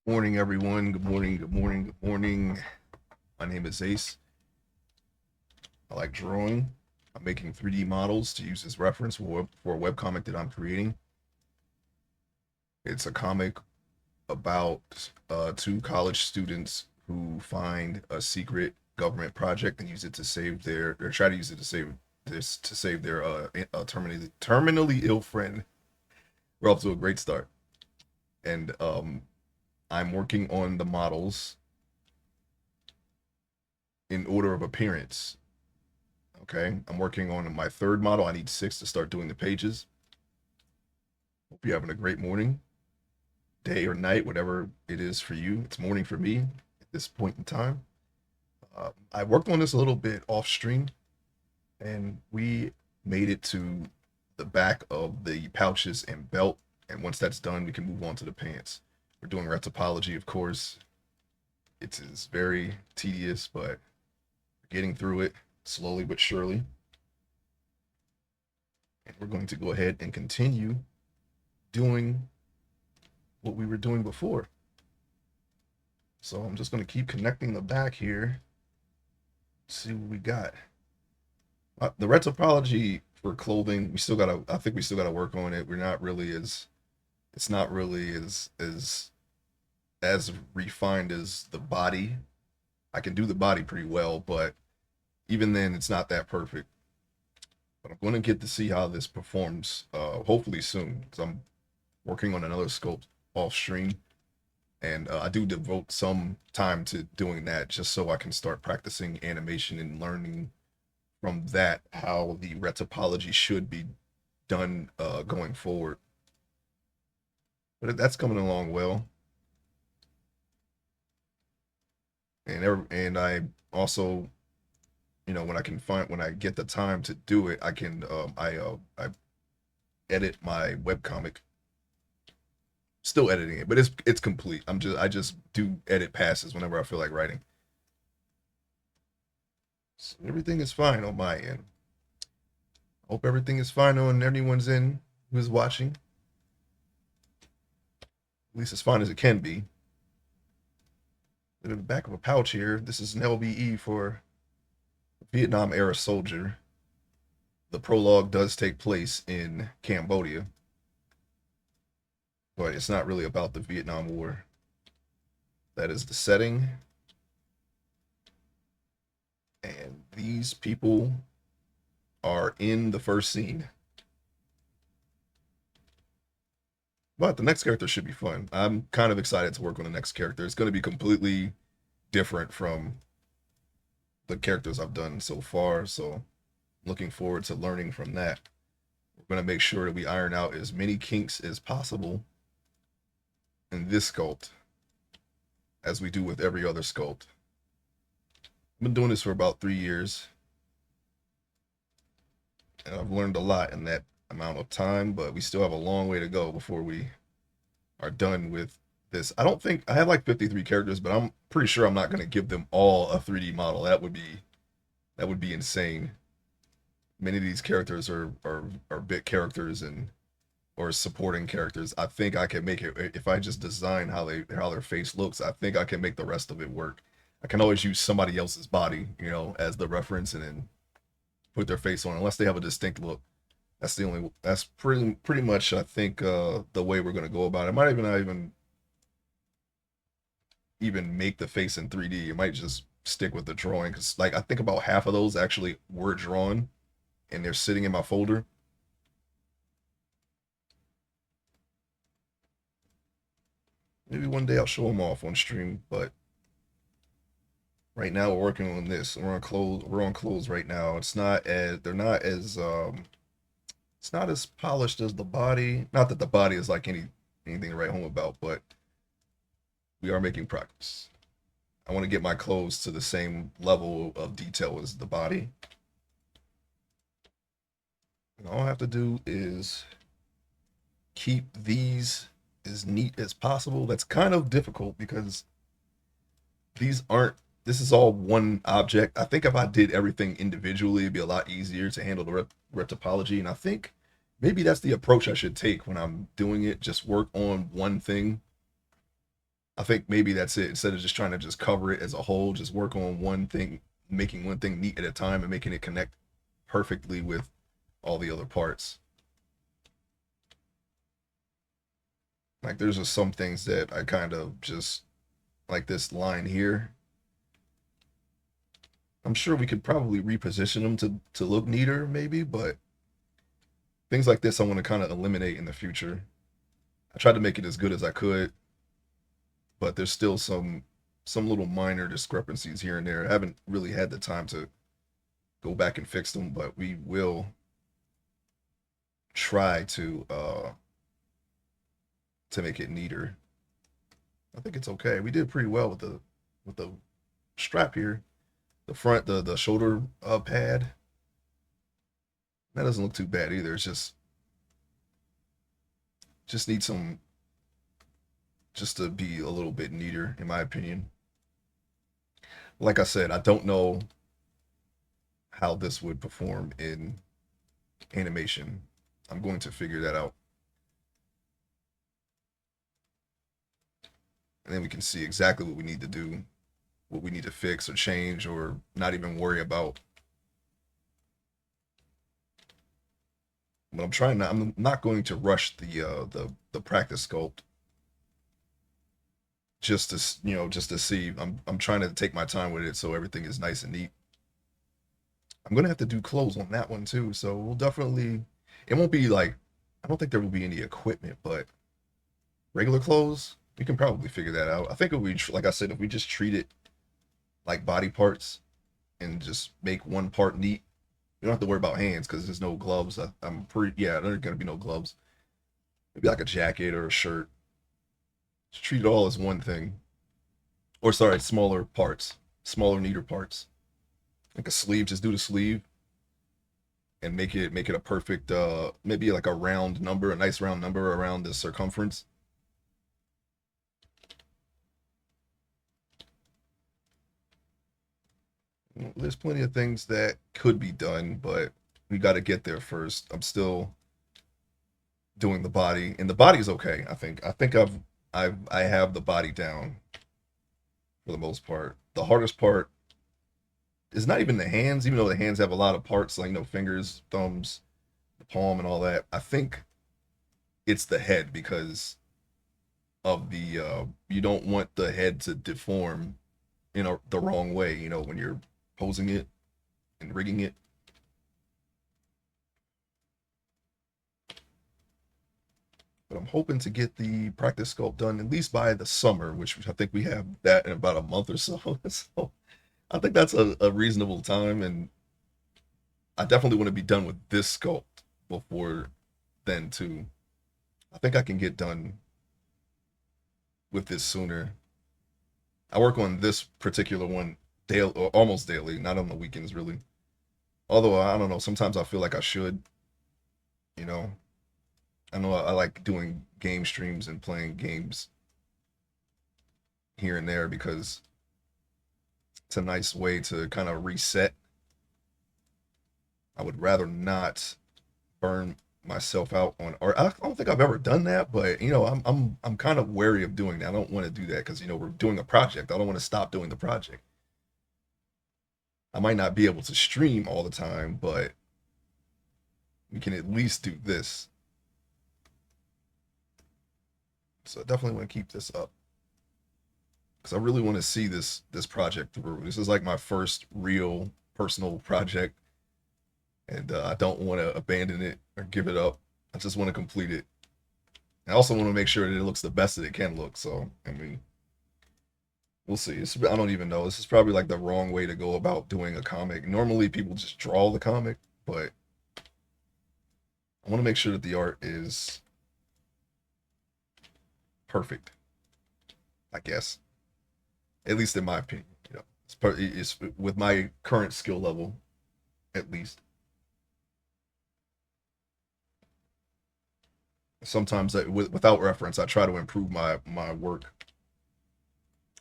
Morning, everyone. Good morning, good morning, good morning. My name is Ace. I like drawing. I'm making 3D models to use as reference for a webcomic that I'm creating. It's a comic about two college students who find a secret government project and use it to save or try to use it to save their terminally ill friend. We're off to a great start. And I'm working on the models in order of appearance. Okay, I'm working on my third model. I need 6 to start doing the pages. Hope you're having a great morning, day, or night, whatever it is for you. It's morning for me at this point in time. I worked on this a little bit off stream, and we made it to the back of the pouches and belt. And once that's done, we can move on to the pants. We're doing red topology, of course. It is very tedious, but getting through it slowly but surely. And we're going to go ahead and continue doing what we were doing before. So I'm just going to keep connecting the back here. See what we got. The red topology for clothing, I think we still gotta work on it. It's not really as refined as the body. I can do the body pretty well, but even then, it's not that perfect. But I'm going to get to see how this performs, hopefully soon, because I'm working on another sculpt off stream, and I do devote some time to doing that just so I can start practicing animation and learning from that how the retopology should be done going forward. But that's coming along well. And I also, when I get the time to do it, I edit my webcomic. Still editing it, but it's complete. I just do edit passes whenever I feel like writing. So everything is fine on my end. Hope everything is fine on anyone's end who's watching. At least as fine as it can be. In the back of a pouch here, this is an LBE for Vietnam era soldier. The prologue does take place in Cambodia, but it's not really about the Vietnam War. That is the setting. And these people are in the first scene. But the next character should be fun. I'm kind of excited to work on the next character. It's going to be completely different from the characters I've done so far. So looking forward to learning from that. We're going to make sure that we iron out as many kinks as possible in this sculpt as we do with every other sculpt. I've been doing this for about 3 years, and I've learned a lot in that amount of time, but we still have a long way to go before we are done with this. I don't think I have like 53 characters, but I'm pretty sure I'm not going to give them all a 3D model. That would be insane. Many of these characters are bit characters and or supporting characters. I think I can make it if I just design how their face looks. I think I can make the rest of it work. I can always use somebody else's body, as the reference and then put their face on, unless they have a distinct look. That's pretty much I think the way we're gonna go about it. I might even not even make the face in 3D. It might just stick with the drawing because like I think about half of those actually were drawn and they're sitting in my folder. Maybe one day I'll show them off on stream, but right now we're working on this. We're on clothes right now. It's not as polished as the body. Not that the body is like anything to write home about, but we are making progress. I want to get my clothes to the same level of detail as the body. And all I have to do is keep these as neat as possible. That's kind of difficult because this is all one object. I think if I did everything individually, it'd be a lot easier to handle the red topology. And I think maybe that's the approach I should take when I'm doing it. Just work on one thing I think maybe that's it. Instead of just trying to just cover it as a whole, just work on one thing, making one thing neat at a time and making it connect perfectly with all the other parts. Like there's just some things that I kind of just like this line here. I'm sure we could probably reposition them to look neater, maybe, but things like this I want to kind of eliminate in the future. I tried to make it as good as I could, but there's still some little minor discrepancies here and there. I haven't really had the time to go back and fix them, but we will try to make it neater. I think it's okay. We did pretty well with the strap here. The front, the shoulder pad. That doesn't look too bad either. It's just need some just to be a little bit neater, in my opinion. Like I said, I don't know how this would perform in animation. I'm going to figure that out. And then we can see exactly what we need to do, what we need to fix or change or not even worry about. But I'm not going to rush the practice sculpt just to just to see. I'm trying to take my time with it so everything is nice and neat. I'm gonna have to do clothes on that one too, so we'll definitely. It won't be like I don't think there will be any equipment, but regular clothes we can probably figure that out. I think if we like I said, if we just treat it like body parts and just make one part neat, we don't have to worry about hands because there's no gloves. I'm pretty yeah, there's gonna be no gloves. Maybe like a jacket or a shirt. Just treat it all as one thing, or sorry, smaller parts, smaller, neater parts. Like a sleeve, just do the sleeve and make it a perfect maybe like a round number, a nice round number around the circumference. There's plenty of things that could be done, but we got to get there first. I'm still doing the body, and the body's okay. I think I have the body down for the most part. The hardest part is not even the hands, even though the hands have a lot of parts like fingers, thumbs, the palm, and all that. I think it's the head because of the you don't want the head to deform the wrong way. When you're posing it and rigging it. But I'm hoping to get the practice sculpt done at least by the summer, which I think we have that in about a month or so. So I think that's a reasonable time, and I definitely want to be done with this sculpt before then too. I think I can get done with this sooner. I work on this particular one daily, or almost daily, not on the weekends really. Although I don't know, sometimes I feel like I should. You know, I know I like doing game streams and playing games here and there because it's a nice way to kind of reset. I would rather not burn myself out on art. I don't think I've ever done that, but I'm kind of wary of doing that. I don't want to do that because we're doing a project. I don't want to stop doing the project. I might not be able to stream all the time, but we can at least do this. So I definitely want to keep this up because I really want to see this project through. This is like my first real personal project, and I don't want to abandon it or give it up. I just want to complete it. I also want to make sure that it looks the best that it can look. So I mean, we'll see. I don't even know. This is probably like the wrong way to go about doing a comic. Normally, people just draw the comic, but I want to make sure that the art is perfect. I guess, at least in my opinion. It's with my current skill level, at least. Sometimes without reference, I try to improve my work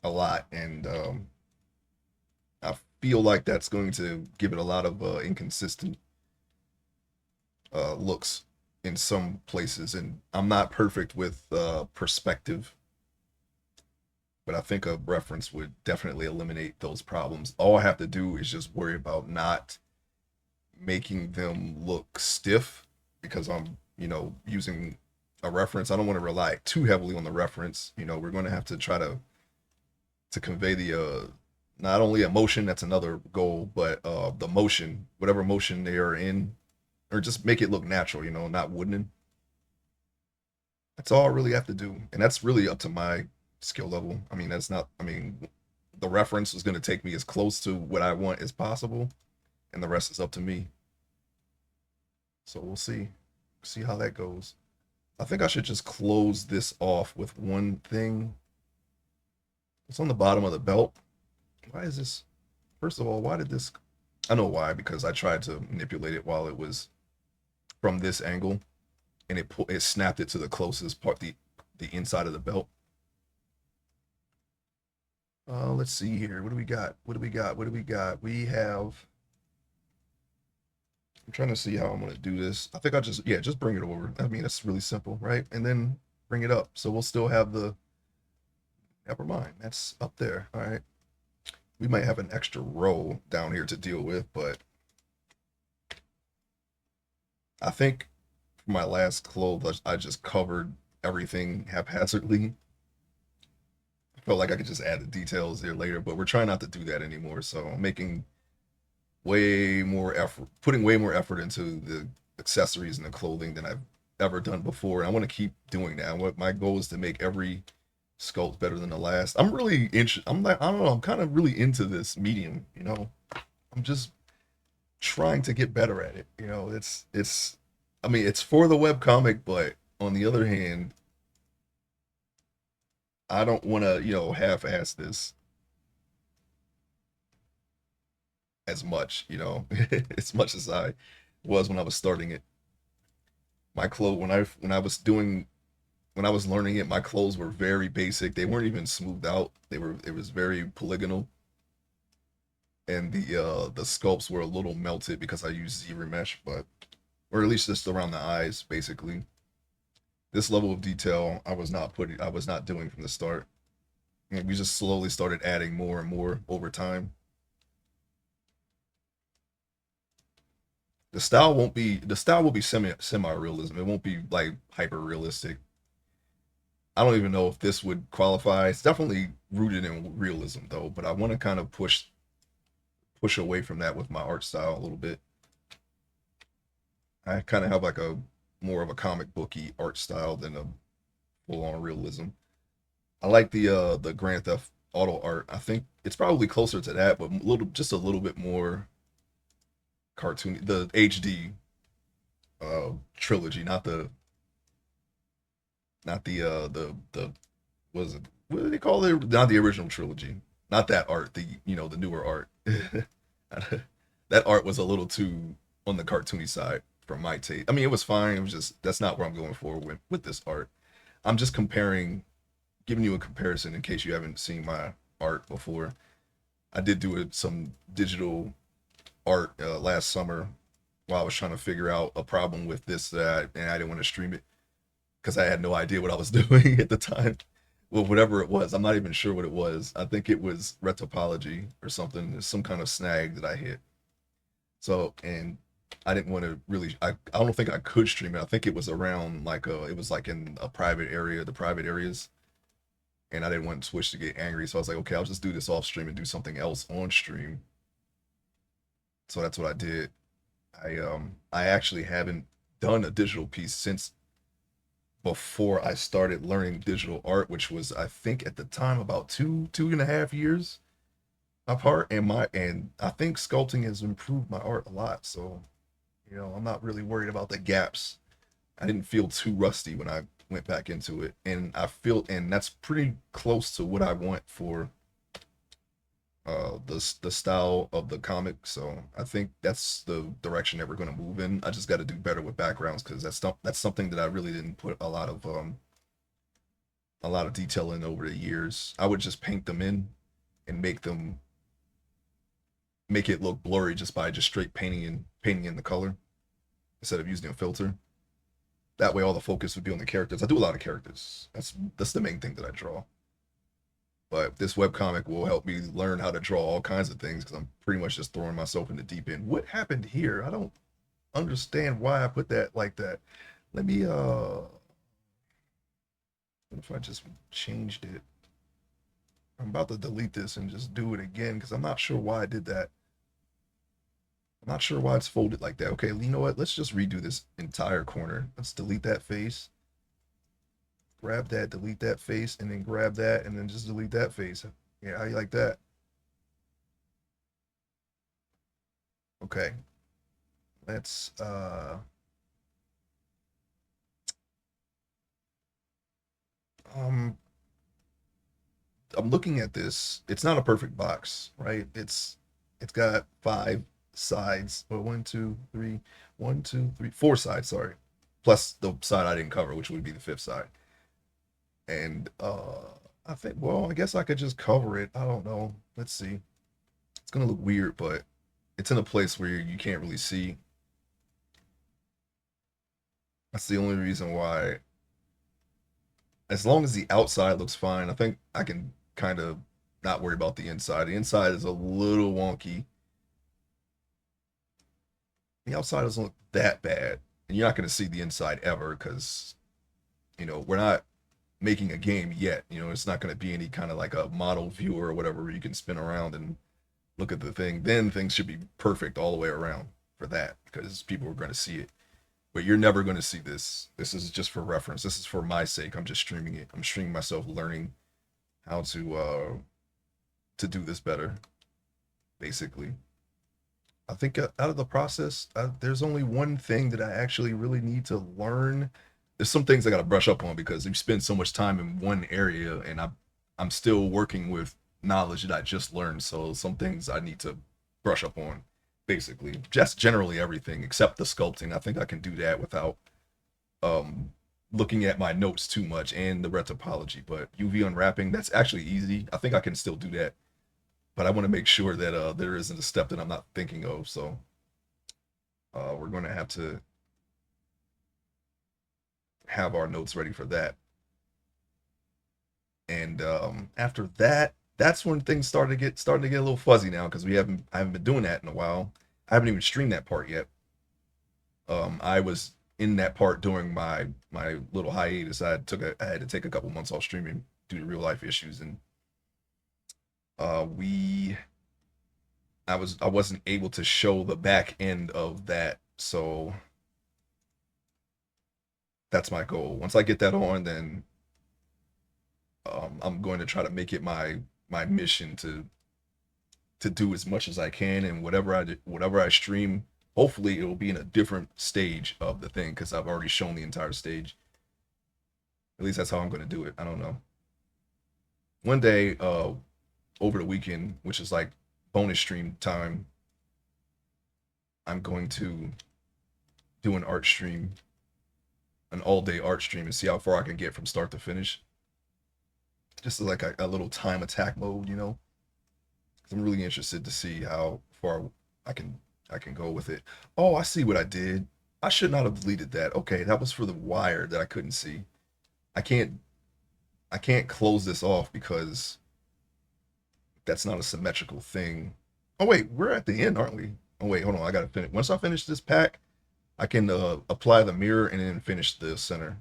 a lot, and I feel like that's going to give it a lot of inconsistent looks in some places, and I'm not perfect with perspective. but I think a reference would definitely eliminate those problems. All I have to do is just worry about not making them look stiff because I'm, using a reference. I don't want to rely too heavily on the reference. We're going to have to try to convey the not only emotion, that's another goal, but the motion, whatever motion they are in, or just make it look natural, not wooden. That's all I really have to do. And that's really up to my skill level. I mean, that's not, I mean, the reference is going to take me as close to what I want as possible, and the rest is up to me. So we'll see how that goes. I think I should just close this off with one thing. It's on the bottom of the belt. Why is this? First of all, why did this? I know why, because I tried to manipulate it while it was from this angle, and it snapped it to the closest part, the inside of the belt. Let's see here. What do we got? What do we got? What do we got? We have. I'm trying to see how I'm gonna do this. I think I just bring it over. I mean, it's really simple, right? And then bring it up. So we'll still have the. Never mind. That's up there. All right. We might have an extra row down here to deal with, but I think for my last clothes, I just covered everything haphazardly. I felt like I could just add the details there later, but we're trying not to do that anymore. So I'm making way more effort, putting way more effort into the accessories and the clothing than I've ever done before. And I want to keep doing that. What my goal is to make every sculpt better than the last. I'm really interested. I'm like, I don't know. I'm kind of really into this medium. I'm just trying to get better at it. It's. I mean, it's for the web comic, but on the other hand, I don't want to half-ass this as much. As much as I was when I was starting it. My clothes when I was learning it, my clothes were very basic. They weren't even smoothed out. It was very polygonal, and the sculpts were a little melted because I used zebra mesh, but or at least just around the eyes, basically. This level of detail I was not doing from the start. And we just slowly started adding more and more over time. The style will be semi realism. It won't be like hyper realistic. I don't even know if this would qualify. It's definitely rooted in realism though, but I want to kind of push away from that with my art style a little bit. I kind of have like a more of a comic booky art style than a full on realism. I like the Grand Theft Auto art. I think it's probably closer to that, but just a little bit more cartoony. The HD trilogy, not the what is it? What do they call it? Not the original trilogy. Not that art. The newer art. That art was a little too on the cartoony side for my taste. I mean, it was fine. It was just that's not where I'm going for with this art. I'm just giving you a comparison in case you haven't seen my art before. I did do some digital art last summer while I was trying to figure out a problem with this and I didn't want to stream it because I had no idea what I was doing at the time. Well, whatever it was, I'm not even sure what it was. I think it was retopology or something, some kind of snag that I hit. So, and I didn't want to really, I don't think I could stream it. I think it was around it was like in a private area, the private areas. And I didn't want Twitch to get angry. So I was like, okay, I'll just do this off stream and do something else on stream. So that's what I did. I actually haven't done a digital piece since before I started learning digital art, which was I think at the time about 2.5 years apart. And I think sculpting has improved my art a lot. So, I'm not really worried about the gaps. I didn't feel too rusty when I went back into it. And that's pretty close to what I want for the style of the comic. So I think that's the direction that we're going to move in. I just got to do better with backgrounds because that's something that I really didn't put a lot of detail in over the years. I would just paint them in and make it look blurry just by just straight painting in the color instead of using a filter. That way all the focus would be on the characters. I do a lot of characters. That's the main thing that I draw. But this webcomic will help me learn how to draw all kinds of things because I'm pretty much just throwing myself in the deep end. What happened here? I don't understand why I put that like that. Let me what if I just changed it? I'm about to delete this and just do it again because I'm not sure why I did that. I'm not sure why it's folded like that. Okay, you know what? Let's just redo this entire corner. Let's delete that face, grab that, delete that face, and then grab that, and then just delete that face. Yeah, how you like that? Okay, let's um I'm looking at this. It's not a perfect box, right? It's got five sides. Or one, two, three, four sides, sorry. Plus the side I didn't cover, which would be the fifth side. And I think, well, I guess I could just cover it. I don't know. Let's see. It's gonna look weird, but it's in a place where you can't really see. That's the only reason why. As long as the outside looks fine, I think I can kind of not worry about the inside. The inside is a little wonky. The outside doesn't look that bad. And you're not going to see the inside ever because, we're not making a game yet. It's not going to be any kind of like a model viewer or whatever where you can spin around and look at the thing. Then things should be perfect all the way around for that because people are going to see it. But you're never going to see this. This is just for reference. This is for my sake. I'm just streaming it. I'm streaming myself learning how to do this better, basically. I think out of the process, there's only one thing that I actually really need to learn. There's some things I got to brush up on because you spend so much time in one area, and I'm still working with knowledge that I just learned. So some things I need to brush up on, basically. Just generally everything except the sculpting. I think I can do that without um looking at my notes too much and the retopology. But UV unwrapping, that's actually easy. I think I can still do that, but I want to make sure that there isn't a step that I'm not thinking of. So we're going to have to have our notes ready for that. And after that, that's when things starting to get a little fuzzy now because I haven't been doing that in a while. I haven't even streamed that part yet. I was in that part during my little hiatus. I had to take a couple months off streaming due to real life issues, and we I wasn't able to show the back end of that. So that's my goal. Once I get that on, then I'm going to try to make it my mission to do as much as I can, and whatever I stream, hopefully it will be in a different stage of the thing because I've already shown the entire stage. At least that's how I'm going to do it. I don't know. One day, over the weekend, which is like bonus stream time, I'm going to do an art stream, an all day art stream, and see how far I can get from start to finish. Just like a little time attack mode, you know. 'Cause I'm really interested to see how far I can I can go with it. Oh, I see what I did. I should not have deleted that. Okay, that was for the wire that I couldn't see. I can't I can't close this off because that's not a symmetrical thing. Oh wait, we're at the end, aren't we? Oh wait, hold on. I gotta finish. Once I finish this pack, I can apply the mirror and then finish the center.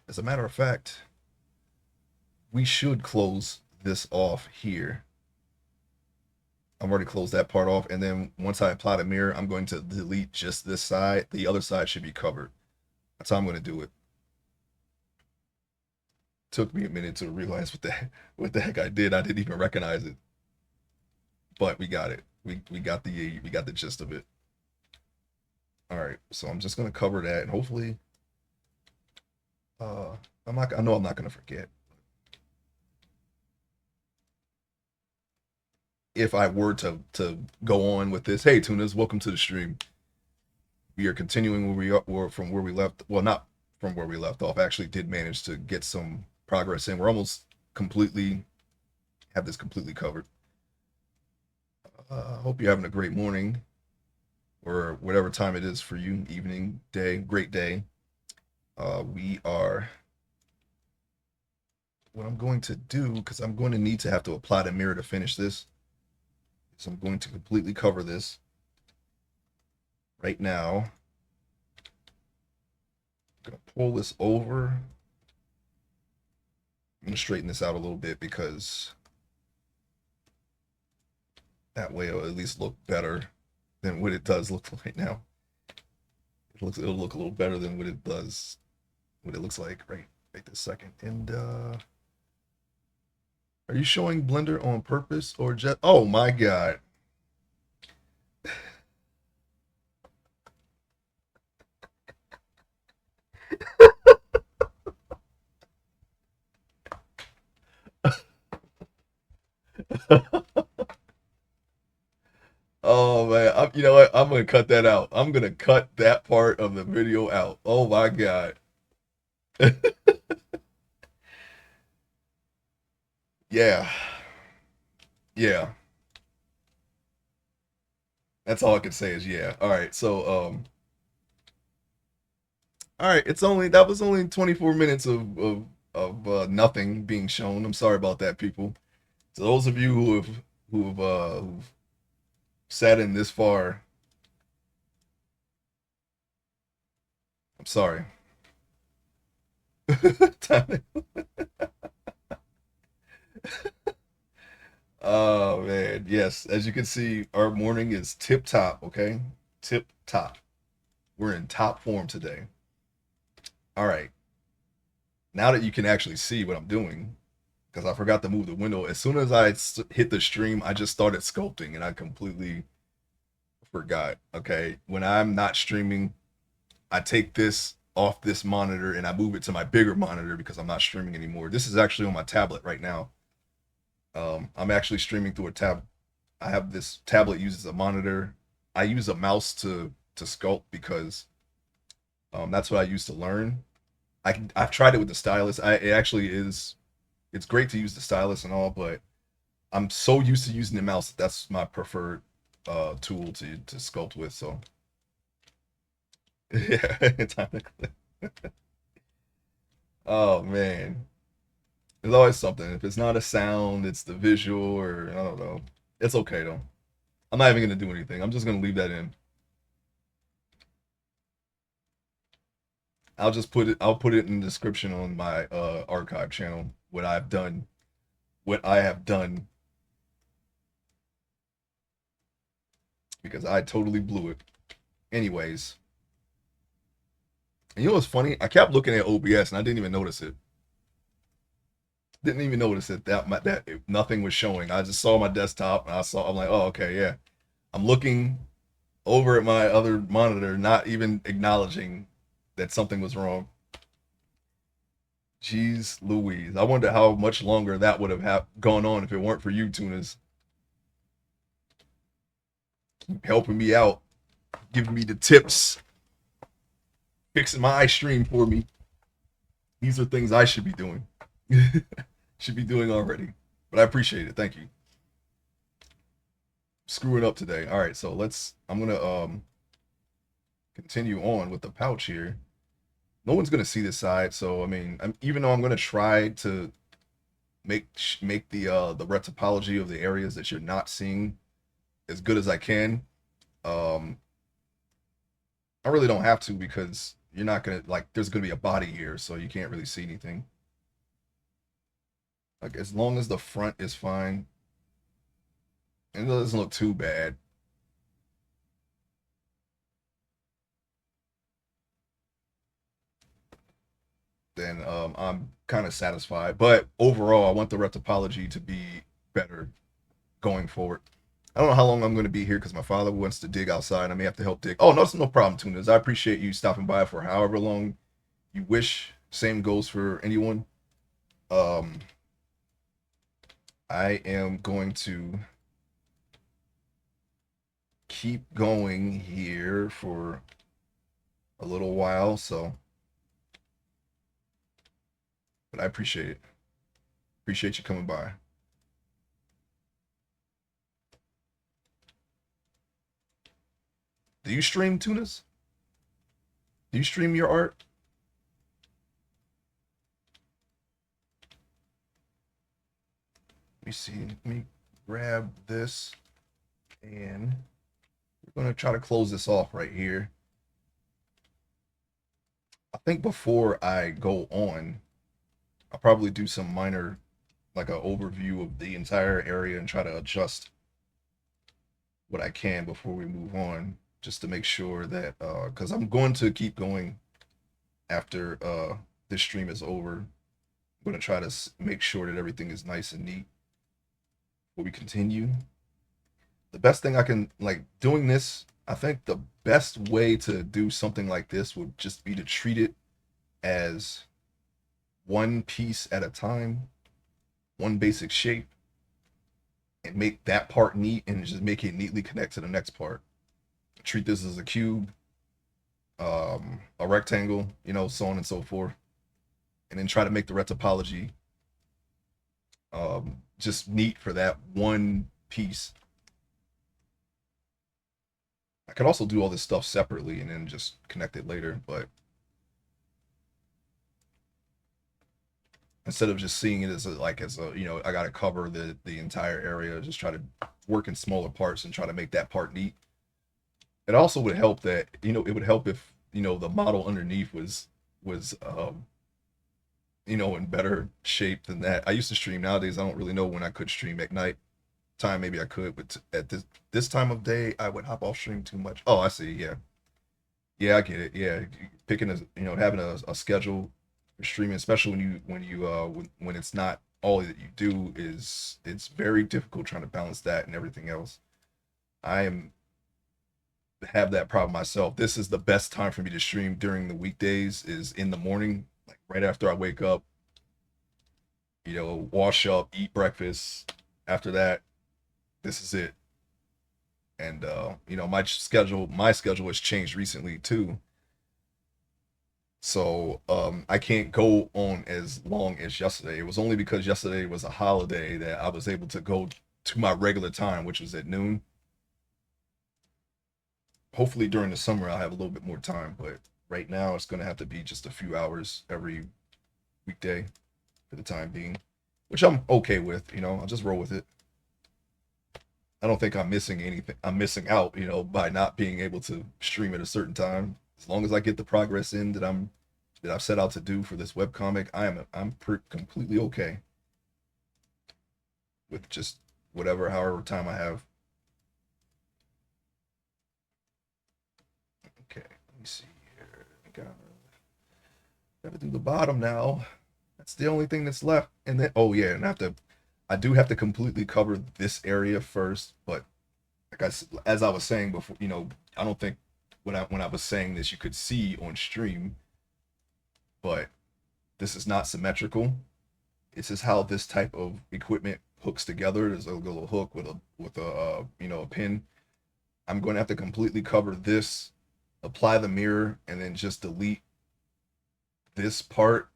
As a matter of fact, we should close this off here. I've already closed that part off, and then once I apply the mirror, I'm going to delete just this side. The other side should be covered. That's how I'm going to do it. Took me a minute to realize what the heck I did. I didn't even recognize it, but we got it. We got the gist of it. All right, so I'm just gonna cover that, and hopefully, uh, I'm not. I know I'm not gonna forget. If I were to go on with this, hey Tunas, welcome to the stream. We are continuing where we are, or from where we left. Well, not from where we left off. I actually did manage to get some progress in. We're almost completely have this completely covered. Hope you're having a great morning. or whatever time it is for you, evening, day, great day. We are, what I'm going to do, because I'm going to need to have to apply the mirror to finish this, so I'm going to completely cover this right now. I'm going to pull this over. I'm going to straighten this out a little bit because that way it'll at least look better than what it does look right now. It'll look a little better than what it does, what it looks like right this second. And are you showing Blender on purpose or just? Oh my God. Oh man, you know what? I'm gonna cut that out. I'm gonna cut that part of the video out. Oh my God. Yeah, yeah. That's all I can say is yeah. All right, so all right. That was only 24 minutes of nothing being shown. I'm sorry about that, people. So those of you who've sat in this far, I'm sorry. Oh man, yes. As you can see, our morning is tip top. Okay, tip top. We're in top form today. All right. Now that you can actually see what I'm doing, because I forgot to move the window. As soon as I hit the stream, I just started sculpting, and I completely forgot. Okay, when I'm not streaming, I take this off this monitor and I move it to my bigger monitor because I'm not streaming anymore. This is actually on my tablet right now. I'm actually streaming through a tab. I have this tablet uses a monitor. I use a mouse to sculpt because that's what I used to learn. I've tried it with the stylus. It actually is, it's great to use the stylus and all, but I'm so used to using the mouse that that's my preferred tool to sculpt with. So yeah, oh man, there's always something. If it's not a sound, it's the visual, or I don't know. It's okay though. I'm not even gonna do anything. I'm just gonna leave that in. I'll just put it. I'll put it in the description on my archive channel. What I've done. What I have done. Because I totally blew it. Anyways, and you know what's funny? I kept looking at OBS and I didn't even notice it. Didn't even notice it that nothing was showing. I just saw my desktop and I'm like, oh okay, yeah. I'm looking over at my other monitor, not even acknowledging that something was wrong. Jeez Louise. I wonder how much longer that would have gone on if it weren't for you, Tunas. Helping me out, giving me the tips, fixing my stream for me. These are things I should be doing. Should be doing already. But I appreciate it. Thank you. Screwing up today. All right, so I'm gonna continue on with the pouch here. No one's gonna see this side, so I mean, even though I'm gonna try to make the topology of the areas that you're not seeing as good as I can. I really don't have to because you're not gonna like. There's gonna be a body here, so you can't really see anything. Like as long as the front is fine, and it doesn't look too bad. Then I'm kind of satisfied. But overall, I want the topology to be better going forward. I don't know how long I'm going to be here because my father wants to dig outside. I may have to help dig. Oh, no, it's no problem, Tunas. I appreciate you stopping by for however long you wish. Same goes for anyone. I am going to keep going here for a little while, so but I appreciate it. Appreciate you coming by. Do you stream tunas? Do you stream your art? Let me see. Let me grab this, and we're gonna try to close this off right here. I think before I go on, I'll probably do some minor, like an overview of the entire area and try to adjust what I can before we move on, just to make sure that, because I'm going to keep going after this stream is over. I'm going to try to make sure that everything is nice and neat before we continue. The best thing I can, like, doing this, I think the best way to do something like this would just be to treat it as one piece at a time, one basic shape, and make that part neat and just make it neatly connect to the next part. Treat this as a cube, a rectangle, so on and so forth, and then try to make the red topology just neat for that one piece. I could also do all this stuff separately and then just connect it later, but instead of just seeing it as I got to cover the entire area, just try to work in smaller parts and try to make that part neat. It also would help that it would help if the model underneath was in better shape than that. I used to stream. Nowadays I don't really know when I could stream at night time. Maybe I could, but at this time of day I would hop off stream too much. Oh, I see. Yeah, yeah, I get it. Yeah, picking having a schedule for streaming, especially when it's not all that you do, it's very difficult trying to balance that and everything else. I am have that problem myself. This is the best time for me to stream during the weekdays, is in the morning, like right after I wake up, wash up, eat breakfast. After that, this is it. And my schedule has changed recently too. So I can't go on as long as yesterday. It was only because yesterday was a holiday that I was able to go to my regular time, which was at noon. Hopefully during the summer I'll have a little bit more time, but right now it's gonna have to be just a few hours every weekday for the time being, which I'm okay with. I'll just roll with it. I don't think I'm missing anything. I'm missing out, by not being able to stream at a certain time. As long as I get the progress in that I've set out to do for this webcomic, I'm completely okay with just however time I have. Okay, let me see here. Gotta do the bottom now. That's the only thing that's left. And then, oh yeah, and I do have to completely cover this area first. But as I was saying before, I don't think when I was saying this you could see on stream, but this is not symmetrical. This is how this type of equipment hooks together. There's a little hook with a pin. I'm going to have to completely cover this, apply the mirror, and then just delete this part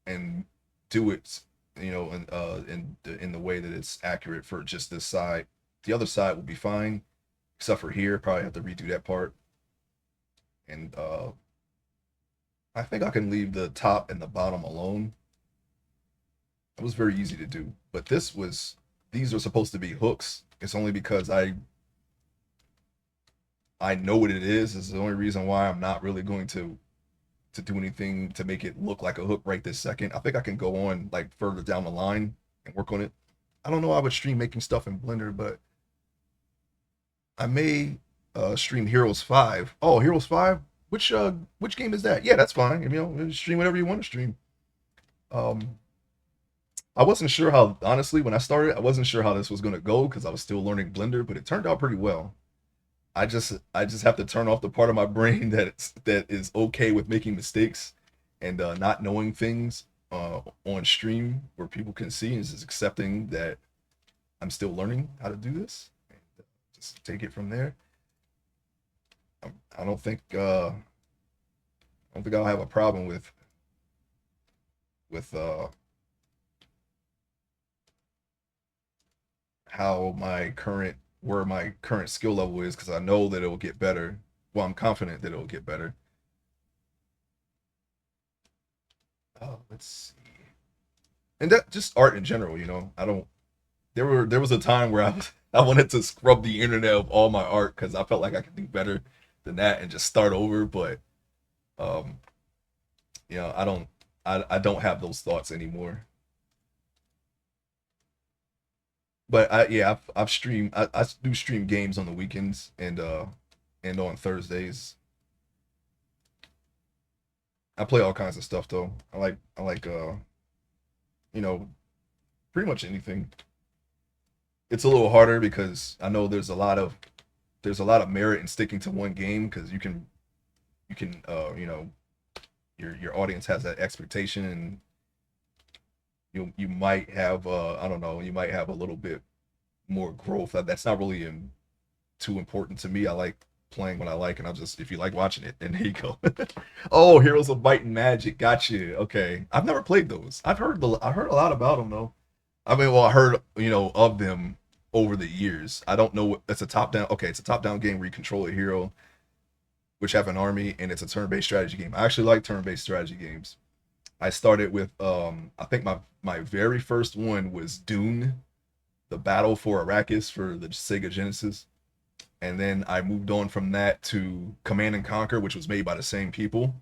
and do it, in the way that it's accurate for just this side. The other side will be fine, except for here. Probably have to redo that part. And I think I can leave the top and the bottom alone. It was very easy to do, but these are supposed to be hooks. It's only because I know what it is the only reason why I'm not really going to do anything to make it look like a hook right this second. I think I can go on like further down the line and work on it. I don't know. I would stream making stuff in Blender, but I may stream Heroes 5. Oh, Heroes 5? Which game is that? Yeah, that's fine. Stream whatever you want to stream. Um I wasn't sure how, honestly, when I started, I wasn't sure how this was gonna go because I was still learning Blender, but it turned out pretty well. I just have to turn off the part of my brain that is okay with making mistakes and not knowing things on stream where people can see, and just accepting that I'm still learning how to do this. And, just take it from there. I don't think I'll have a problem with how my current where my current skill level is because I know that it will get better. Well, I'm confident that it will get better. Oh, let's see. And that just art in general, you know. I don't. There was a time where I wanted to scrub the internet of all my art because I felt like I could do better than that and just start over. But um, you know, I don't have those thoughts anymore. But I've streamed. I do stream games on the weekends and on Thursdays. I play all kinds of stuff though. I like you know pretty much anything. It's a little harder because I know there's a lot of merit in sticking to one game because you can you know your audience has that expectation and you might have I don't know, you might have a little bit more growth. That's not really too important to me. I like playing what I like, and I'll just if you like watching it, then there you go. Oh, Heroes of Might and Magic, got you. Okay, I've never played those. I heard a lot about them though. I mean, well, I heard of them over the years. I don't know what it's a top down. Okay, it's a top down game where you control a hero, which have an army, and it's a turn based strategy game. I actually like turn based strategy games. I started with I think my very first one was Dune, the Battle for Arrakis for the Sega Genesis, and then I moved on from that to Command and Conquer, which was made by the same people,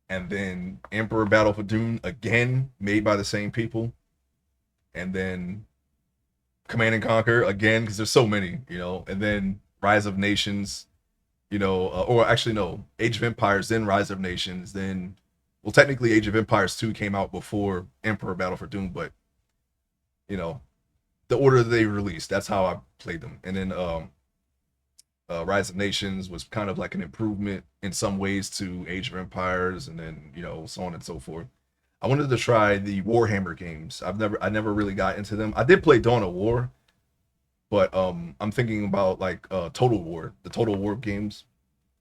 and then Emperor Battle for Dune again, made by the same people, and then Command and Conquer again because there's so many, and then Rise of Nations, or actually no, Age of Empires, then Rise of Nations, then well technically Age of Empires 2 came out before Emperor Battle for Doom, but you know the order that they released, that's how I played them, and then Rise of Nations was kind of like an improvement in some ways to Age of Empires, and then so on and so forth. I wanted to try the Warhammer games. I never really got into them. I did play Dawn of War, but I'm thinking about like Total War, the Total War games.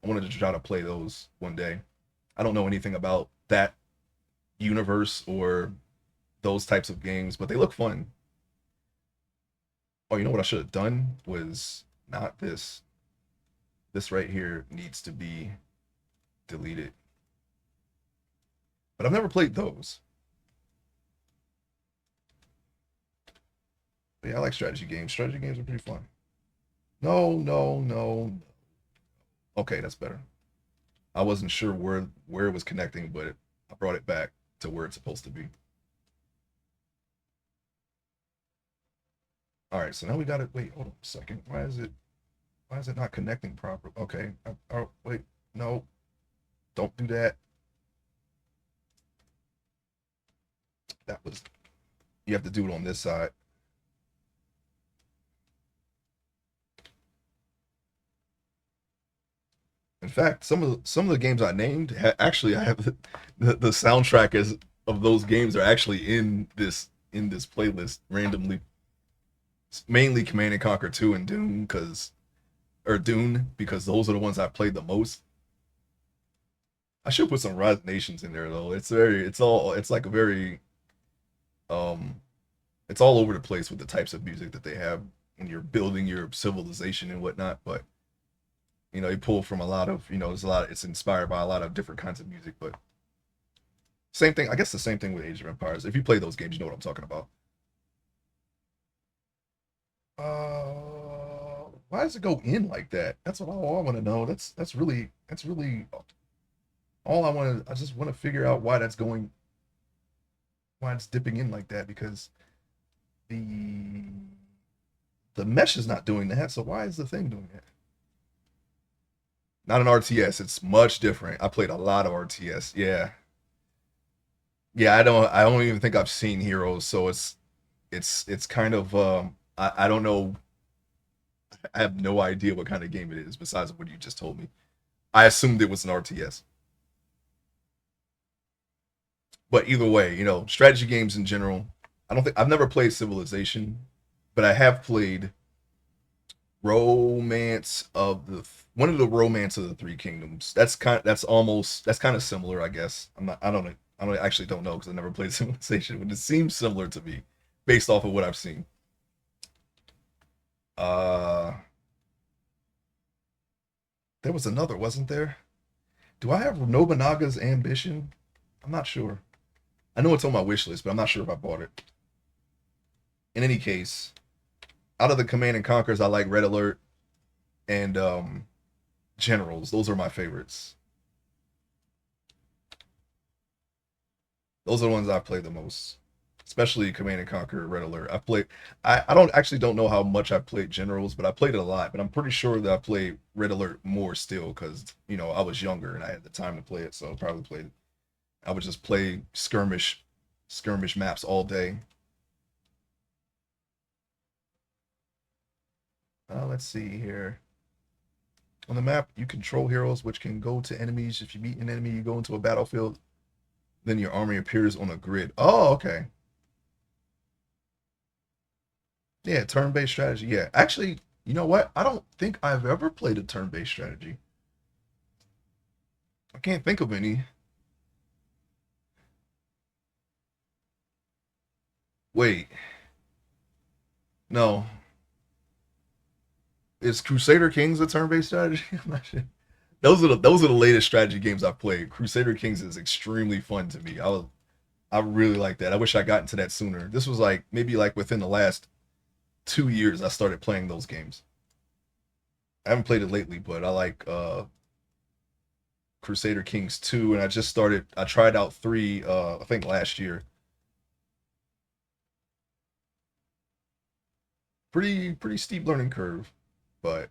I wanted to try to play those one day. I don't know anything about that universe or those types of games, but they look fun. Oh, you know what I should have done was not this. This right here needs to be deleted. But I've never played those. But yeah, I like strategy games. Strategy games are pretty fun. No, no, no. Okay, that's better. I wasn't sure where it was connecting, but I brought it back to where it's supposed to be. All right, so now we got it. Wait, hold on a second. Why is it not connecting properly? Okay. Oh, wait. No. Don't do that. That was you have to do it on this side. In fact, some of the games I named actually I have the soundtrack as of those games are actually in this playlist randomly. It's mainly Command and Conquer 2 and Dune because those are the ones I played the most. I should put some Rise Nations in there though. It's like a very um it's all over the place with the types of music that they have when you're building your civilization and whatnot. But they pull from a lot of it's inspired by a lot of different kinds of music. But same thing, I guess the same thing with Age of Empires. If you play those games, you know what I'm talking about. Why does it go in like that? That's all I want to know. That's really all I want to. I just want to figure out why it's dipping in like that because the the mesh is not doing that. So why is the thing doing that? Not an RTS. It's much different. I played a lot of RTS. Yeah, yeah. I don't even think I've seen Heroes. So it's kind of I don't know. I have no idea what kind of game it is besides what you just told me. I assumed it was an RTS. But either way, strategy games in general. I don't think I've never played Civilization, but I have played Romance of the one of the Romance of the Three Kingdoms. That's kind of similar, I guess. I don't actually don't know because I never played Civilization, but it seems similar to me based off of what I've seen. Uh, there was another, wasn't there? Do I have Nobunaga's Ambition? I'm not sure. I know it's on my wish list, but I'm not sure if I bought it. In any case, out of the Command and Conquers, I like Red Alert and Generals. Those are my favorites. Those are the ones I play the most, especially Command and Conquer, Red Alert. I played. I don't actually don't know how much I played Generals, but I played it a lot. But I'm pretty sure that I played Red Alert more still because I was younger and I had the time to play it, so I probably played. I would just play skirmish maps all day. Let's see here. On the map, you control heroes, which can go to enemies. If you meet an enemy, you go into a battlefield. Then your army appears on a grid. Oh, okay. Yeah, turn-based strategy. Yeah, actually, you know what? I don't think I've ever played a turn-based strategy. I can't think of any. Wait, no. Is Crusader Kings a turn-based strategy? I'm not sure. Those are the latest strategy games I've played. Crusader Kings is extremely fun to me. I really like that. I wish I got into that sooner. This was like maybe like within the last 2 years I started playing those games. I haven't played it lately, but I like Crusader Kings 2, and I tried out 3 I think last year. Pretty steep learning curve, but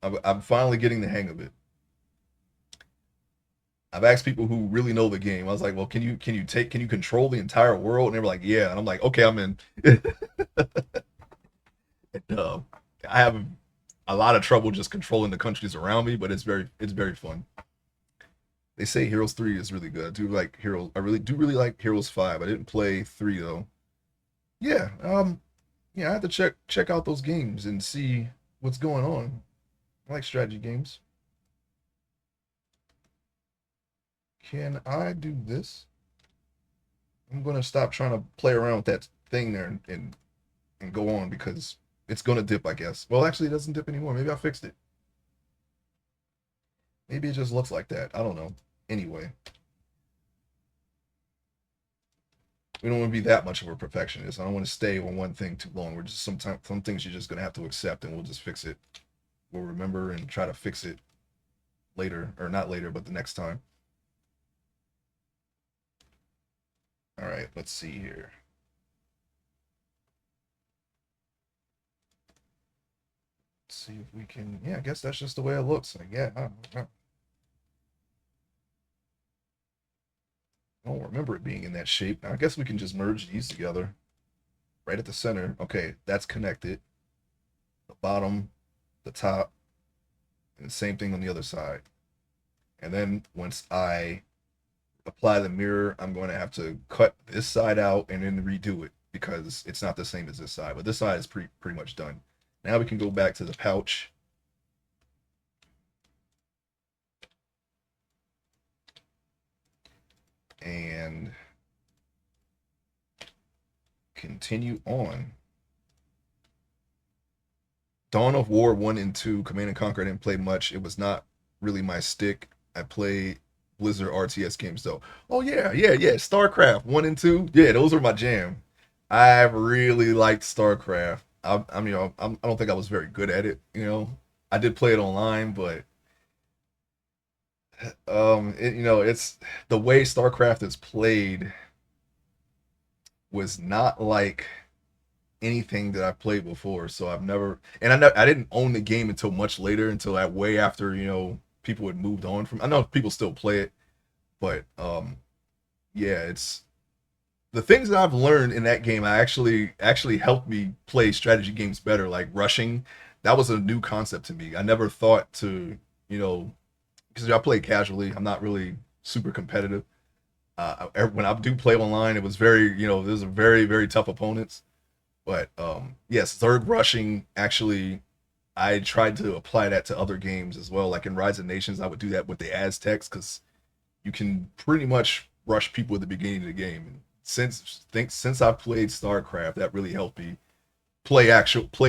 I'm finally getting the hang of it. I've asked people who really know the game. I was like, "Well, can you control the entire world?" And they were like, "Yeah." And I'm like, "Okay, I'm in." And, I have a lot of trouble just controlling the countries around me, but it's very fun. They say Heroes 3 is really good. I do like Heroes. I really like Heroes 5. I didn't play 3 though. Yeah, yeah, I have to check out those games and see what's going on. I like strategy games. Can I do this? I'm gonna stop trying to play around with that thing there and go on because it's gonna dip, I guess. Well, actually, it doesn't dip anymore. Maybe I fixed it. Maybe it just looks like that. I don't know. Anyway, we don't want to be that much of a perfectionist. I don't want to stay on one thing too long. We're just sometimes some things you're just gonna have to accept, and we'll just fix it. We'll remember and try to fix it later, or not later, but the next time. All right, let's see here. Let's see if we can. Yeah, I guess that's just the way it looks. Like, yeah, I don't remember it being in that shape. I guess we can just merge these together right at the center. Okay, that's connected. The bottom, the top, and the same thing on the other side. And then once I apply the mirror, I'm going to have to cut this side out and then redo it because it's not the same as this side. But this side is pretty much done. Now we can go back to the pouch and continue on. Dawn of War 1 and 2, Command and Conquer, I didn't play much. It was not really my stick. I play Blizzard RTS games though. Oh yeah. StarCraft 1 and 2. Yeah, those are my jam. I really liked StarCraft. I mean, I don't think I was very good at it. I did play it online, but it's the way StarCraft is played was not like anything that I've played before. So I've never, and I didn't own the game until much later, until that way after people had moved on from. I know people still play it, but yeah, it's the things that I've learned in that game. I actually helped me play strategy games better, like rushing. That was a new concept to me. I never thought to, you know, because I play casually. I'm not really super competitive. When I do play online, it was very, there's a very tough opponents. But yes, third rushing actually, I tried to apply that to other games as well. Like in Rise of Nations, I would do that with the Aztecs because you can pretty much rush people at the beginning of the game. And since I played StarCraft, that really helped me play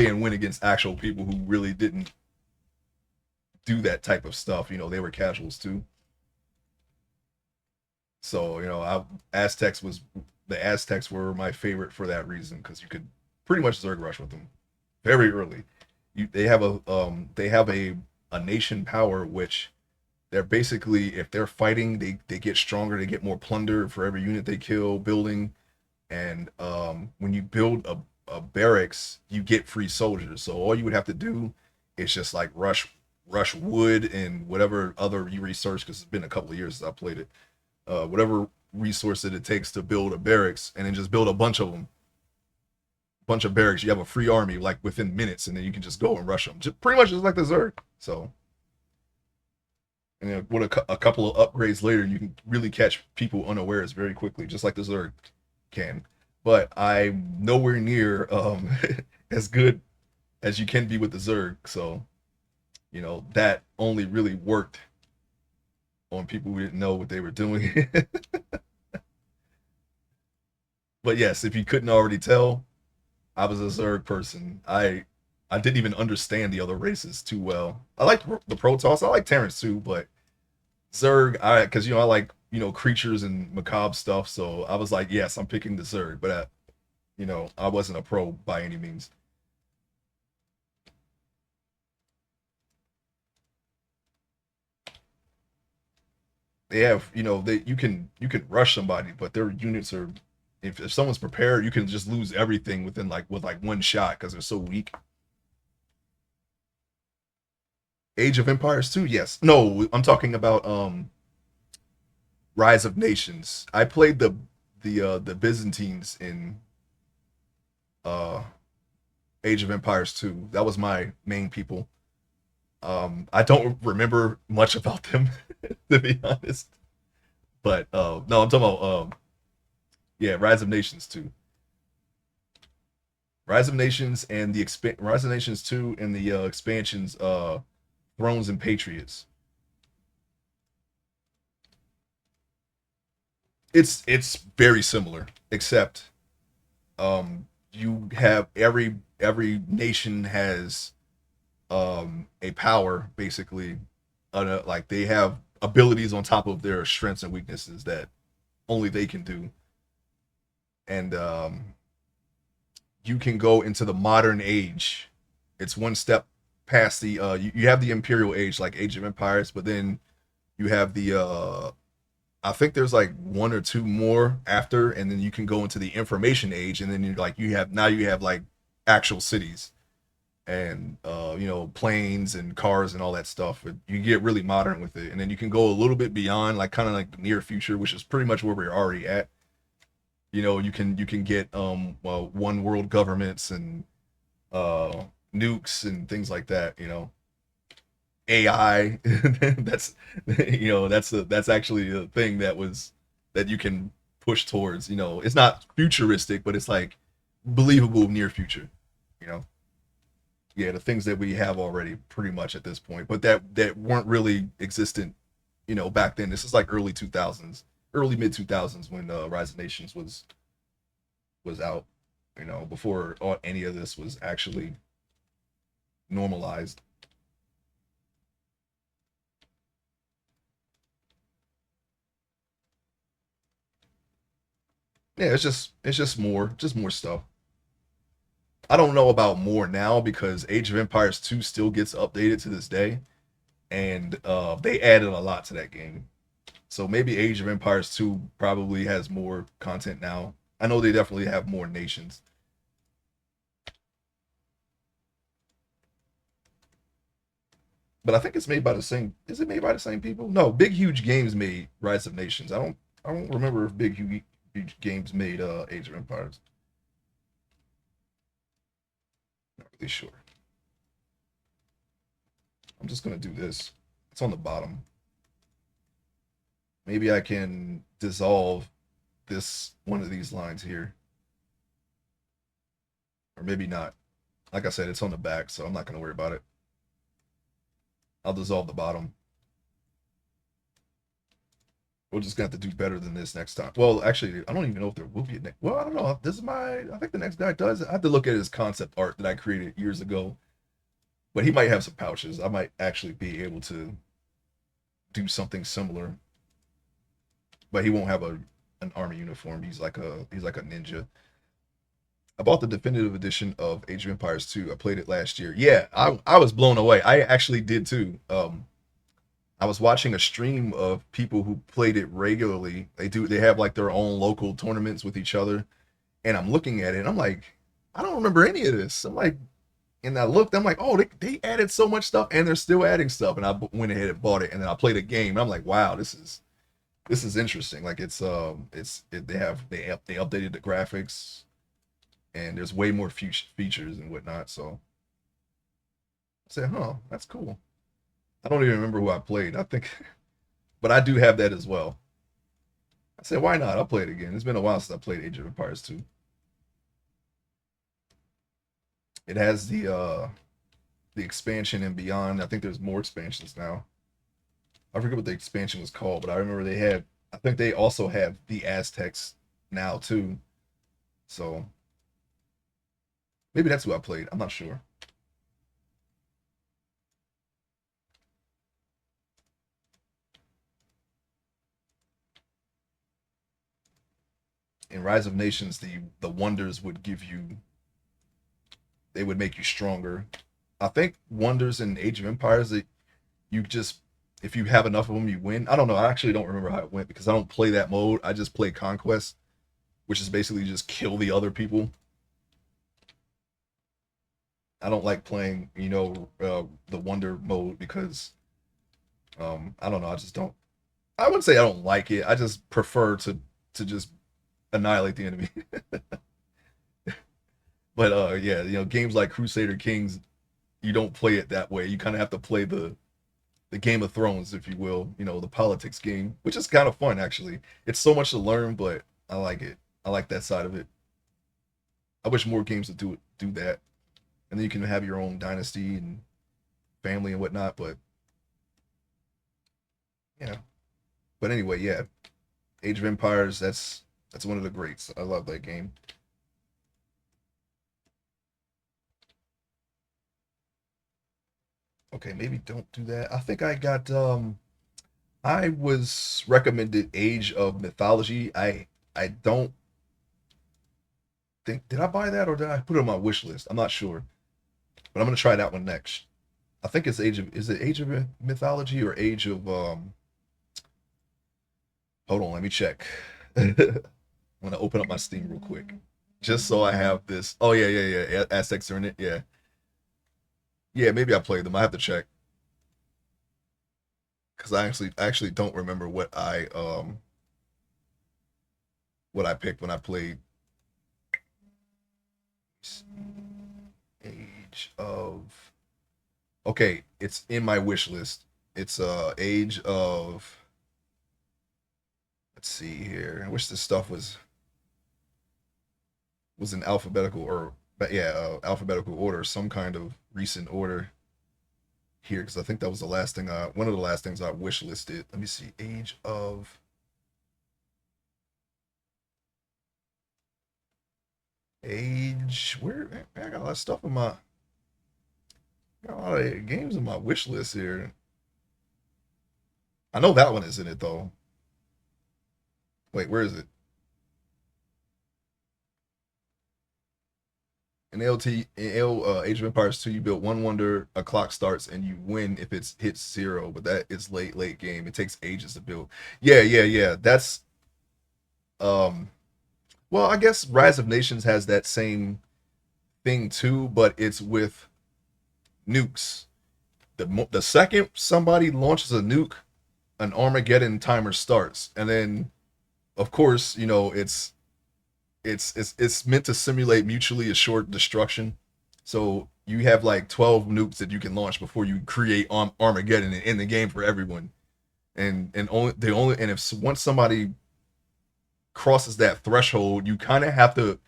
and win against actual people who really didn't do that type of stuff. You know, they were casuals too. So you know, Aztecs was the Aztecs were my favorite for that reason because you could pretty much Zerg rush with them very early. They have a nation power which they're basically if they're fighting they get stronger, they get more plunder for every unit they kill building, and when you build a barracks you get free soldiers. So all you would have to do is just like rush wood and whatever other you research because it's been a couple of years since I played it. Whatever resource that it takes to build a barracks, and then just build a bunch of them, bunch of barracks. You have a free army like within minutes, and then you can just go and rush them. Just pretty much just like the Zerg. So, and then with a couple of upgrades later, you can really catch people unawares very quickly, just like the Zerg can. But I'm nowhere near as good as you can be with the Zerg. So, you know that only really worked on people who didn't know what they were doing. But yes, if you couldn't already tell, I was a Zerg person. I didn't even understand the other races too well. I like the Protoss. I like Terrans too, but Zerg, I because you know I like creatures and macabre stuff. So I was like, yes, I'm picking the Zerg, but I wasn't a pro by any means. They have they you can rush somebody, but their units are if someone's prepared, you can just lose everything within with one shot because they're so weak. Age of Empires 2, yes. No, I'm talking about Rise of Nations. I played the Byzantines in uh Age of Empires 2. That was my main people. I don't remember much about them to be honest. But no, I'm talking about yeah, Rise of Nations 2. Rise of Nations and Rise of Nations 2 and the expansions Thrones and Patriots. It's very similar, except you have every nation has a power basically, like they have abilities on top of their strengths and weaknesses that only they can do, and you can go into the modern age. It's one step past the you have the Imperial Age like Age of Empires, but then you have the I think there's like one or two more after, and then you can go into the information age, and then you have like actual cities and planes and cars and all that stuff. You get really modern with it, and then you can go a little bit beyond, like kind of like the near future, which is pretty much where we're already at. You can get one world governments and nukes and things like that. AI. that's that's actually a thing that you can push towards. It's not futuristic, but it's like believable near future. You know, yeah, the things that we have already pretty much at this point, but that weren't really existent. Back then. This is like early 2000s, early mid 2000s when Rise of Nations was out. Before any of this was actually normalized. Yeah, it's just more stuff. I don't know about more now because Age of Empires 2 still gets updated to this day, and they added a lot to that game. So maybe Age of Empires 2 probably has more content now. I know they definitely have more nations. But I think it's made by the same. Is it made by the same people? No, Big Huge Games made Rise of Nations. I don't remember if Huge Games made Age of Empires. Not really sure. I'm just gonna do this. It's on the bottom. Maybe I can dissolve this one of these lines here, or maybe not. Like I said, it's on the back, so I'm not gonna worry about it. I'll dissolve the bottom. We're just gonna have to do better than this next time. Well, actually, I don't even know if there will be a next. Well, I don't know. This is my. I think the next guy does. I have to look at his concept art that I created years ago. But he might have some pouches. I might actually be able to do something similar. But he won't have an army uniform. He's like a ninja. I bought the definitive edition of Age of Empires 2. I played it last year. Yeah, I was blown away. I actually did too. I was watching a stream of people who played it regularly. They have like their own local tournaments with each other. And I'm looking at it and I'm like, I don't remember any of this. I'm like, and I looked, I'm like, oh, they added so much stuff and they're still adding stuff. And I went ahead and bought it and then I played a game. And I'm like, wow, this is interesting. Like they updated the graphics and there's way more features and whatnot. So I said, huh, that's cool. I don't even remember who I played. I think, but I do have that as well. I said, why not? I'll play it again. It's been a while since I played Age of Empires 2. It has the expansion and beyond. I think there's more expansions now. I forget what the expansion was called, but I remember they had. I think they also have the Aztecs now too. So maybe that's who I played. I'm not sure. In Rise of Nations, the wonders would give you. They would make you stronger. I think wonders in Age of Empires that you just if you have enough of them, you win. I don't know. I actually don't remember how it went because I don't play that mode. I just play Conquest, which is basically just kill the other people. I don't like playing, the Wonder mode because I don't know. I just don't. I wouldn't say I don't like it. I just prefer to just annihilate the enemy. But yeah, games like Crusader Kings, you don't play it that way. You kind of have to play the Game of Thrones, if you will, the politics game, which is kind of fun actually. It's so much to learn, but I like it. I like that side of it. I wish more games would do that, and then you can have your own dynasty and family and whatnot. But yeah, but anyway, yeah, Age of Empires. That's one of the greats. I love that game. Okay, maybe don't do that. I think I was recommended Age of Mythology. I don't think did I buy that or did I put it on my wish list? I'm not sure, but I'm gonna try that one next. I think it's Age of is it Age of Mythology or Age of hold on, let me check. I'm gonna open up my Steam real quick. Just so I have this. Oh yeah, yeah, yeah. Aztecs are in it. Yeah. Yeah, maybe I played them. I have to check. Because I actually don't remember what I picked when I played Age of. Okay, it's in my wish list. It's Age of. Let's see here. I wish this stuff was in alphabetical or but yeah, alphabetical order, some kind of recent order here because I think that was the last thing one of the last things I wish listed. Let me see. Age where man, I got a lot of stuff in my got a lot of games in my wish list here. I know that one is in it though. Wait, where is it? In Age of Empires 2, you build one wonder, a clock starts, and you win if it's hits zero. But that is late game. It takes ages to build. Yeah, yeah, yeah. That's um. Well, I guess Rise of Nations has that same thing too, but it's with nukes. The second somebody launches a nuke, an Armageddon timer starts, and then of course it's meant to simulate mutually assured destruction. So you have like 12 nukes that you can launch before you create Armageddon and end the game for everyone. And only and if once somebody crosses that threshold, you kind of have to.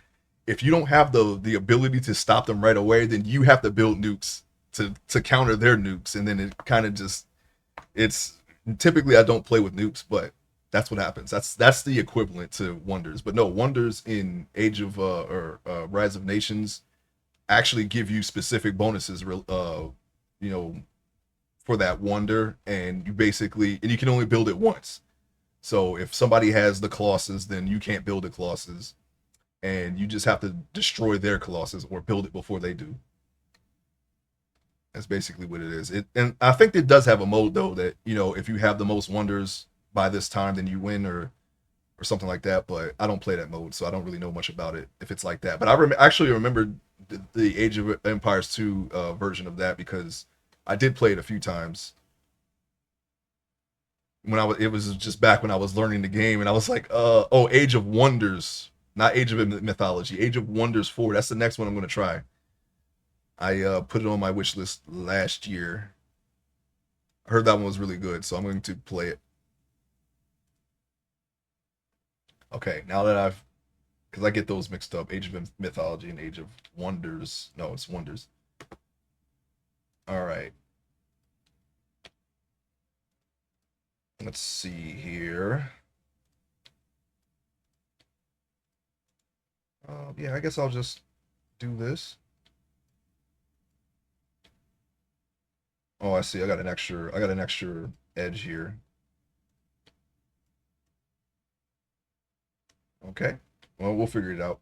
If you don't have the ability to stop them right away, then you have to build nukes to counter their nukes, and then it kind of just it's typically I don't play with nukes, but That's what happens. That's the equivalent to wonders. But no, wonders in Age of or Rise of Nations actually give you specific bonuses. You know, for that wonder, and you can only build it once. So if somebody has the colossus, then you can't build the colossus, and you just have to destroy their colossus or build it before they do. That's basically what it is. And I think it does have a mode though that if you have the most wonders by this time, then you win or something like that. But I don't play that mode, so I don't really know much about it if it's like that. But actually remember the Age of Empires 2 version of that because I did play it a few times when it was just back when I was learning the game, and I was like, oh, Age of Wonders, not Age of Mythology, Age of Wonders 4. That's the next one I'm gonna try. I put it on my wish list last year. I heard that one was really good, so I'm going to play it. Okay, now that because I get those mixed up, Age of Mythology and Age of Wonders. No, it's Wonders. All right. Let's see here. Yeah, I guess I'll just do this. Oh, I see. I got an extra edge here. Okay. Well, we'll figure it out.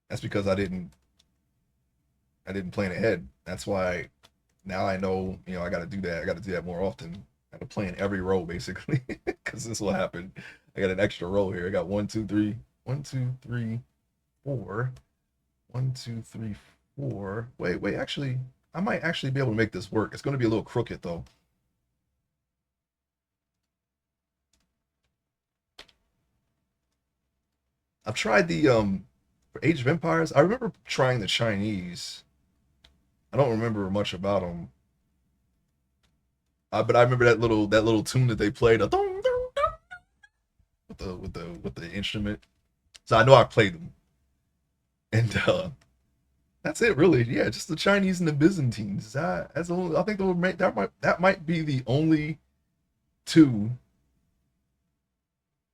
That's because I didn't plan ahead. That's why now I know, I got to do that. I got to do that more often. I got to plan every row basically because this will happen. I got an extra row here. I got 4. 1, 2, 3, 4. Wait. Actually, I might actually be able to make this work. It's going to be a little crooked though. I've tried the for Age of Empires. I remember trying the Chinese. I don't remember much about them. But I remember that little tune that they played with the instrument. So I know I played them, and that's it really. Yeah, just the Chinese and the Byzantines. I think that might be the only two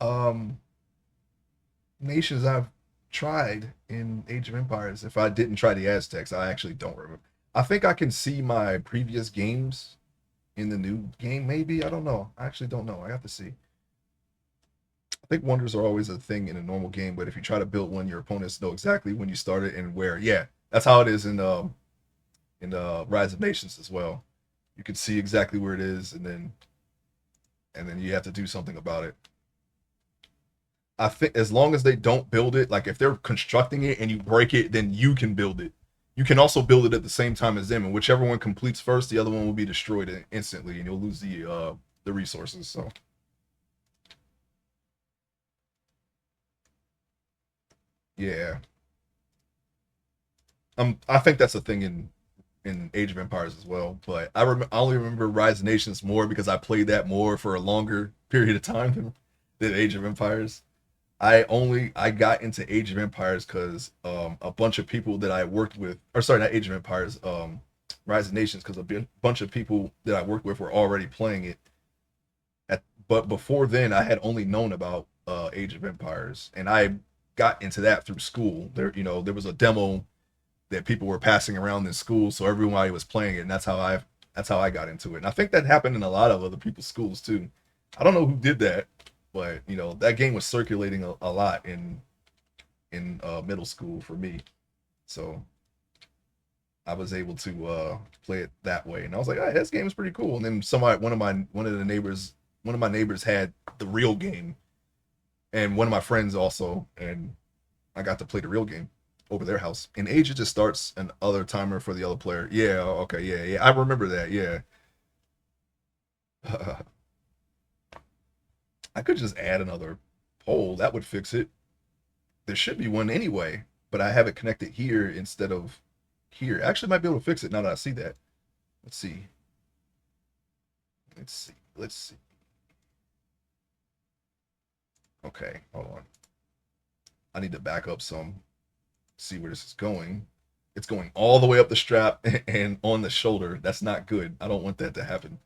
um nations I've tried in Age of Empires. If I didn't try the Aztecs, I actually don't remember. I think I can see my previous games in the new game. Maybe I don't know. I actually don't know. I have to see. I think wonders are always a thing in a normal game, but if you try to build one, your opponents know exactly when you started and where. Yeah, that's how it is in Rise of Nations as well. You can see exactly where it is, and then you have to do something about it. I think as long as they don't build it, like if they're constructing it and you break it, then you can build it. You can also build it at the same time as them, and whichever one completes first, the other one will be destroyed instantly, and you'll lose the resources. So yeah, I think that's a thing in Age of Empires as well. But I only remember Rise of Nations more because I played that more for a longer period of time than Age of Empires. I got into Age of Empires because a bunch of people that I worked with, or sorry, not Age of Empires, Rise of Nations, because bunch of people that I worked with were already playing it. But before then, I had only known about Age of Empires, and I got into that through school. There was a demo that people were passing around in school, so everybody was playing it, and that's how I got into it. And I think that happened in a lot of other people's schools too. I don't know who did that, but that game was circulating a lot in middle school for me, so I was able to play it that way. And I was like, hey, this game is pretty cool. And then one of my neighbors had the real game, and one of my friends also, and I got to play the real game over their house. In Age, it just starts an other timer for the other player. Yeah, okay, yeah. I remember that. Yeah. I could just add another pole. That would fix it. There should be one anyway, but I have it connected here instead of here. Actually, might be able to fix it now that I see that. Let's see. Let's see. Let's see. Okay, hold on. I need to back up some, see where this is going. It's going all the way up the strap and on the shoulder. That's not good. I don't want that to happen.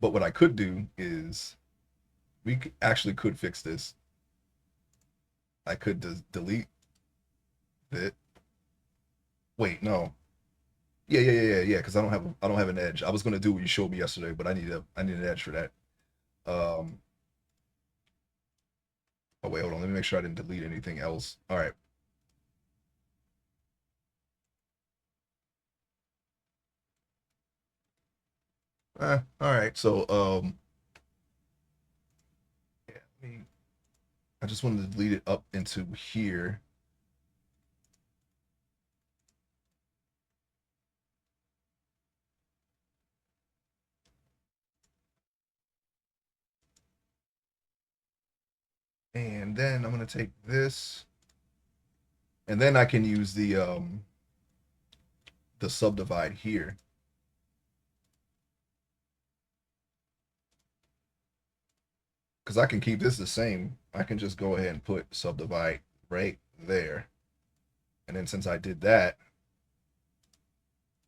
But what I could do is actually could fix this. I could delete it. Wait, no. Yeah. Because I don't have an edge. I was gonna do what you showed me yesterday, but I need an edge for that. Um. Oh wait, hold on. Let me make sure I didn't delete anything else. All right. All right. So yeah, I just wanted to delete it up into here. And then I'm gonna take this, and then I can use the subdivide here. Because I can keep this the same. I can just go ahead and put subdivide right there. And then since I did that,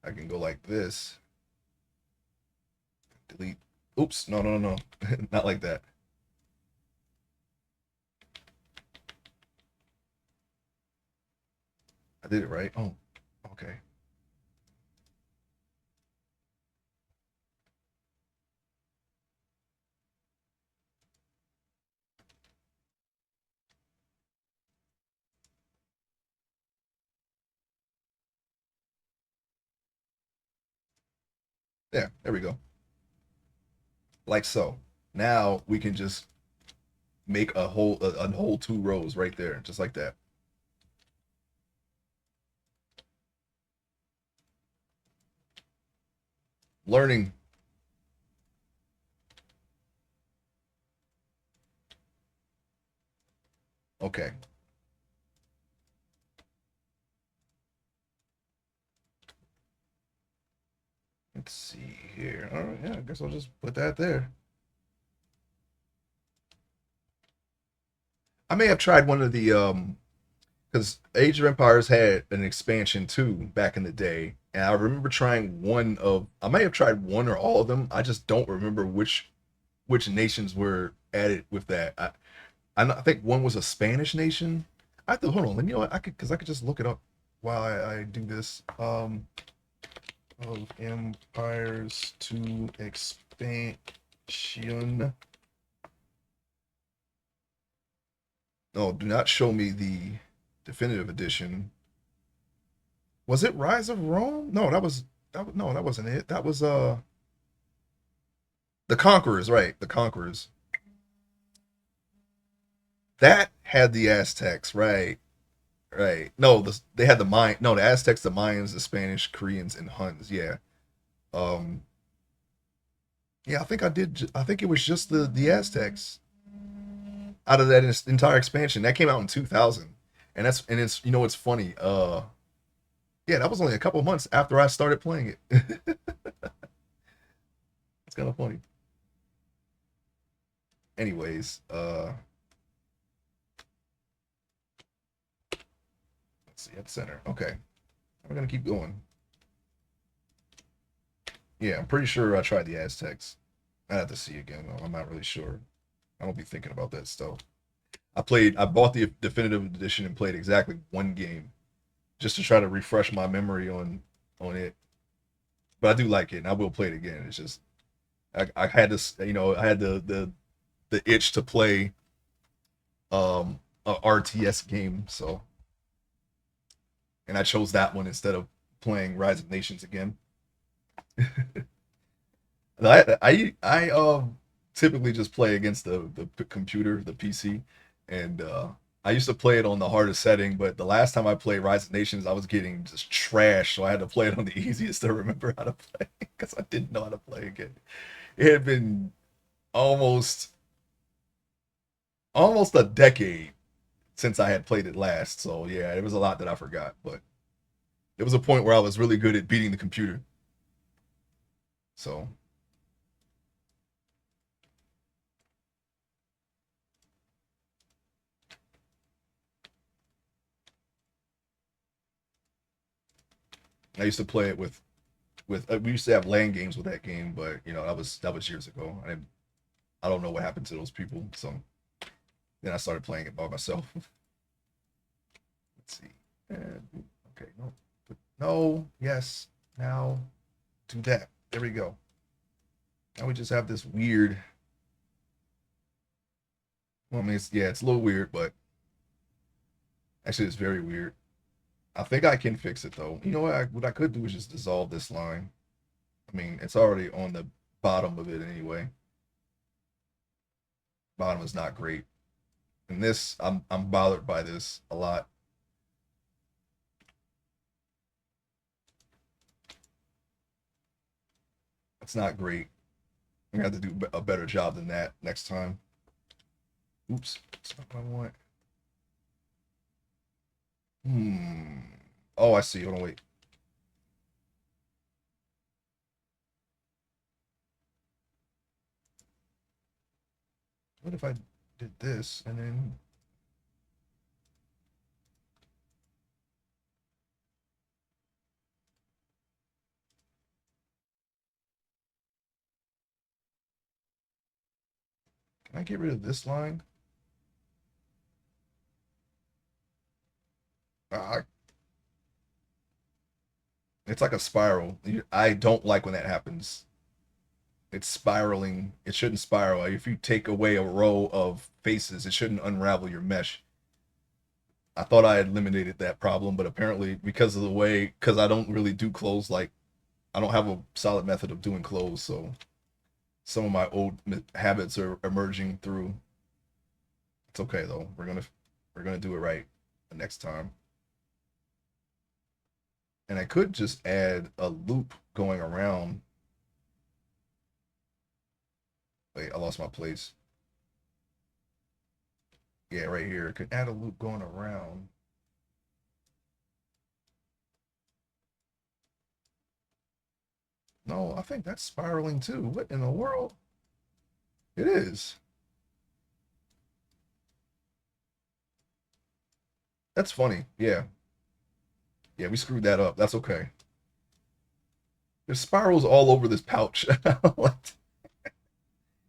I can go like this. Delete. Oops. No. Not like that. I did it right. Oh, okay. Yeah, there we go. Like so. Now we can just make a whole two rows right there, just like that. Learning. Okay. Let's see here. All right, yeah, I guess I'll just put that there. I may have tried one of the because Age of Empires had an expansion too back in the day, and I remember trying one of. I may have tried one or all of them. I just don't remember which nations were added with that. I think one was a Spanish nation. I have to hold on. You know what? I could just look it up while I do this. Of Empires to expansion. No, do not show me the definitive edition. Was it Rise of Rome? No, no, that wasn't it. That was the Conquerors, right? The Conquerors. That had the Aztecs, right? Right. No, they had the Mayan. No, the Aztecs, the Mayans, the Spanish, Koreans, and Huns. Yeah. Um. Yeah, I think I did. I think it was just the Aztecs out of that entire expansion that came out in 2000, and it's it's funny. Yeah, that was only a couple months after I started playing it. It's kind of funny. Anyways, let's see at the center. Okay, we're gonna keep going. Yeah, I'm pretty sure I tried the Aztecs. I have to see again though. I'm not really sure. I don't be thinking about that stuff. I bought the definitive edition and played exactly one game just to try to refresh my memory on it. But I do like it, and I will play it again. It's just I had this, I had the itch to play a RTS game, so and I chose that one instead of playing Rise of Nations again. I typically just play against the computer, the PC, and I used to play it on the hardest setting, but the last time I played Rise of Nations, I was getting just trash, so I had to play it on the easiest to remember how to play because I didn't know how to play again. It had been almost almost a decade since I had played it last, so yeah, there was a lot that I forgot, but there was a point where I was really good at beating the computer. So I used to play it with with we used to have LAN games with that game, but you know that was years ago. I don't know what happened to those people. So then I started playing it by myself. Let's see. Okay, no, no, yes. Now do that. There we go. Now we just have this weird. Well, I mean, it's a little weird, but actually, it's very weird. I think I can fix it though. You know what I could do is just dissolve this line. I mean, it's already on the bottom of it anyway. Bottom is not great. And this, I'm bothered by this a lot. It's not great. I'm gonna have to do a better job than that next time. Oops, that's not what I want. Hmm. Oh, I see. Hold on, wait. What if I did this and then can I get rid of this line? Uh, it's like a spiral. I don't like when that happens. It's spiraling. It shouldn't spiral. If you take away a row of faces, it shouldn't unravel your mesh. I thought I had eliminated that problem, but apparently because of the way, because I don't really do clothes, like I don't have a solid method of doing clothes, so some of my old habits are emerging through. It's okay though. We're gonna do it right the next time. And I could just add a loop going around. Wait, I lost my place. Yeah, right here. I could add a loop going around. No, I think that's spiraling too. What in the world? It is. That's funny. Yeah. Yeah, we screwed that up. That's okay. There's spirals all over this pouch. What?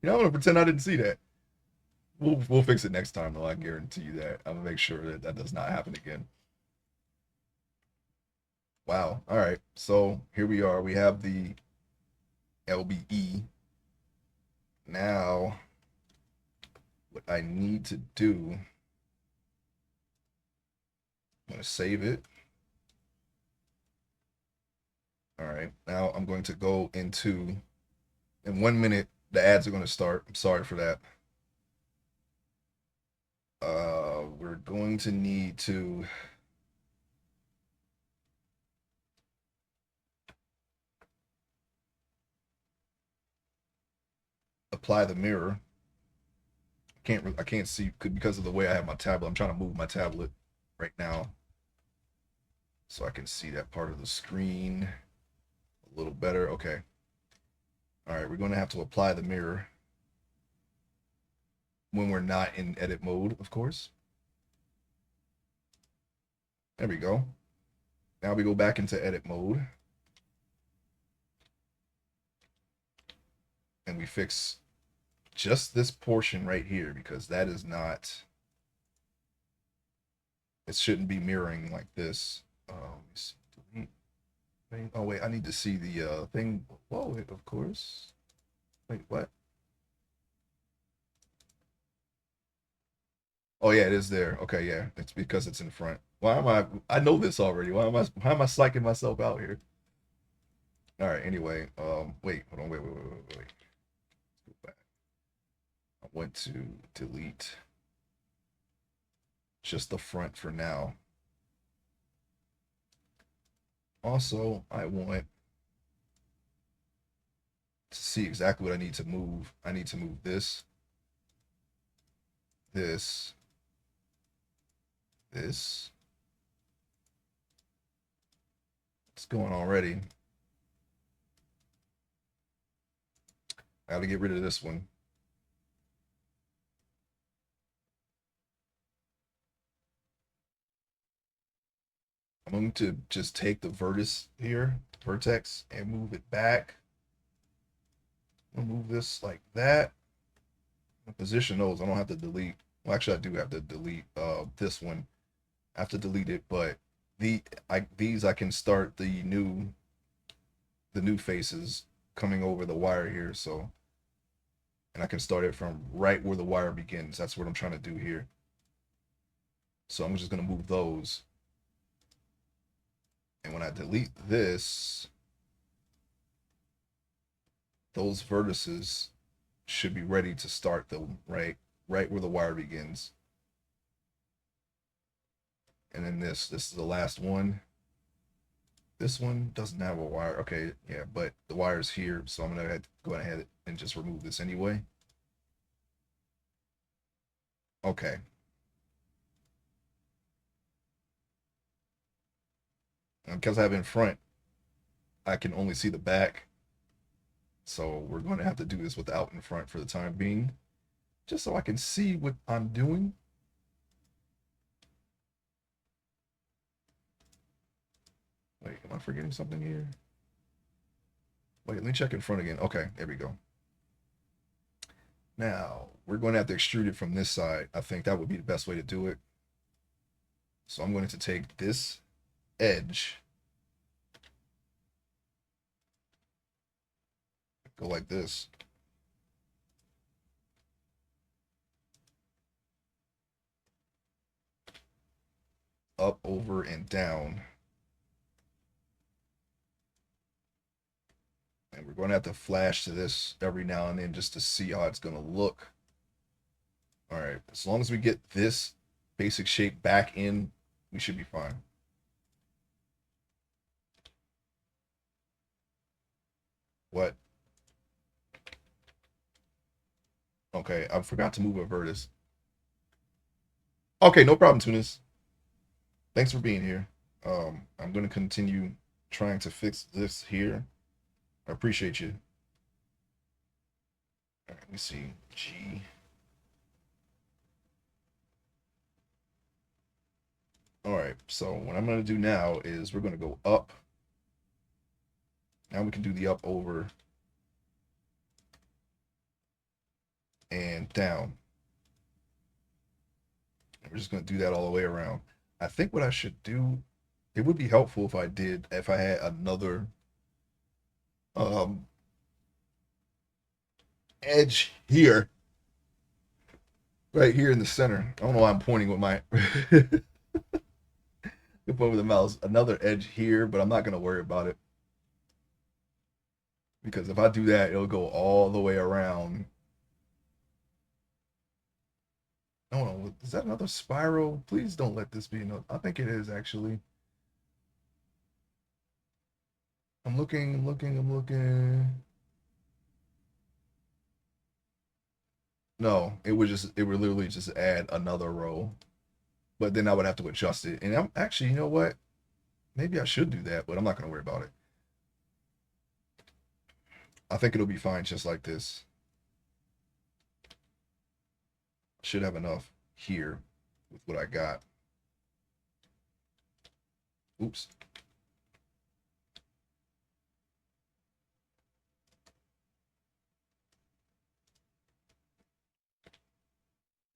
You know, I'm gonna pretend I didn't see that. We'll fix it next time though. I guarantee you that. I'm gonna make sure that that does not happen again. Wow. All right. So here we are. We have the LBE. Now, what I need to do, I'm gonna save it. All right. Now I'm going to go into, in 1 minute, the ads are going to start. I'm sorry for that. We're going to need to apply the mirror. I can't see because of the way I have my tablet. I'm trying to move my tablet right now so I can see that part of the screen a little better. Okay. All right, we're going to have to apply the mirror when we're not in edit mode, of course. There we go. Now we go back into edit mode and we fix just this portion right here because that is not, it shouldn't be mirroring like this. Delete. Oh wait, I need to see the thing. Whoa, of course. Wait, what? Oh yeah, it is there. Okay, yeah, it's because it's in front. Why am I know this already. Why am I psyching myself out here? All right, anyway, wait, hold on, wait. Go back. I want to delete just the front for now. Also, I want to see exactly what I need to move. I need to move this, this, this. It's going already. I gotta get rid of this one. I'm going to just take the vertex here vertex and move it back. I'll move this like that. Position those. I don't have to delete. Well, actually, I do have to delete this one. I have to delete it, but these I can start the new faces coming over the wire here. So, and I can start it from right where the wire begins. That's what I'm trying to do here. So I'm just gonna move those. And when I delete this, those vertices should be ready to start the right where the wire begins. And then this is the last one. This one doesn't have a wire. Okay, yeah, but the wire's here, so I'm gonna go ahead and just remove this anyway. Okay. And because I have in front, I can only see the back. So we're going to have to do this without in front for the time being, just so I can see what I'm doing. Wait, am I forgetting something here? Wait, let me check in front again. Okay, there we go. Now, we're going to have to extrude it from this side. I think that would be the best way to do it. So I'm going to take this edge, go like this. Up, over, and down. And we're going to have to flash to this every now and then just to see how it's going to look. All right, as long as we get this basic shape back in, we should be fine. What? Okay, I forgot to move a vertex. Okay, no problem, Tunis. Thanks for being here. I'm going to continue trying to fix this here. I appreciate you. All right, let me see. G. All right, so what I'm going to do now is we're going to go up. Now we can do the up, over, and down. And we're just going to do that all the way around. I think what I should do, it would be helpful if I had another um, edge here, right here in the center. I don't know why I'm pointing with my over the mouse. Another edge here, but I'm not going to worry about it. Because if I do that, it'll go all the way around. No, is that another spiral? Please don't let this be another. I think it is actually. I'm looking, I'm looking, I'm looking. No, it would literally just add another row. But then I would have to adjust it. And I'm actually, you know what? Maybe I should do that, but I'm not going to worry about it. I think it'll be fine just like this. Should have enough here with what I got. Oops.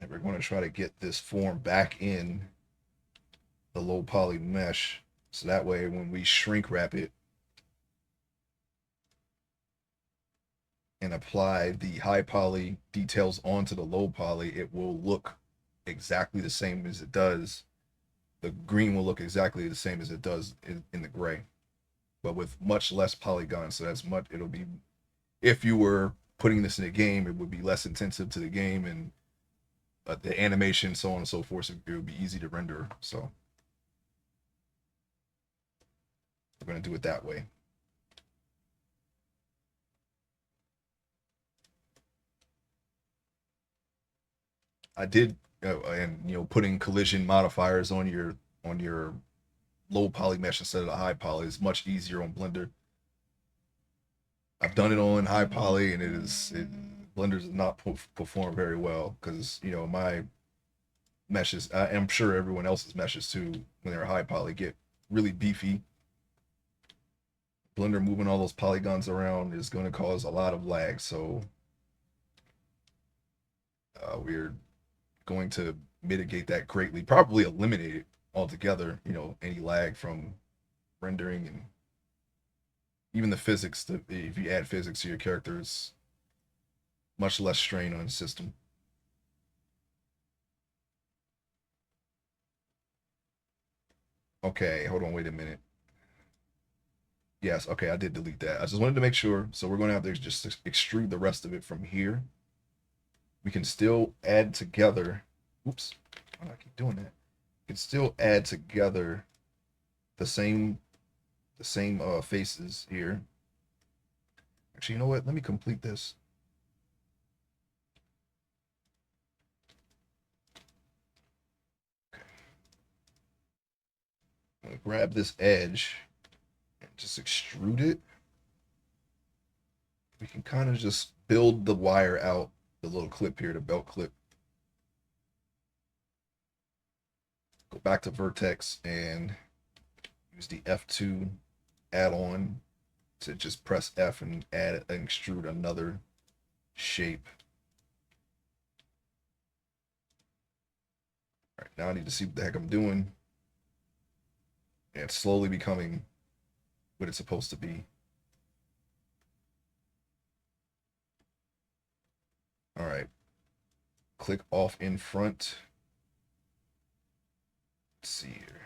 And we're going to try to get this form back in the low poly mesh. So that way when we shrink wrap it and apply the high poly details onto the low poly, it will look exactly the same as it does. The green will look exactly the same as it does in the gray, but with much less polygons. So it'll be, if you were putting this in a game, it would be less intensive to the game and the animation, so on and so forth. It would be easy to render. So we're going to do it that way. I did, and putting collision modifiers on your low poly mesh instead of the high poly is much easier on Blender. I've done it on high poly, and Blender does not perform very well because my meshes. I'm sure everyone else's meshes too, when they're high poly, get really beefy. Blender moving all those polygons around is going to cause a lot of lag. So we're going to mitigate that greatly, probably eliminate it altogether. You know, any lag from rendering and even the physics. If you add physics to your characters, much less strain on the system. Okay, hold on, wait a minute. Yes, okay, I did delete that. I just wanted to make sure. So we're going to have to just extrude the rest of it from here. We can still add together. Oops, why do I keep doing that? We can still add together the same faces here. Actually, you know what? Let me complete this. Okay. I'm gonna grab this edge and just extrude it. We can kind of just build the wire out, the little clip here, the belt clip. Go back to vertex and use the F2 add-on to just press F and add and extrude another shape. All right, now I need to see what the heck I'm doing. And it's slowly becoming what it's supposed to be. All right. Click off in front. Let's see here.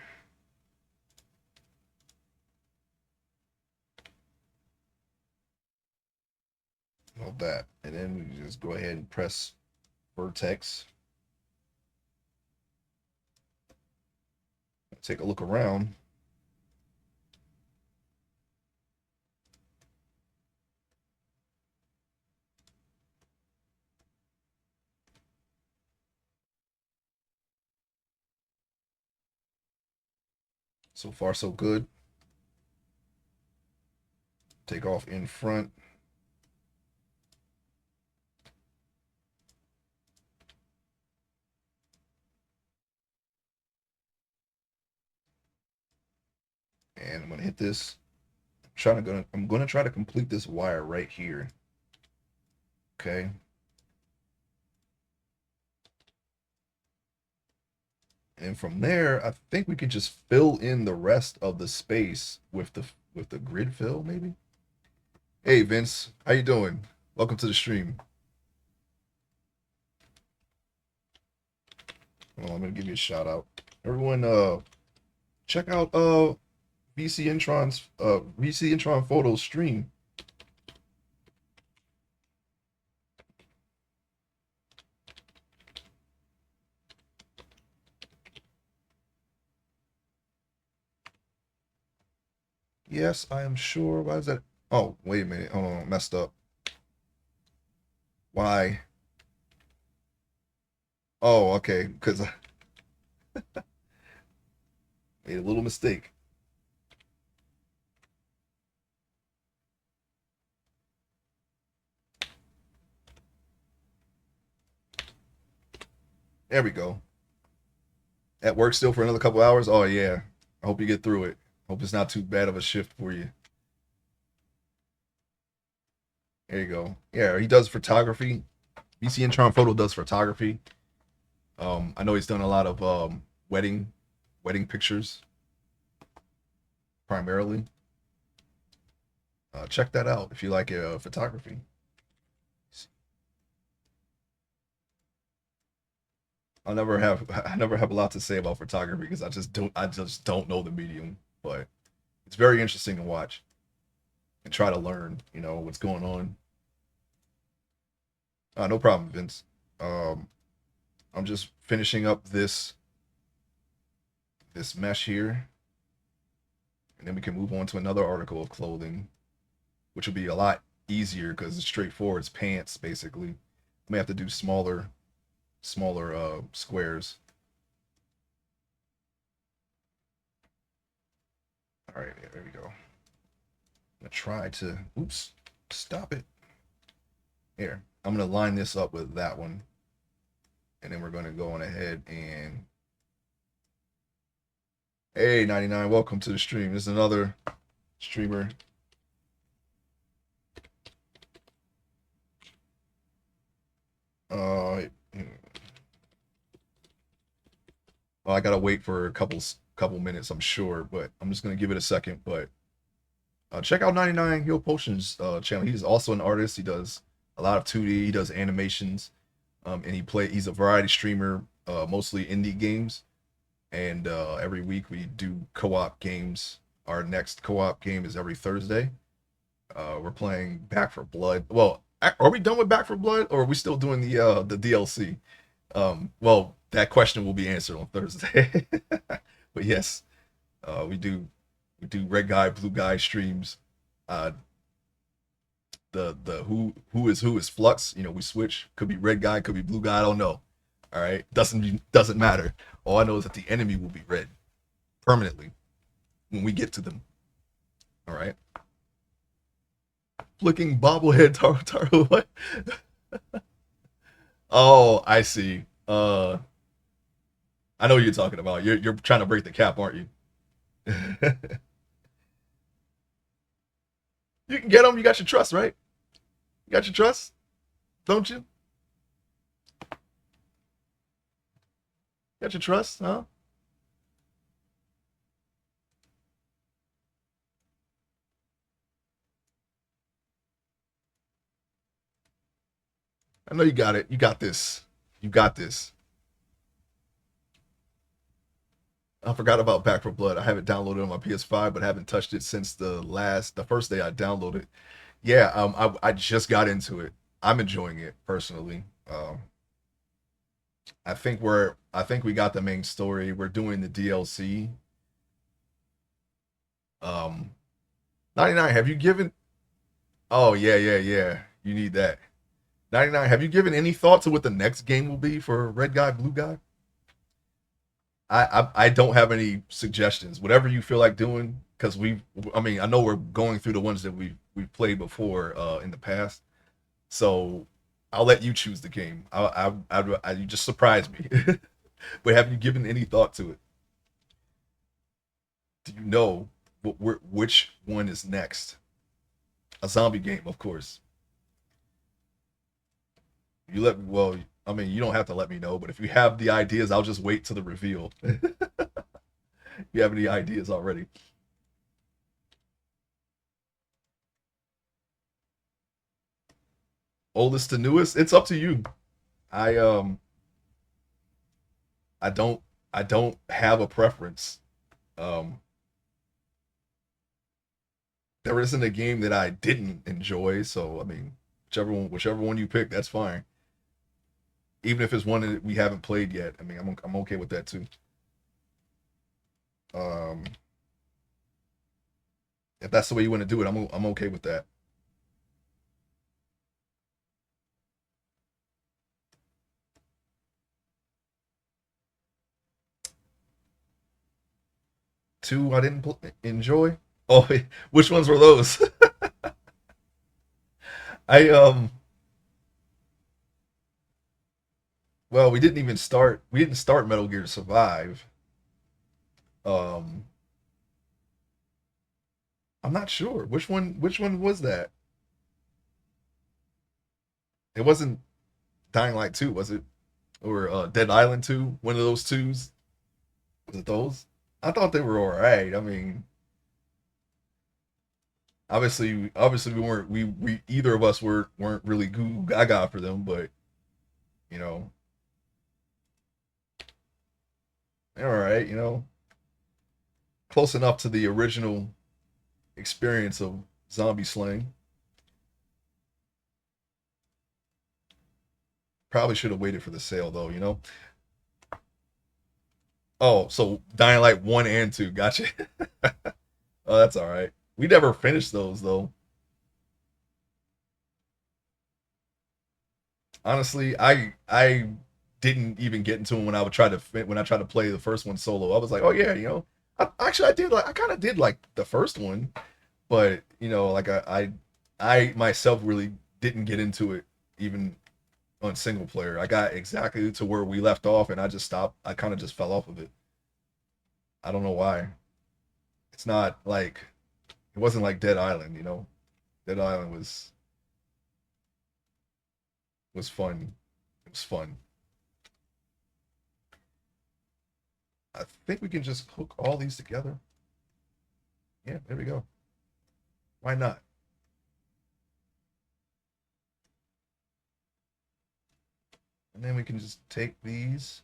All that. And then we just go ahead and press vertex. Take a look around. So far, so good. Take off in front. And I'm gonna hit this. I'm gonna try to complete this wire right here. Okay. And from there, I think we could just fill in the rest of the space with the grid fill, maybe. Hey Vince, how you doing? Welcome to the stream. Well, I'm gonna give you a shout out. Everyone, check out VC Intron Photos stream. Yes, I am sure. Why is that? Oh, wait a minute. Hold on, messed up. Why? Oh, okay. Because I made a little mistake. There we go. At work still for another couple hours? Oh, yeah. I hope you get through it. Hope it's not too bad of a shift for you. There you go. Yeah, he does photography. VC Intron Photo does photography. I know he's done a lot of wedding pictures primarily. Check that out if you like photography. I never have a lot to say about photography because I just don't know the medium, but it's very interesting to watch and try to learn, you know, what's going on. No problem, Vince. Um, I'm just finishing up this mesh here, and then we can move on to another article of clothing, which will be a lot easier because it's straightforward. It's pants basically. I may have to do smaller squares. All right, there we go. I'm gonna try to, oops, stop it. Here, I'm gonna line this up with that one. And then we're gonna go on ahead and, hey, 99, welcome to the stream. This is another streamer Uh, well, I gotta wait for a couple minutes, I'm sure, but I'm just gonna give it a second. But check out 99 Heal Potions channel. He's also an artist. He does a lot of 2D. He does animations, and he's a variety streamer, mostly indie games. And every week we do co-op games. Our next co-op game is every Thursday. We're playing Back for Blood. Well, are we done with Back for Blood, or are we still doing the DLC? Well, that question will be answered on Thursday. But yes, we do red guy, blue guy streams. Uh, the who is Flux. You know, we switch. Could be red guy, could be blue guy. I don't know. All right, doesn't matter. All I know is that the enemy will be red permanently when we get to them. All right. Flicking bobblehead Taro. What? Oh, I see. I know what you're talking about. You're trying to break the cap, aren't you? You can get them. You got your trust, right? You got your trust, don't you? Got your trust, huh? I know you got it. You got this. You got this. I forgot about Back for Blood. I have it downloaded on my PS5, but haven't touched it since the first day I downloaded. Yeah, I just got into it. I'm enjoying it personally. I think we got the main story. We're doing the DLC. 99. Have you given? Oh yeah, yeah, yeah. You need that. 99. Have you given any thought to what the next game will be for Red Guy, Blue Guy? I don't have any suggestions. Whatever you feel like doing, because I mean, I know we're going through the ones that we've played before in the past. So I'll let you choose the game. You just surprised me. But have you given any thought to it? Do you know which one is next? A zombie game, of course. Well, I mean, you don't have to let me know, but if you have the ideas, I'll just wait till the reveal. You have any ideas already? Oldest to newest? It's up to you. I I don't I don't have a preference. Um there isn't a game that I didn't enjoy, so I mean, whichever one you pick, that's fine. Even if it's one that we haven't played yet, I mean, I'm okay with that too. Um if that's the way you want to do it, I'm okay with that. Two I didn't enjoy. Oh, which ones were those? I well, we didn't start Metal Gear Survive. Um I'm not sure. Which one was that? It wasn't Dying Light 2, was it? Or Dead Island 2? One of those twos? Was it those? I thought they were all right. I mean, obviously we either of us weren't really goo gaga for them, but you know, they're all right. Close enough to the original experience of zombie slaying. Probably should have waited for the sale though. Oh, so Dying Light 1 and 2. Gotcha. Oh, that's all right. We never finished those though. Honestly, I didn't even get into them when I tried to play the first one solo. I was like, oh yeah, I kind of did like the first one, but like I myself really didn't get into it even on single player. I got exactly to where we left off, and I just stopped. I kind of just fell off of it. I don't know why. It's not like it wasn't like Dead Island. Dead Island was fun. It was fun. I think we can just hook all these together. Yeah, there we go. Why not? And then we can just take these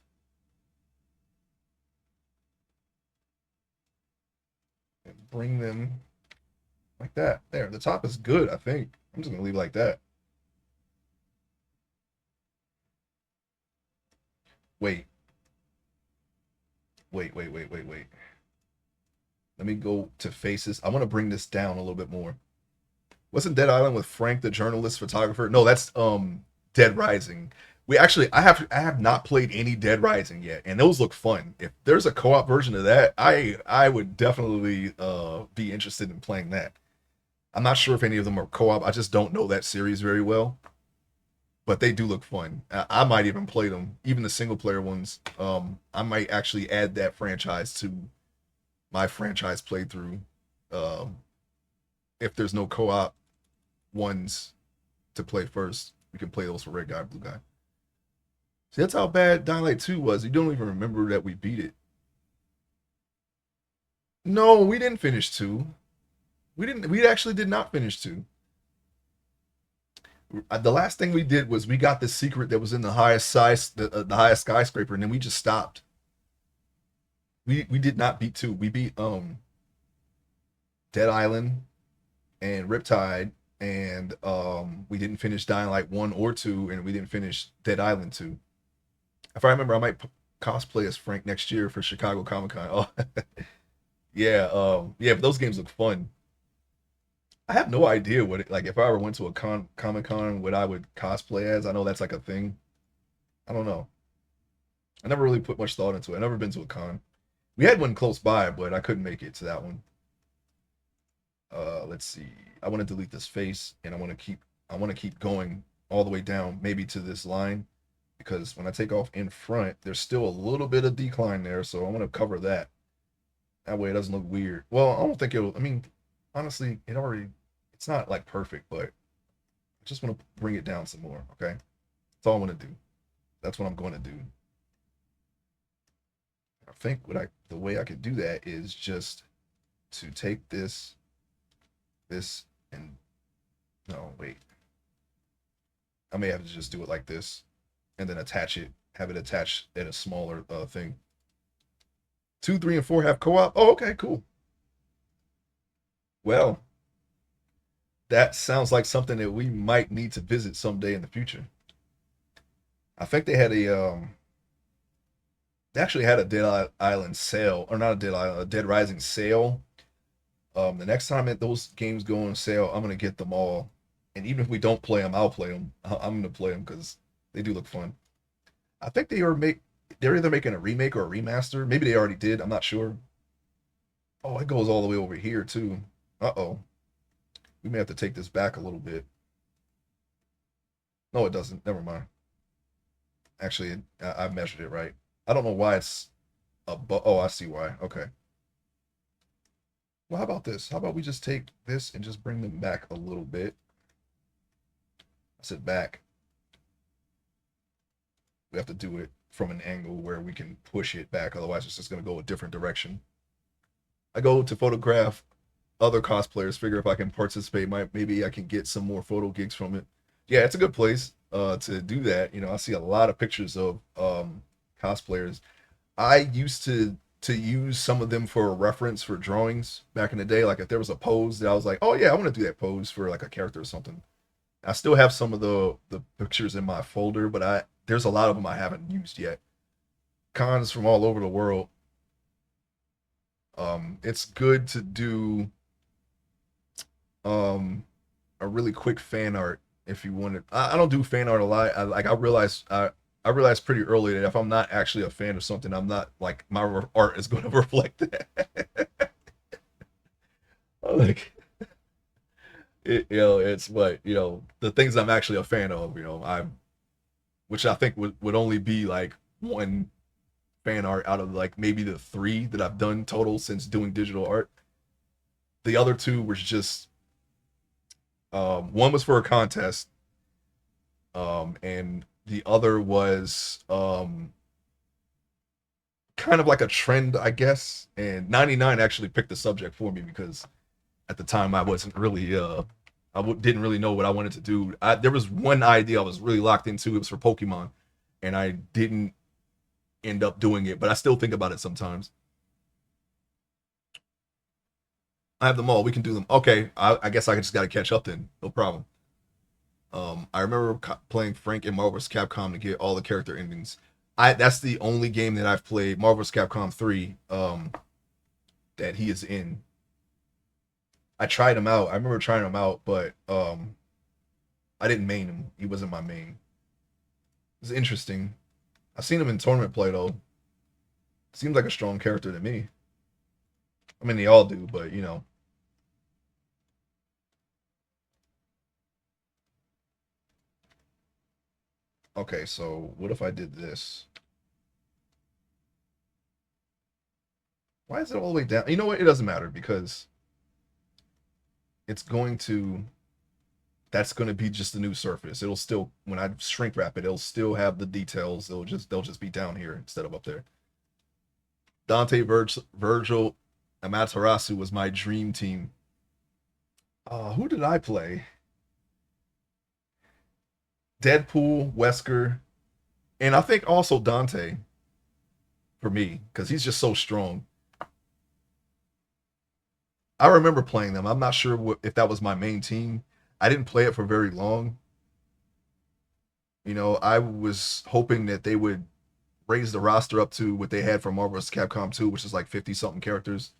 and bring them like that. There, the top is good, I think. I'm just gonna leave it like that. Wait, wait. Let me go to faces. I want to bring this down a little bit more. Wasn't Dead Island with Frank the journalist photographer? No, that's Dead Rising. We actually I have not played any Dead Rising yet, and those look fun. If there's a co-op version of that, I would definitely be interested in playing that. I'm not sure if any of them are co-op. I just don't know that series very well, but they do look fun. I might even play them, even the single player ones. I might actually add that franchise to my franchise playthrough. Um, if there's no co-op ones to play first, we can play those for red guy, blue guy. See, that's how bad Dying Light 2 was. You don't even remember that we beat it. No, we didn't finish 2. We actually did not finish 2. The last thing we did was we got the secret that was in the highest size, the highest skyscraper, and then we just stopped. We did not beat 2. We beat Dead Island and Riptide, and we didn't finish Dying Light 1 or 2, and we didn't finish Dead Island 2. If I remember, I might cosplay as Frank next year for Chicago Comic Con. Oh, yeah, yeah, but those games look fun. I have no idea what it like if I ever went to a Comic Con, what I would cosplay as. I know that's like a thing. I don't know. I never really put much thought into it. I never been to a con. We had one close by, but I couldn't make it to that one. Let's see. I want to delete this face, and I want to keep going all the way down, maybe to this line, because when I take off in front, there's still a little bit of decline there, so I want to cover that. That way it doesn't look weird. Well, I don't think it'll. I mean, honestly, it's not like perfect, but I just want to bring it down some more. Okay, that's all I want to do. That's what I'm going to do. I think the way I could do that is just to take this, and no, wait. I may have to just do it like this, and then attach it, have it attached at a smaller thing. 2, 3, and 4 have co-op. Oh, okay, cool. Well, that sounds like something that we might need to visit someday in the future. I think they actually had a Island sale, or not a Dead Island, a Dead Rising sale. The next time that those games go on sale, I'm gonna get them all, and even if we don't play them, I'll play them. I'm gonna play them because they do look fun. I think they're either making a remake or a remaster. Maybe they already did. I'm not sure. Oh, it goes all the way over here too. Uh-oh. We may have to take this back a little bit. No, it doesn't. Never mind. Actually, I measured it right. I don't know why it's oh, I see why. Okay. Well, how about this? How about we just take this and just bring them back a little bit? I said back. We have to do it from an angle where we can push it back. Otherwise, it's just going to go a different direction. I go to photograph other cosplayers, figure if I can participate. Maybe I can get some more photo gigs from it. Yeah, it's a good place to do that. I see a lot of pictures of cosplayers. I used to use some of them for a reference for drawings back in the day. Like if there was a pose that I was like, oh yeah, I want to do that pose for like a character or something. I still have some of the pictures in my folder, but I there's a lot of them I haven't used yet. Cons from all over the world. It's good to do um a really quick fan art if you wanted. I don't do fan art a lot. I realized pretty early that if I'm not actually a fan of something, I'm not like my art is going to reflect that. Like it's what the things I'm actually a fan of. I'm which I think would only be like one fan art out of like maybe the three that I've done total since doing digital art. The other two was just one was for a contest, and The other was kind of like a trend, I guess. And 99 actually picked the subject for me because at the time I wasn't really didn't really know what I wanted to do. There was one idea I was really locked into. It was for Pokemon, and I didn't end up doing it, but I still think about it sometimes. I have them all. We can do them. Okay, I guess I just got to catch up then. No problem. I remember playing Frank in Marvel vs. Capcom to get all the character endings. That's the only game that I've played, Marvel vs. Capcom 3, that he is in. I tried him out. I remember trying him out, but I didn't main him. He wasn't my main. It's interesting. I've seen him in tournament play though. Seems like a strong character to me. I mean, they all do, but you know. Okay, so what if I did this? Why is it all the way down? You know what? It doesn't matter because it's going to. That's going to be just the new surface. It'll still, when I shrink wrap it, it'll still have the details. They'll just be down here instead of up there. Dante, Virgil, Amaterasu was my dream team. Who did I play? Deadpool, Wesker, and I think also Dante for me because he's just so strong. I remember playing them. I'm not sure if that was my main team. I didn't play it for very long. You know, I was hoping that they would raise the roster up to what they had for Marvel vs. Capcom 2, which is like 50 something characters.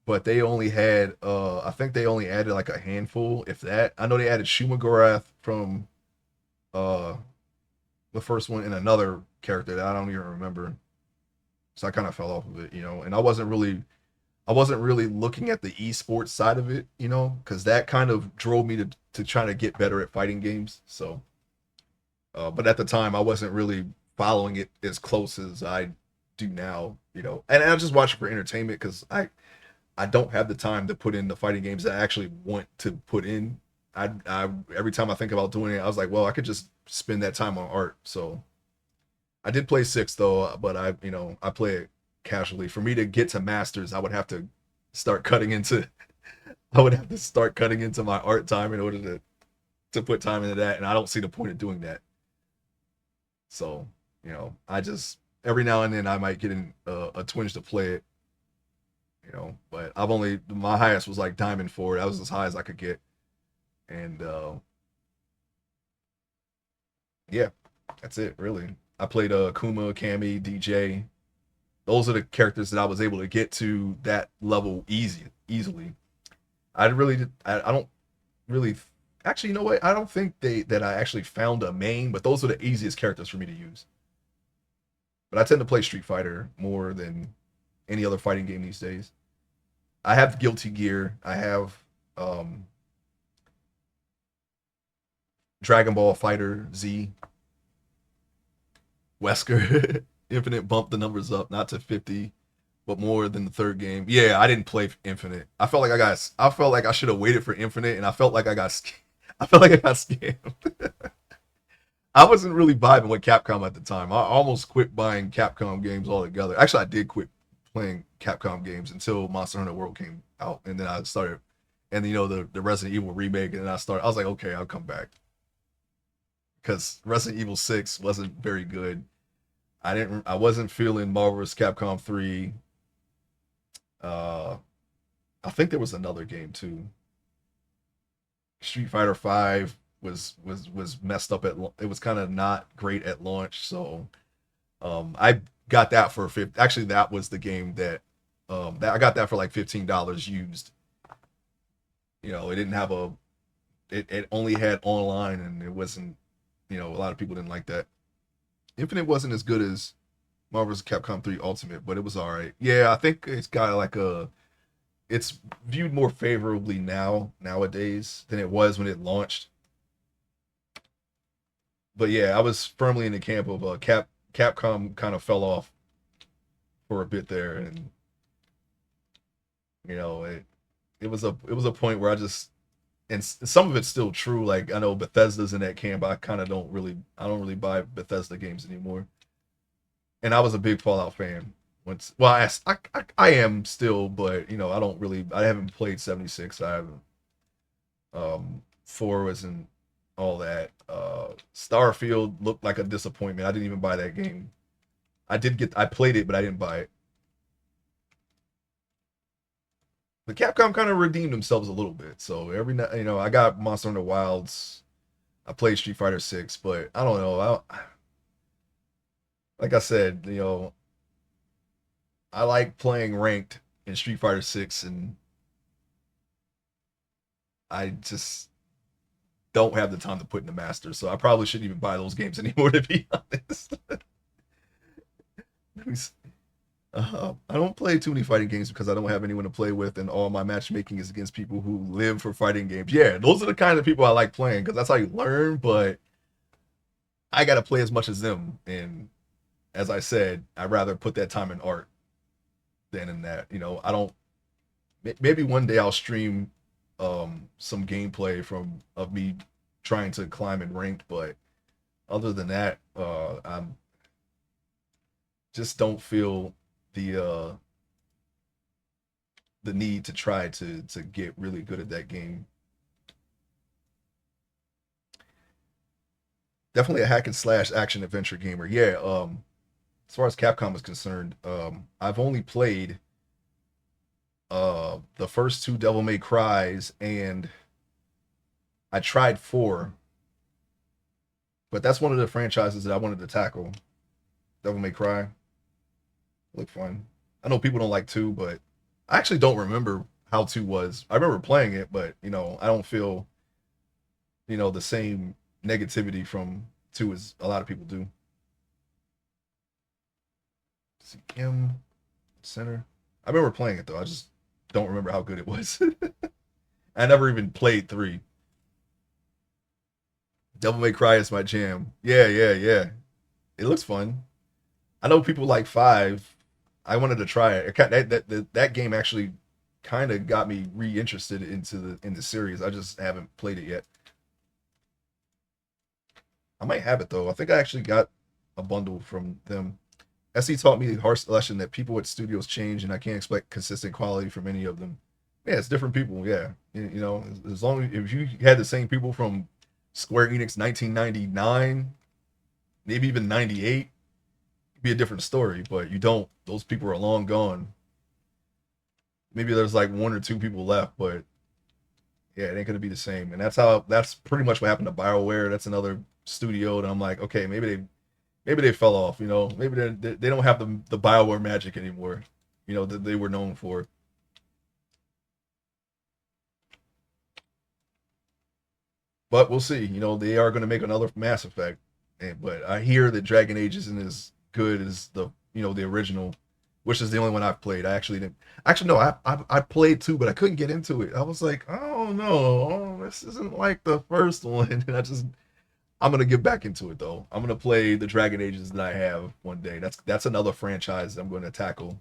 But they only had, I think they only added like a handful, if that. I know they added Shumagorath from uh, the first one and another character that I don't even remember. So I kind of fell off of it, you know. And I wasn't really looking at the esports side of it, you know, because that kind of drove me to try to get better at fighting games. So, but at the time, I wasn't really following it as close as I do now, you know. And I just watch it for entertainment because I don't have the time to put in the fighting games that I actually want to put in. I every time I think about doing it, I was like, well, I could just spend that time on art. So I did play six though, but I play it casually. For me to get to masters, start cutting into I would have to start cutting into my art time in order to put time into that, and I don't see the point of doing that. So, I just every now and then I might get in a twinge to play it, but I've only my highest was like diamond four. That was as high as I could get, and yeah, that's it really. I played Kuma, Kami, DJ. Those are the characters that I was able to get to that level easily. I don't really actually, you know what? I don't think that I actually found a main, but those are the easiest characters for me to use. But I tend to play Street Fighter more than any other fighting game these days. I have Guilty Gear. I have um, Dragon Ball Fighter Z, Wesker. Infinite bumped the numbers up, not to 50, but more than the third game. Yeah, I didn't play Infinite. I felt like I should have waited for Infinite, and I felt like I felt like I got scammed. I wasn't really vibing with Capcom at the time. I almost quit buying Capcom games altogether. Actually, I did quit playing Capcom games until Monster Hunter World came out, and then I started, and the Resident Evil remake, and then I was like, okay, I'll come back because Resident Evil 6 wasn't very good. I wasn't feeling Marvel vs. Capcom 3. Uh, I think there was another game too. Street Fighter 5 was messed up it was kind of not great at launch, so I got that for 50. Actually, that was the game that I got that for like $15 used. It didn't have it only had online, and it wasn't, a lot of people didn't like that. Infinite wasn't as good as Marvel's Capcom 3 Ultimate, but it was all right. Yeah, I think it's got like it's viewed more favorably nowadays than it was when it launched. But yeah, I was firmly in the camp of Capcom kind of fell off for a bit there, and it was a point where I just and some of it's still true. Like I know Bethesda's in that camp. I don't really buy Bethesda games anymore. And I was a big Fallout fan. Once, well, I am still, but you know, I haven't played 76. I haven't. 4 was and all that. Starfield looked like a disappointment. I didn't even buy that game. I played it, but I didn't buy it. The Capcom kind of redeemed themselves a little bit. So every night, you know, I got Monster Hunter Wilds. I played Street Fighter 6, but I don't know. Like I said, you know, I like playing ranked in Street Fighter 6, and I just don't have the time to put in the Masters. So I probably shouldn't even buy those games anymore, to be honest. I don't play too many fighting games because I don't have anyone to play with, and all my matchmaking is against people who live for fighting games. Yeah, those are the kind of people I like playing because that's how you learn. But I got to play as much as them, and as I said, I'd rather put that time in art than in that. You know, I don't. Maybe one day I'll stream some gameplay from of me trying to climb in ranked, but other than that, I'm just don't feel the the need to try to get really good at that game. Definitely a hack and slash action adventure gamer. Yeah. As far as Capcom is concerned, I've only played the first two Devil May Cries, and I tried 4, but that's one of the franchises that I wanted to tackle. Devil May Cry look fun. I know people don't like 2, but I actually don't remember how 2 was. I remember playing it, but you know, I don't feel, you know, the same negativity from 2 as a lot of people do. CM Center. I remember playing it though. I just don't remember how good it was. I never even played 3. Devil May Cry is my jam. Yeah, yeah, yeah. It looks fun. I know people like 5. I wanted to try it. That game actually kind of got me reinterested into the series. I just haven't played it yet. I might have it though. I think I actually got a bundle from them. SE taught me the harsh lesson that people at studios change, and I can't expect consistent quality from any of them. Yeah, it's different people. Yeah, you know, as long as if you had the same people from Square Enix 1999, maybe even 98, it'd be a different story. But you don't. Those people are long gone. Maybe there's like 1 or 2 people left, but yeah, it ain't gonna be the same. And that's pretty much what happened to BioWare. That's another studio that I'm like, okay, maybe they fell off. You know, maybe they don't have the BioWare magic anymore. You know that they were known for. But we'll see. You know, they are going to make another Mass Effect, but I hear that Dragon Age isn't as good as the original, which is the only one I've played. I actually didn't. Actually, no, I played 2, but I couldn't get into it. I was like, oh no, this isn't like the first one, and I'm gonna get back into it though. I'm gonna play the Dragon Ages that I have one day. That's another franchise I'm going to tackle.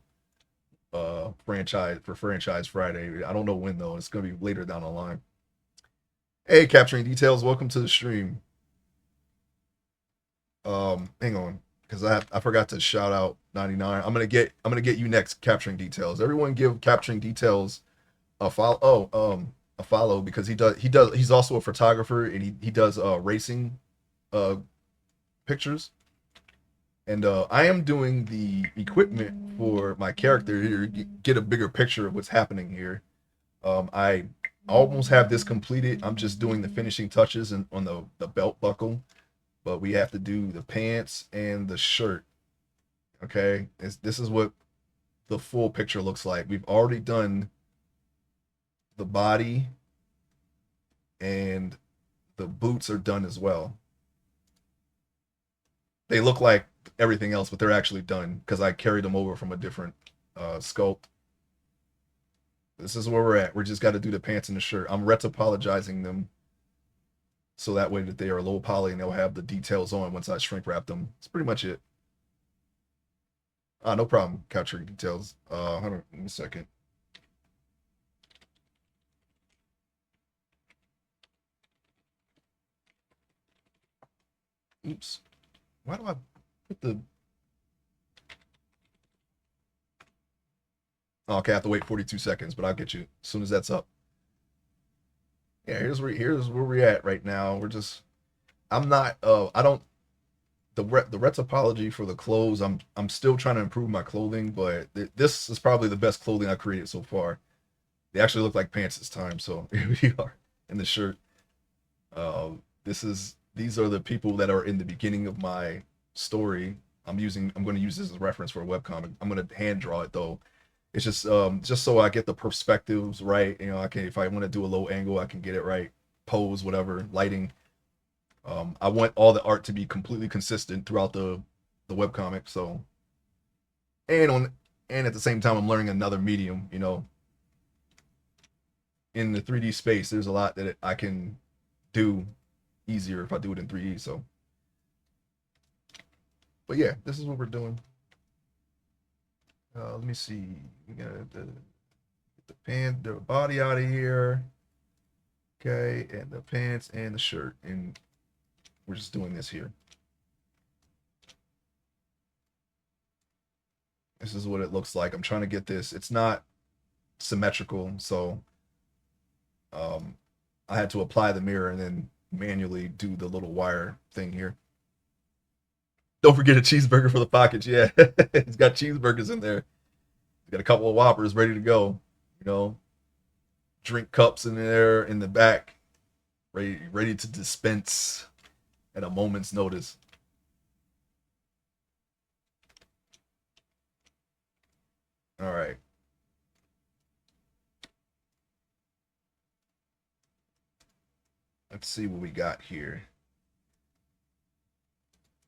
Franchise Friday. I don't know when though. It's gonna be later down the line. Hey, capturing details. Welcome to the stream. Hang on, because I forgot to shout out 99. I'm gonna get you next. Capturing details. Everyone, give capturing details a follow. A follow because he's also a photographer, and he does racing uh pictures. And I am doing the equipment for my character here. Get a bigger picture of what's happening here. I almost have this completed. I'm just doing the finishing touches and on the belt buckle, but we have to do the pants and the shirt. Okay, this is what the full picture looks like. We've already done the body, and the boots are done as well. They look like everything else, but they're actually done because I carried them over from a different sculpt. This is where we're at. We just got to do the pants and the shirt. I'm retopologizing them so that way that they are low poly and they'll have the details on once I shrink wrap them. It's pretty much it. No problem capturing details. Hold on a second. Oops. Why do I put the... Oh, okay, I have to wait 42 seconds, but I'll get you as soon as that's up. Yeah, here's where we're at right now. We're just... I'm not... I don't... The retopology for the clothes, I'm still trying to improve my clothing, but this is probably the best clothing I've created so far. They actually look like pants this time, so here we are in the shirt. These are the people that are in the beginning of my story. I'm going to use this as a reference for a webcomic. I'm going to hand draw it though. It's just so I get the perspectives right. You know, I can, if I want to do a low angle, I can get it right. Pose, whatever, lighting. I want all the art to be completely consistent throughout the webcomic. So, and on and at the same time, I'm learning another medium. You know, in the 3D space, there's a lot that I can do easier if I do it in 3D. So, but yeah, this is what we're doing. Let me see. We got the pants, the body out of here. Okay, and the pants and the shirt, and we're just doing this here. This is what it looks like. I'm trying to get this. It's not symmetrical, so I had to apply the mirror and then manually do the little wire thing here. Don't forget a cheeseburger for the pockets. Yeah, he's got cheeseburgers in there. He's got a couple of Whoppers ready to go. You know, drink cups in there in the back, ready to dispense at a moment's notice. All right. Let's see what we got here.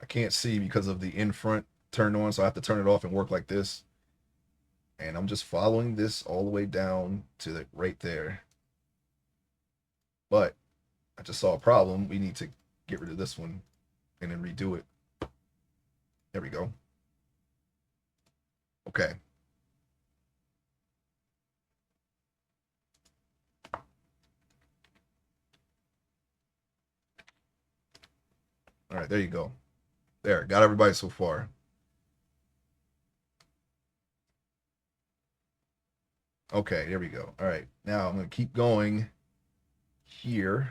I can't see because of the in front turned on, so I have to turn it off and work like this. And I'm just following this all the way down to the right there. But I just saw a problem. We need to get rid of this one and then redo it. There we go. Okay. All right, there you go. There, got everybody so far. Okay, there we go. All right, now I'm going to keep going here.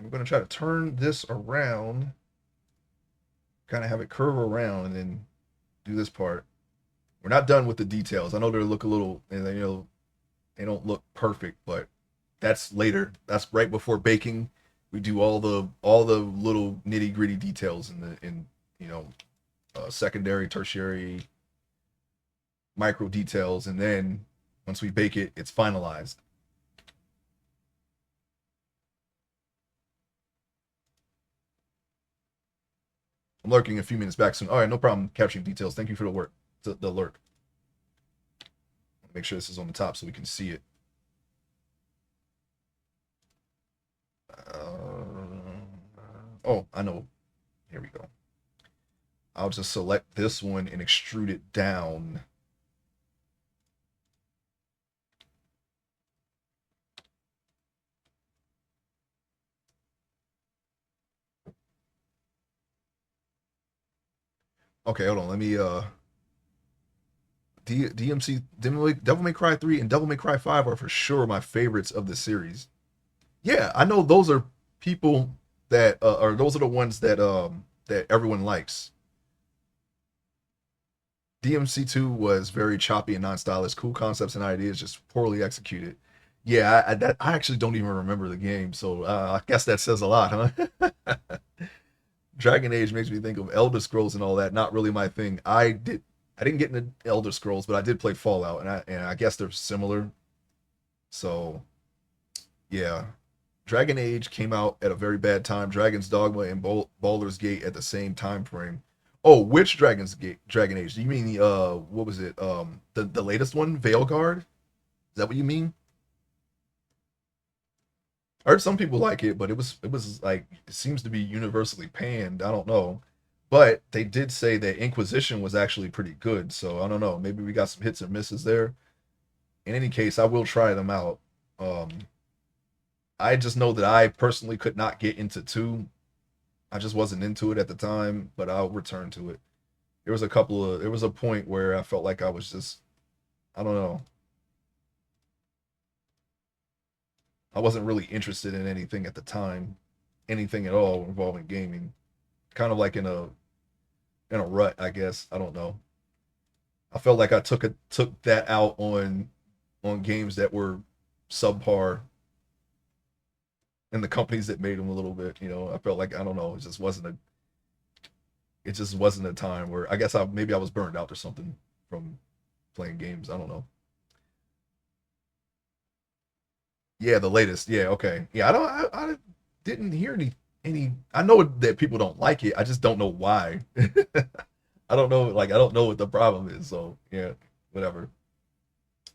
I'm going to try to turn this around, kind of have it curve around, and then do this part. We're not done with the details. I know they look a little, and you know, they don't look perfect, but that's later. That's right before baking. We do all the little nitty gritty details in you know secondary, tertiary, micro details, and then once we bake it, it's finalized. I'm lurking a few minutes back soon. All right, no problem capturing details. Thank you for the work, the lurk. Make sure this is on the top so we can see it. Oh, I know. Here we go. I'll just select this one and extrude it down. Okay, hold on. Let me DMC Devil May Cry 3 and Devil May Cry 5 are for sure my favorites of the series. Yeah, I know those are people that or those are the ones that everyone likes. DMC2 was very choppy and non-stylish, cool concepts and ideas, just poorly executed. Yeah, I actually don't even remember the game, so I guess that says a lot, huh? Dragon Age makes me think of Elder Scrolls and all that. Not really my thing. I didn't get into Elder Scrolls, but I did play Fallout, and I guess they're similar. So yeah, Dragon Age came out at a very bad time. Dragon's Dogma and Baldur's Gate at the same time frame. Oh, which Dragon Age? Do you mean the what was it? The latest one, Veilguard? Is that what you mean? I heard some people like it, but it was like it seems to be universally panned. I don't know. But they did say that Inquisition was actually pretty good, so I don't know. Maybe we got some hits and misses there. In any case, I will try them out. Um I just know that I personally could not get into two. I just wasn't into it at the time, but I'll return to it. There was a point where I felt like I was just, I don't know, I wasn't really interested in anything at the time, anything at all involving gaming. Kind of like in a rut, I guess. I don't know. I felt like I took that out on games that were subpar and the companies that made them a little bit. I felt like I don't know. It just wasn't a time where I guess maybe I was burned out or something from playing games. I don't know. Yeah, the latest. Yeah, okay. Yeah, I didn't hear any. I know that people don't like it. I just don't know why. I don't know. Like I don't know what the problem is. So yeah, whatever.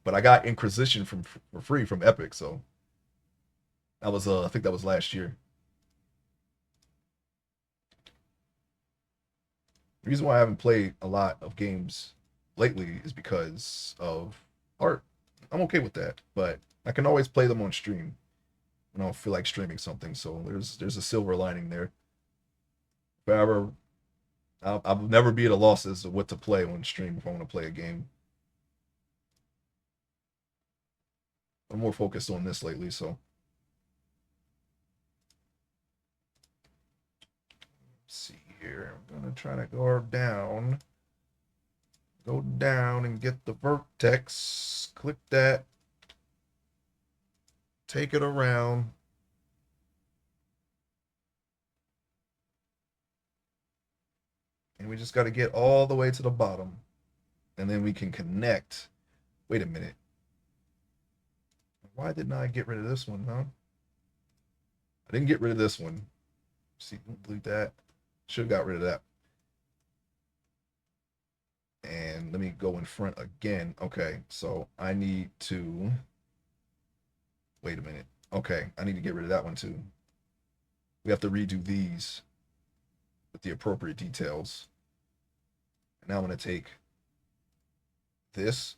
But I got Inquisition for free from Epic. So that was I think that was last year. The reason why I haven't played a lot of games lately is because of art. I'm okay with that, but I can always play them on stream when I don't feel like streaming something. So there's a silver lining there. If I ever, I'll never be at a loss as to what to play on stream if I want to play a game. I'm more focused on this lately, so let's see here. I'm gonna try to go down and get the vertex. Click that, take it around. And we just got to get all the way to the bottom. And then we can connect. Wait a minute. Why didn't I get rid of this one, huh? I didn't get rid of this one. See, delete that. Should have got rid of that. And let me go in front again. Okay, so I need to. Wait a minute. Okay, I need to get rid of that one too. We have to redo these with the appropriate details. And now I'm going to take this,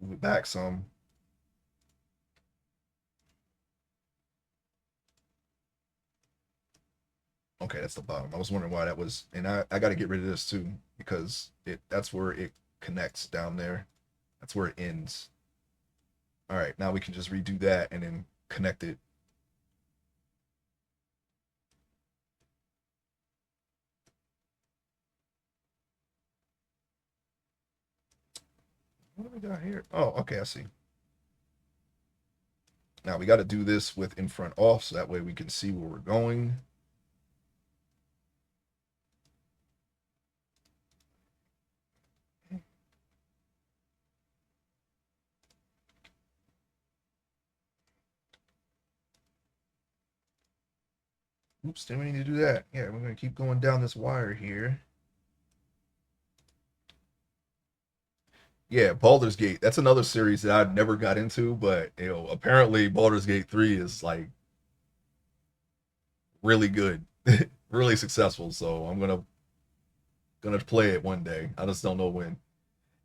move it back some. Okay, that's the bottom. I was wondering why that was, and I got to get rid of this too because that's where it connects down there. That's where it ends. All right, now we can just redo that and then connect it. What do we got here? Oh, okay, I see. Now we got to do this with in front off so that way we can see where we're going. Oops, didn't we need to do that? Yeah, we're going to keep going down this wire here. Yeah, Baldur's Gate. That's another series that I never got into, but apparently Baldur's Gate 3 is like really good, really successful. So I'm gonna play it one day. I just don't know when.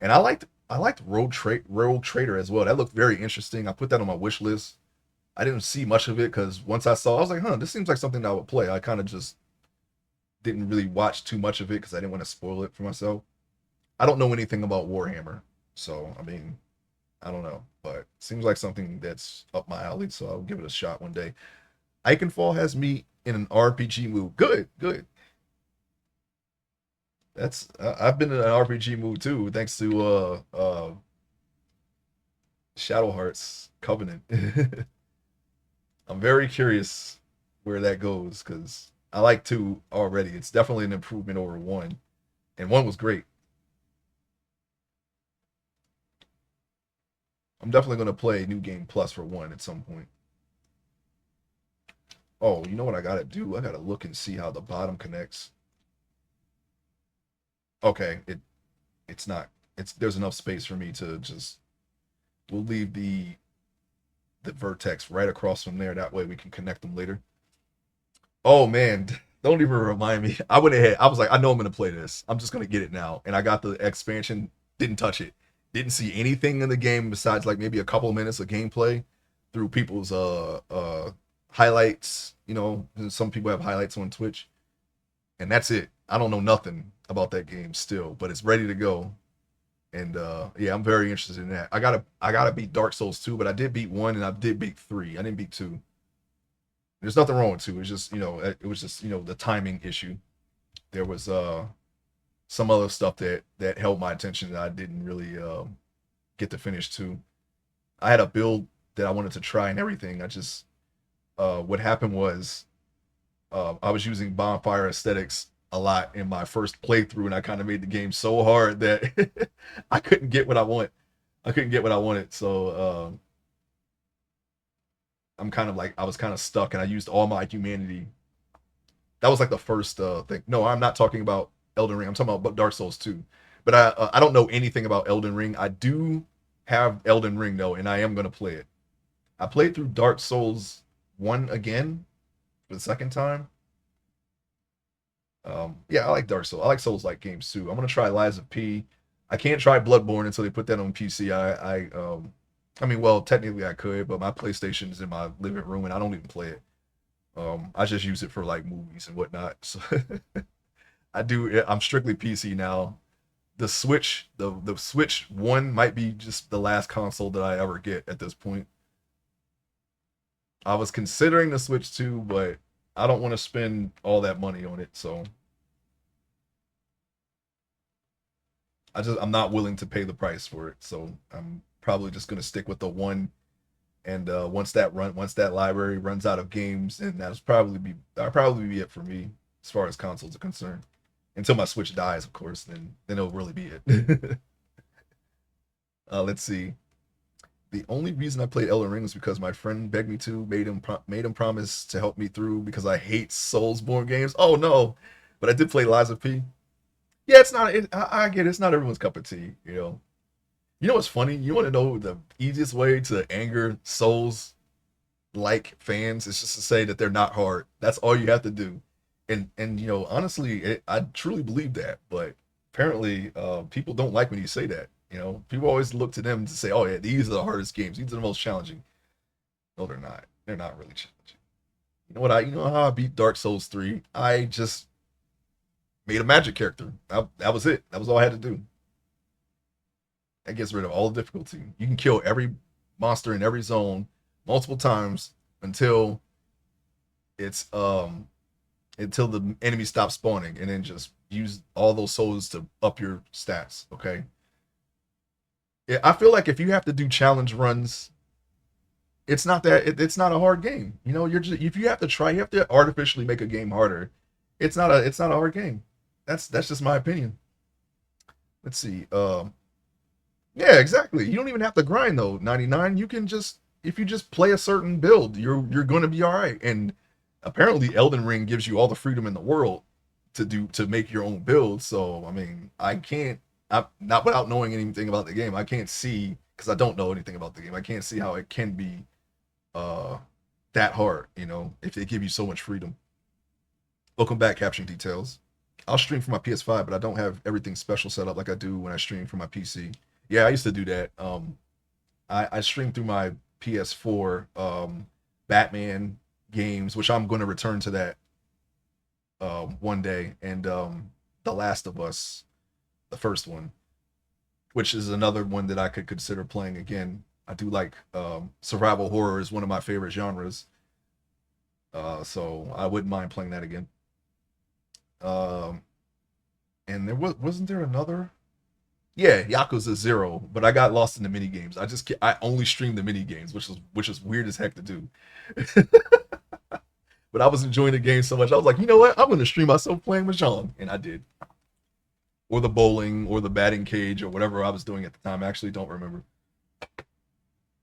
And I liked Rogue Trader as well. That looked very interesting. I put that on my wish list. I didn't see much of it because once I saw, I was like, huh, this seems like something that I would play. I kind of just didn't really watch too much of it because I didn't want to spoil it for myself. I don't know anything about Warhammer, so I mean, I don't know, but seems like something that's up my alley. So I'll give it a shot one day. Iconfall has me in an RPG mood. Good, good. I've been in an RPG mood too, thanks to Shadow Hearts Covenant. I'm very curious where that goes because I like two already. It's definitely an improvement over one, and one was great. I'm definitely gonna play New Game Plus for one at some point. Oh, you know what I gotta do? I gotta look and see how the bottom connects. Okay, it's not. It's there's enough space for me to just. We'll leave the vertex right across from there. That way we can connect them later. Oh man, don't even remind me. I went ahead. I was like, I know I'm gonna play this. I'm just gonna get it now. And I got the expansion. Didn't touch it. Didn't see anything in the game besides like maybe a couple of minutes of gameplay. through people's highlights. You know, and some people have highlights on Twitch, and that's it. I don't know nothing about that game still, but it's ready to go. And yeah, I'm very interested in that. I gotta beat Dark Souls 2, but I did beat 1 and I did beat 3. I didn't beat 2. There's nothing wrong with 2. It's just, it was just, the timing issue. There was some other stuff that held my attention that I didn't really get to finish 2. I had a build that I wanted to try and everything. I just what happened was I was using bonfire aesthetics a lot in my first playthrough, and I kind of made the game so hard that I couldn't get what I want. I couldn't get what I wanted, so I'm kind of like I was kind of stuck, and I used all my humanity. That was like the first thing. No, I'm not talking about Elden Ring. I'm talking about Dark Souls 2. But I don't know anything about Elden Ring. I do have Elden Ring though, and I am gonna play it. I played through Dark Souls 1 again for the second time. Yeah, I like Dark Souls. I like Souls like games too. I'm gonna try Lies of P. I can't try Bloodborne until they put that on PC. I mean, well, technically I could, but my PlayStation is in my living room and I don't even play it. I just use it for like movies and whatnot. So I do. I'm strictly PC now. The Switch One might be just the last console that I ever get at this point. I was considering the Switch 2, but I don't want to spend all that money on it, so I'm not willing to pay the price for it. So I'm probably just gonna stick with the one. And once that library runs out of games, and that'll probably be it for me as far as consoles are concerned. Until my Switch dies, of course, then it'll really be it. Let's see. The only reason I played Elden Ring was because my friend begged me to, made him promise to help me through because I hate Soulsborne games. Oh no, but I did play Lies of P. Yeah, it's not. I get it. It's not everyone's cup of tea. You know what's funny? You want to know the easiest way to anger Souls like fans is just to say that they're not hard. That's all you have to do. And honestly, I truly believe that. But apparently, people don't like when you say that. People always look to them to say, "Oh yeah, these are the hardest games. These are the most challenging." No, they're not. They're not really challenging. You know how I beat Dark Souls 3? I just made a magic character. That was it. That was all I had to do. That gets rid of all the difficulty. You can kill every monster in every zone multiple times it's until the enemy stops spawning, and then just use all those souls to up your stats. Okay. Yeah, I feel like if you have to do challenge runs, it's not a hard game. You're just if you have to try, you have to artificially make a game harder. It's not a hard game. That's just my opinion. Let's see. Yeah, exactly. You don't even have to grind though. 99. You can just if you just play a certain build, you're going to be all right. And apparently, Elden Ring gives you all the freedom in the world to make your own build. So I mean, I can't. I'm not without knowing anything about the game. I can't see because I don't know anything about the game. I can't see how it can be uh that hard. If they give you so much freedom. Welcome back, capturing details. I'll stream from my PS5, but I don't have everything special set up like I do when I stream from my PC. Yeah, I used to do that. I stream through my PS4 Batman games, which I'm going to return to that one day, and The Last of Us, the first one, which is another one that I could consider playing again. I do like survival horror is one of my favorite genres, so I wouldn't mind playing that again. Um, and wasn't there another? Yeah, Yakuza Zero, but I got lost in the mini games. I only streamed the mini games, which is weird as heck to do. But I was enjoying the game so much. I was like, you know what? I'm gonna stream myself playing Mahjong, and I did. Or the bowling, or the batting cage, or whatever I was doing at the time. I actually don't remember.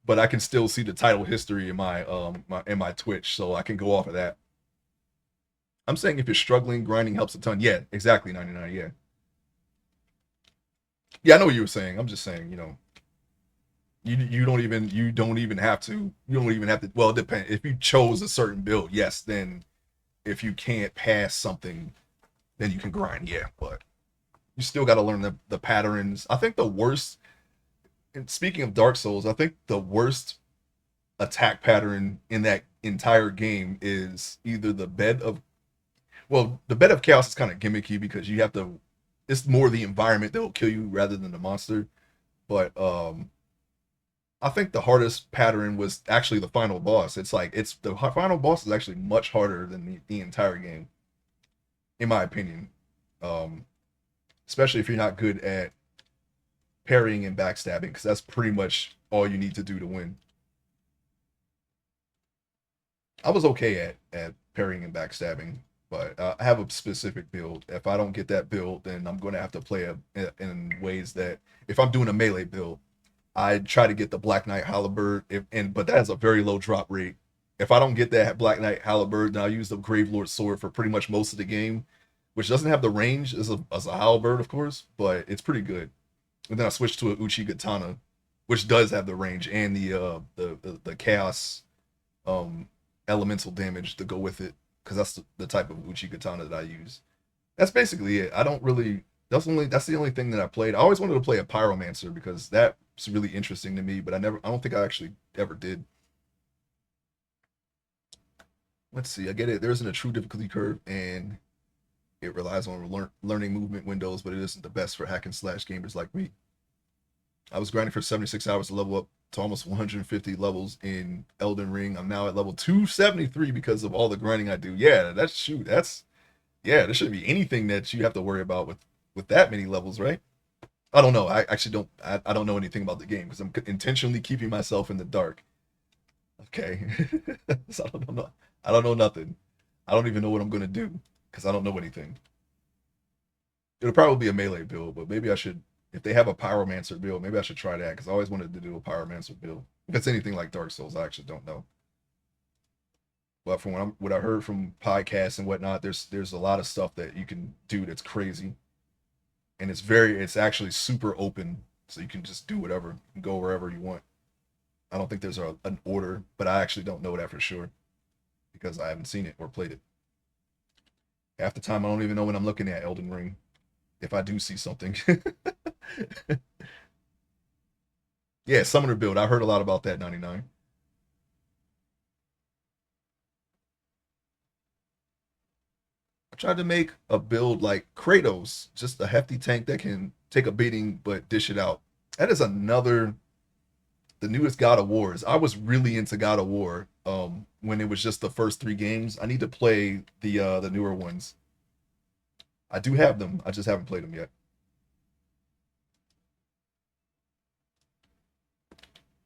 But I can still see the title history in my Twitch, so I can go off of that. I'm saying if you're struggling, grinding helps a ton. Yeah, exactly, 99. Yeah, yeah, I know what you were saying. I'm just saying, you don't even have to. Well, it depends. If you chose a certain build, yes. Then if you can't pass something, then you can grind. Yeah, but you still got to learn the patterns. I think the worst. And speaking of Dark Souls, I think the worst attack pattern in that entire game is either the bed of the bed of chaos is kind of gimmicky because you have to. It's more the environment that will kill you rather than the monster. But I think the hardest pattern was actually the final boss. It's like it's the final boss is actually much harder than the entire game, in my opinion. Um, Especially if you're not good at parrying and backstabbing, because that's pretty much all you need to do to win. I was okay at parrying and backstabbing, but I have a specific build. If I don't get that build, then I'm going to have to play in ways that if I'm doing a melee build, I try to get the Black Knight Halberd, but that has a very low drop rate. If I don't get that Black Knight Halberd, then I use the Gravelord sword for pretty much most of the game, which doesn't have the range as a halberd, of course, but it's pretty good. And then I switched to a Uchi Katana, which does have the range and the chaos um elemental damage to go with it, because that's the type of Uchi Katana that I use. That's basically it. I don't really. That's the only thing that I played. I always wanted to play a pyromancer because that's really interesting to me, but I don't think I actually ever did. Let's see. I get it. There isn't a true difficulty curve, and it relies on learning movement windows, but it isn't the best for hack and slash gamers like me. I was grinding for 76 hours to level up to almost 150 levels in Elden Ring. I'm now at level 273 because of all the grinding I do. Yeah, that's yeah, there shouldn't be anything that you have to worry about with that many levels, right? I don't know. I actually don't. I don't know anything about the game because I'm intentionally keeping myself in the dark. Okay, so I don't know. I don't know nothing. I don't even know what I'm gonna do because I don't know anything. It'll probably be a melee build, but maybe I should. If they have a pyromancer build, maybe I should try that because I always wanted to do a pyromancer build. If it's anything like Dark Souls, I actually don't know. But from what I heard from podcasts and whatnot, there's a lot of stuff that you can do that's crazy, and it's actually super open, so you can just do whatever, go wherever you want. I don't think there's an order, but I actually don't know that for sure because I haven't seen it or played it. Half the time, I don't even know when I'm looking at Elden Ring if I do see something. Yeah, Summoner build. I heard a lot about that 99. I tried to make a build like Kratos, just a hefty tank that can take a beating but dish it out. That is another the newest God of Wars. I was really into God of War when it was just the first three games. I need to play the newer ones. I do have them. I just haven't played them yet.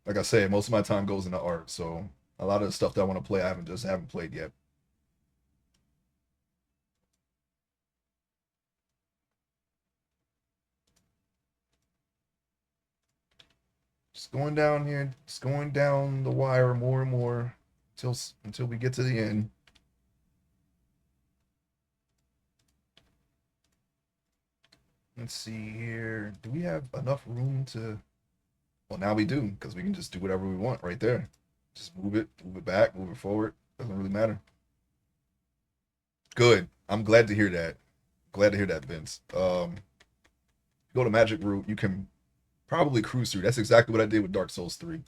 Like I said, most of my time goes into art, so a lot of the stuff that I want to play, I haven't played yet. Just going down here, just going down the wire more and more until we get to the end. Let's see here. Do we have enough room to? Well, now we do because we can just do whatever we want right there. Just move it back, move it forward. Doesn't really matter. Good. I'm glad to hear that. Glad to hear that, Vince. Go to Magic Route, you can probably cruise through. That's exactly what I did with Dark Souls 3.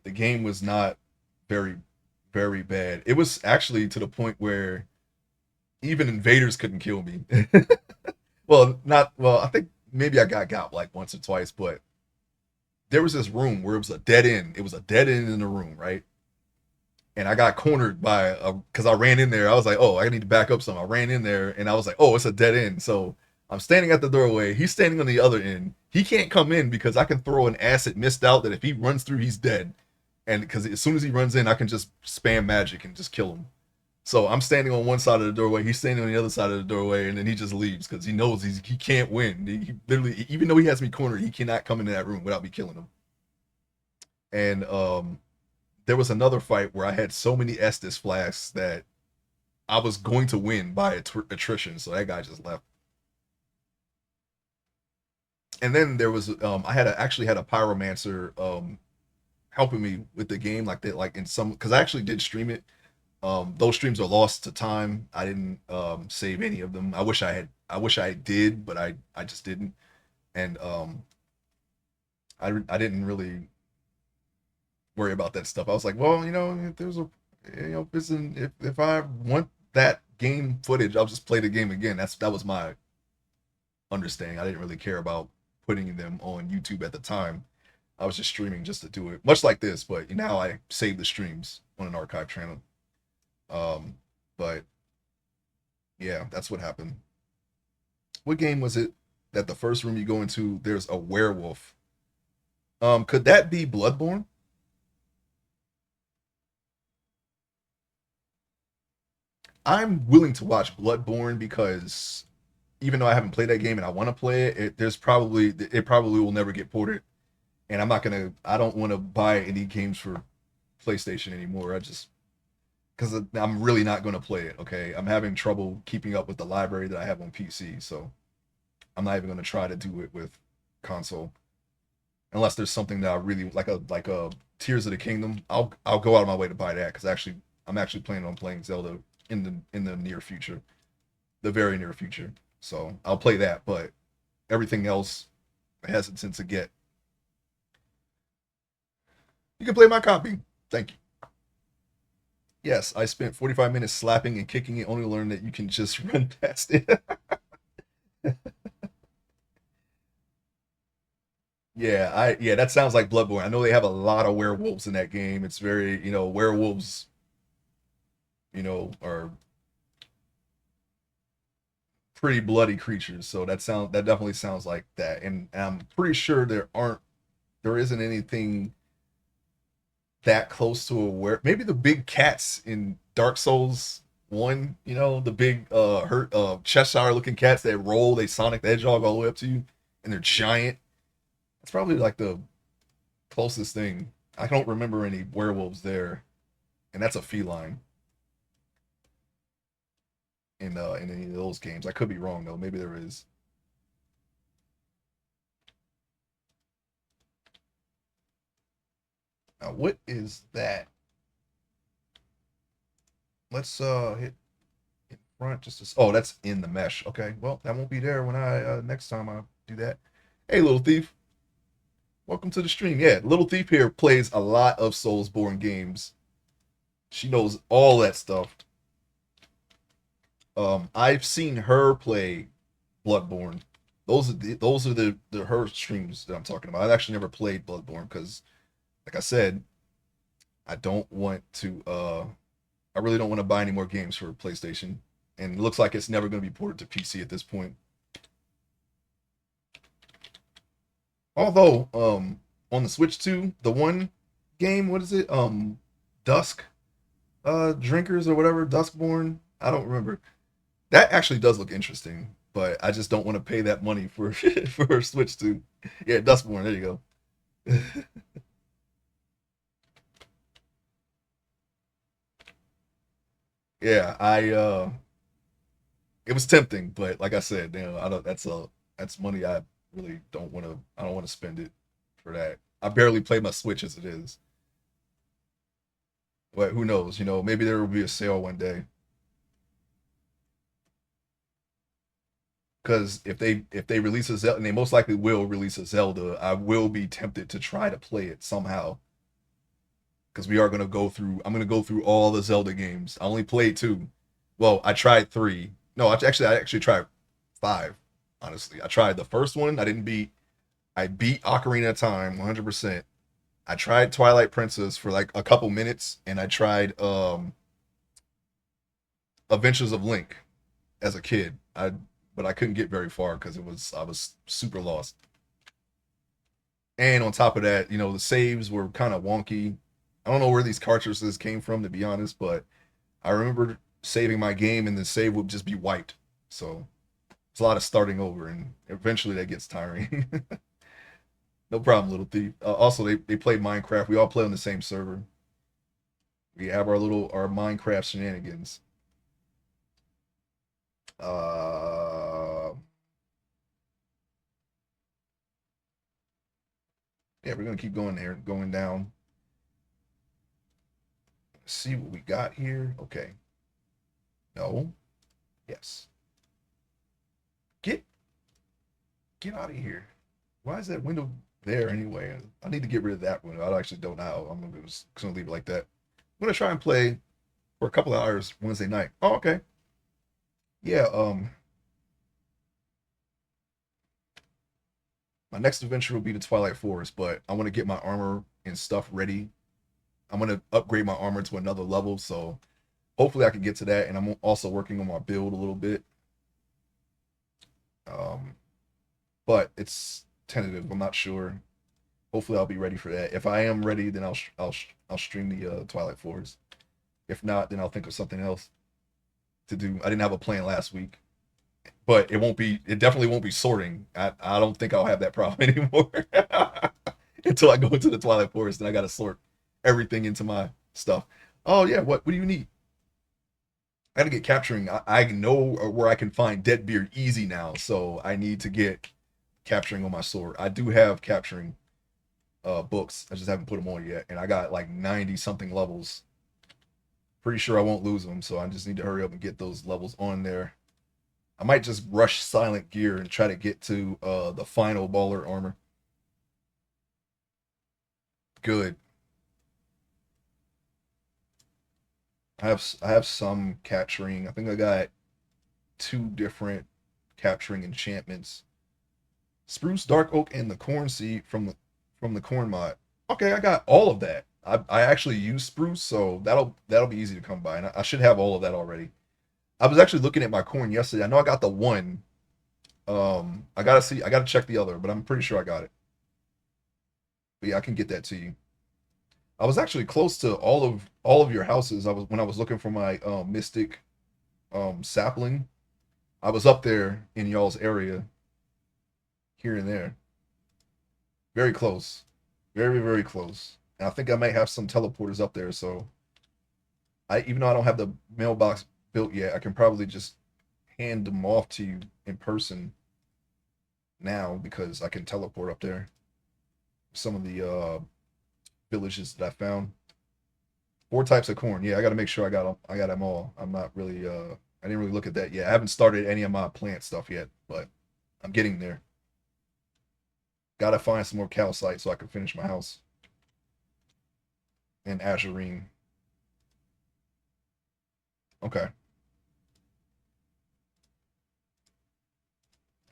The game was not very, very bad. It was actually to the point where even invaders couldn't kill me. Well, not well. I think maybe I got like once or twice, but there was this room where it was a dead end. It was a dead end in the room, right? And I got cornered by a because I ran in there. I was like, oh, I need to back up some. I ran in there and I was like, oh, it's a dead end. So I'm standing at the doorway. He's standing on the other end. He can't come in because I can throw an acid mist out that if he runs through, he's dead. And because as soon as he runs in, I can just spam magic and just kill him. So I'm standing on one side of the doorway. He's standing on the other side of the doorway, and then he just leaves because he knows he can't win. He literally, even though he has me cornered, he cannot come into that room without me killing him. And there was another fight where I had so many Estus flasks that I was going to win by attrition. So that guy just left. And then there was I actually had a pyromancer helping me with the game like that, like in some because I actually did stream it. Those streams are lost to time. I didn't save any of them. I wish I did, but I just didn't. And I didn't really worry about that stuff. I was like, well, if there's a, if it's if I want that game footage, I'll just play the game again. That was my understanding. I didn't really care about putting them on YouTube at the time. I was just streaming just to do it, much like this. But now I save the streams on an archive channel. Um, but yeah, that's what happened. What game was it that the first room you go into, there's a werewolf? Could that be Bloodborne? I'm willing to watch Bloodborne because even though I haven't played that game and I want to play it, it probably will never get ported, and I don't want to buy any games for PlayStation anymore. I just because I'm really not going to play it. Okay, I'm having trouble keeping up with the library that I have on PC, so I'm not even going to try to do it with console unless there's something that I really like a Tears of the Kingdom. I'll go out of my way to buy that because actually I'm actually planning on playing Zelda in the near future, the very near future. So I'll play that, but everything else I'm hesitant to get. You can play my copy. Thank you. Yes, I spent 45 minutes slapping and kicking it, only to learn that you can just run past it. Yeah, that sounds like Bloodborne. I know they have a lot of werewolves in that game. It's very, werewolves, are pretty bloody creatures. So that definitely sounds like that. And I'm pretty sure there isn't anything that close to a were maybe the big cats in Dark Souls 1, the big hurt Cheshire looking cats that roll, they Sonic the Hedgehog all the way up to you and they're giant. That's probably like the closest thing. I don't remember any werewolves there, and that's a feline in any of those games. I could be wrong though. Maybe there is. Now, what is that? Let's hit in front just to. Oh, that's in the mesh. Okay, well that won't be there when I next time I do that. Hey, little thief, welcome to the stream. Yeah, little thief here plays a lot of Soulsborne games. She knows all that stuff. I've seen her play Bloodborne. Those are the her streams that I'm talking about. I've actually never played Bloodborne because, like I said, I don't want to. I really don't want to buy any more games for PlayStation, and it looks like it's never going to be ported to PC at this point. Although, on the Switch 2, the one game, what is it? Dusk, Drinkers or whatever, Duskborn. I don't remember. That actually does look interesting, but I just don't want to pay that money for for Switch 2. Yeah, Duskborn. There you go. Yeah, it was tempting, but like I said, I don't. That's money I really don't want to. I don't want to spend it for that. I barely play my Switch as it is. But who knows? Maybe there will be a sale one day. Because if they release a Zelda, and they most likely will release a Zelda, I will be tempted to try to play it somehow. Because we are gonna go through. I'm gonna go through all the Zelda games. I only played two. Well, I tried three. No, I actually tried five. Honestly, I tried the first one. I didn't beat. I beat Ocarina of Time 100%. I tried Twilight Princess for like a couple minutes, and I tried Adventures of Link as a kid. But I couldn't get very far because I was super lost. And on top of that, the saves were kind of wonky. I don't know where these cartridges came from, to be honest, but I remember saving my game and the save would just be wiped. So it's a lot of starting over, and eventually that gets tiring. No problem, little thief. Also, they play Minecraft. We all play on the same server. We have our Minecraft shenanigans. Uh, yeah, we're gonna keep going there, going down. Let's see what we got here. Okay. No. Yes. Get get out of here. Why is that window? there anyway. I need to get rid of that one. I actually don't know. Just gonna leave it like that. I'm gonna try and play for a couple of hours Wednesday night. Oh, okay. Yeah. My next adventure will be the Twilight Forest, but I want to get my armor and stuff ready. I'm gonna upgrade my armor to another level, so hopefully I can get to that. And I'm also working on my build a little bit. Um, but it's tentative. I'm not sure. Hopefully I'll be ready for that. If I am ready, then I'll stream the Twilight Forest. If not, then I'll think of something else to do. I didn't have a plan last week, but it won't be. It definitely won't be sorting. I don't think I'll have that problem anymore until I go into the Twilight Forest and I got to sort everything into my stuff. Oh yeah, what do you need? I got to get capturing. I know where I can find Deadbeard easy now, so I need to get capturing on my sword. I do have capturing books. I just haven't put them on yet, and I got like 90 something levels. Pretty sure I won't lose them, so I just need to hurry up and get those levels on there. I might just rush Silent Gear and try to get to the final baller armor. Good. I have some capturing. I think I got two different capturing enchantments. Spruce, Dark Oak, and the Corn Seed from the Corn mod. Okay, I got all of that. I actually use Spruce, so that'll be easy to come by, and I should have all of that already. I was actually looking at my corn yesterday. I know I got the one. I gotta see. I gotta check the other, but I'm pretty sure I got it. But yeah, I can get that to you. I was actually close to all of your houses. I was when I was looking for my mystic sapling. I was up there in y'all's area, here and there. Very close. Very close. And I think I might have some teleporters up there, so I even though I don't have the mailbox built yet, I can probably just hand them off to you in person now because I can teleport up there. Some of the villages that I found. Four types of corn. Yeah, I got to make sure I got them. I got them all. I'm not really. I didn't really look at that yet. I haven't started any of my plant stuff yet, but I'm getting there. Got to find some more calcite so I can finish my house and azurine. Okay.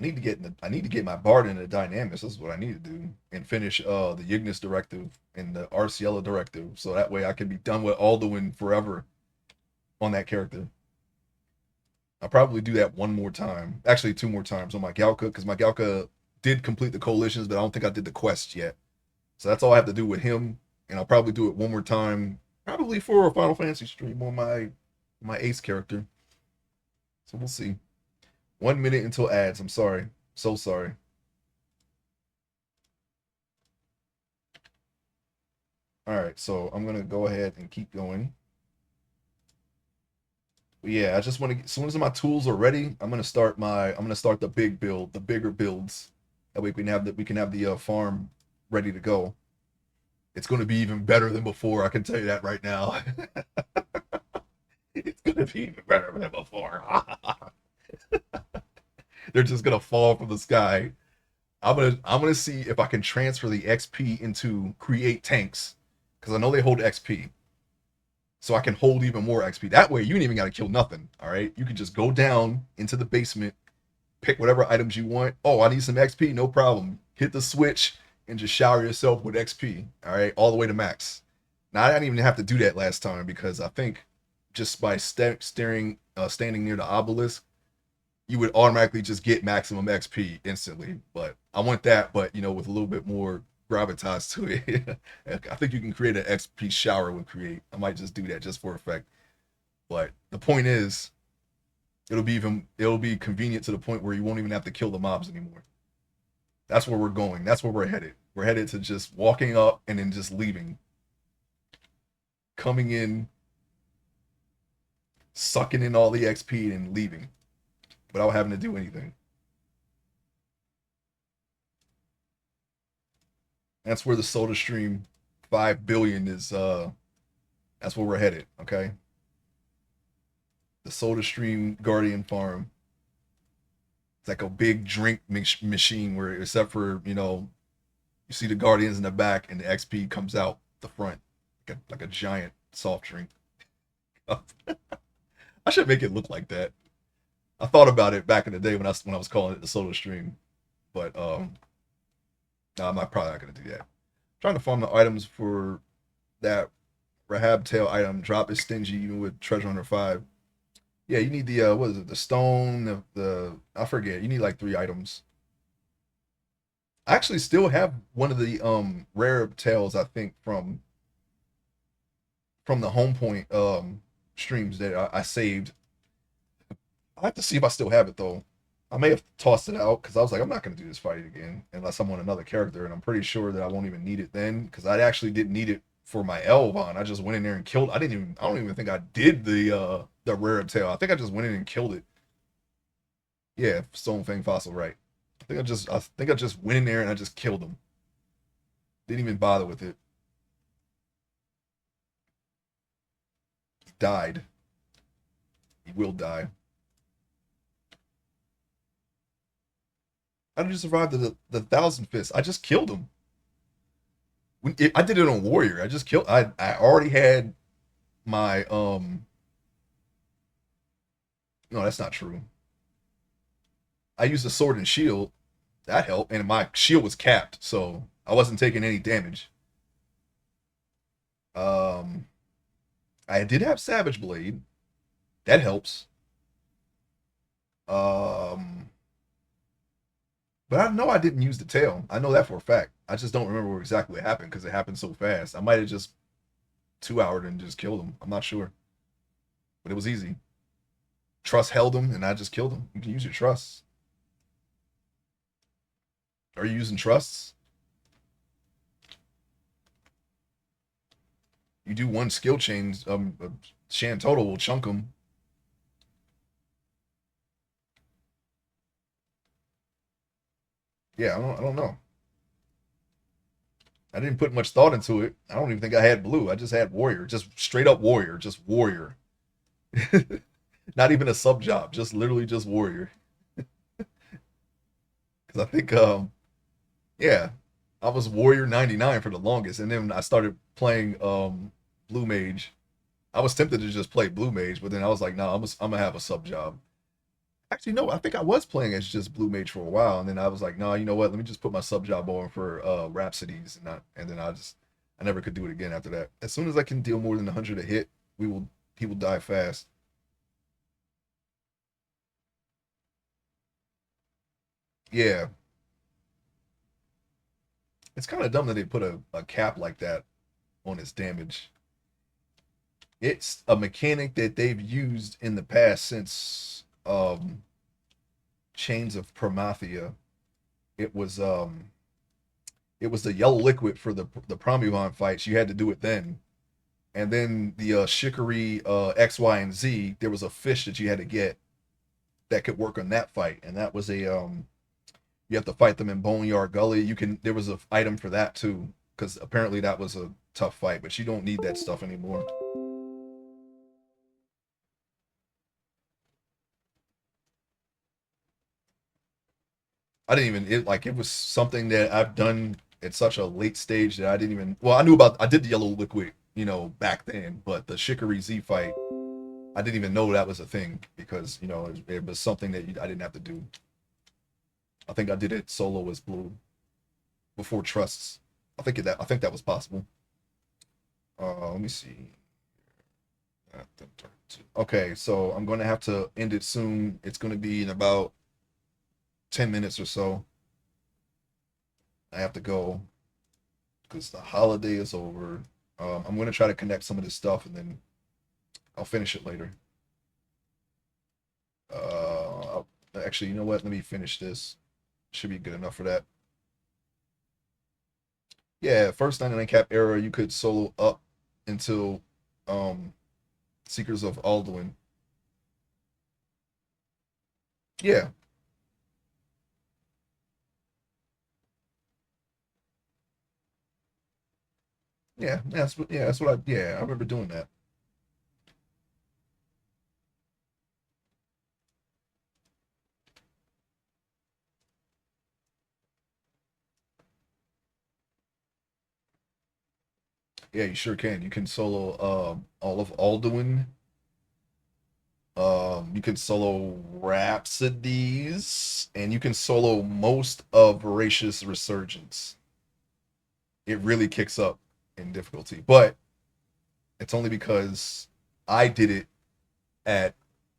I need to get my bard into dynamics. This is what I need to do and finish the Ignis directive and the Arciella directive, so that way I can be done with Alduin forever on that character. I'll probably do that one more time. Actually, two more times on my Galka because my Galka did complete the coalitions, but I don't think I did the quest yet. So that's all I have to do with him, and I'll probably do it one more time, probably for a Final Fantasy stream on my Ace character. So we'll see. 1 minute until ads. I'm sorry, so sorry. All right, so I'm gonna go ahead and keep going. But yeah, I just want to. As soon as my tools are ready, I'm gonna start the big build, the bigger builds. That way we can have the farm ready to go. It's going to be even better than before. I can tell you that right now. It's going to be even better than before. They're just going to fall from the sky. I'm gonna see if I can transfer the XP into create tanks because I know they hold XP, so I can hold even more XP. That way, you ain't even got to kill nothing. All right, you can just go down into the basement, pick whatever items you want. Oh, I need some XP, no problem. Hit the switch and just shower yourself with XP. All right, all the way to max. Now I didn't even have to do that last time because I think just by standing near the obelisk, you would automatically just get maximum XP instantly. But I want that, but with a little bit more gravitas to it. I think you can create an XP shower with create. I might just do that just for effect. But the point is, it'll be convenient to the point where you won't even have to kill the mobs anymore. That's where we're going. That's where we're headed. We're headed to just walking up and then just leaving, coming in, sucking in all the XP and leaving without having to do anything. That's where the Soda Stream 5 billion is. That's where we're headed. Okay, the Soda Stream Guardian Farm. It's like a big drink machine where, except for You see the Guardians in the back, and the XP comes out the front like a giant soft drink. I should make it look like that. I thought about it back in the day when I was calling it the solo stream, but no, I'm not probably not gonna do that. I'm trying to farm the items for that Rahab tail item. Drop is stingy even with Treasure Hunter 5. Yeah, you need the what is it? The stone, the I forget. You need like 3 items. I actually still have one of the rare tails I think from the home point streams that I saved. I have to see if I still have it though. I may have tossed it out because I was like, I'm not gonna do this fight again unless I'm on another character, and I'm pretty sure that I won't even need it then because I actually didn't need it for my Elvon. I just went in there and killed. I don't even think I did the rare tail. I think I just went in and killed it. Yeah, Stone Fang Fossil, right. I think I just went in there and I just killed him. Didn't even bother with it. He died. He will die. How did you survive the thousand fists? I just killed him. I did it on Warrior. I just killed. I already had my No, that's not true. I used a sword and shield. That helped, and my shield was capped, so I wasn't taking any damage. Um, I did have Savage Blade. That helps. Um, but I know I didn't use the tail. I know that for a fact. I just don't remember exactly what happened because it happened so fast. I might have just 2 houred and just killed him. I'm not sure, but it was easy. Trust held him, and I just killed him. You can use your trusts. Are you using trusts? You do one skill change. Shan Total will chunk him. Yeah, I don't know. I didn't put much thought into it. I don't even think I had blue. I just had warrior, just straight up warrior, just warrior. Not even a sub job, just literally just warrior. Because I think, yeah, I was warrior 99 for the longest, and then I started playing blue mage. I was tempted to just play blue mage, but then I was like, no, I'm gonna have a sub job. Actually, no, I think I was playing as just blue mage for a while, and then I was like, no, you know what? Let me just put my sub job on for Rhapsodies, and then I never could do it again after that. As soon as I can deal more than 100 a hit, we will he will die fast. Yeah, it's kind of dumb that they put a cap like that on its damage. It's a mechanic that they've used in the past since Chains of Promathia. It was um it was the yellow liquid for the Promulon fights. You had to do it then. And then the Shikari X, Y, and Z, there was a fish that you had to get that could work on that fight. And that was a you have to fight them in Boneyard Gully. There was a item for that too, because apparently that was a tough fight, but you don't need that stuff anymore. I didn't even it was something that I've done at such a late stage that I didn't even I did the yellow liquid, back then, but the Shikari Z fight, I didn't even know that was a thing because, it was something that I didn't have to do. I think I did it solo as blue before trusts. I think that was possible. Let me see. Okay, so I'm going to have to end it soon. It's going to be in about 10 minutes or so. I have to go because the holiday is over. I'm going to try to connect some of this stuff and then I'll finish it later. Actually, you know what? Let me finish this. Should be good enough for that. Yeah, first 99 cap era, you could solo up until um Seekers of Alduin. Yeah, that's what I remember doing that. Yeah, you sure can. You can solo all of Alduin. You can solo Rhapsodies, and you can solo most of Voracious Resurgence. It really kicks up in difficulty, but it's only because I did it at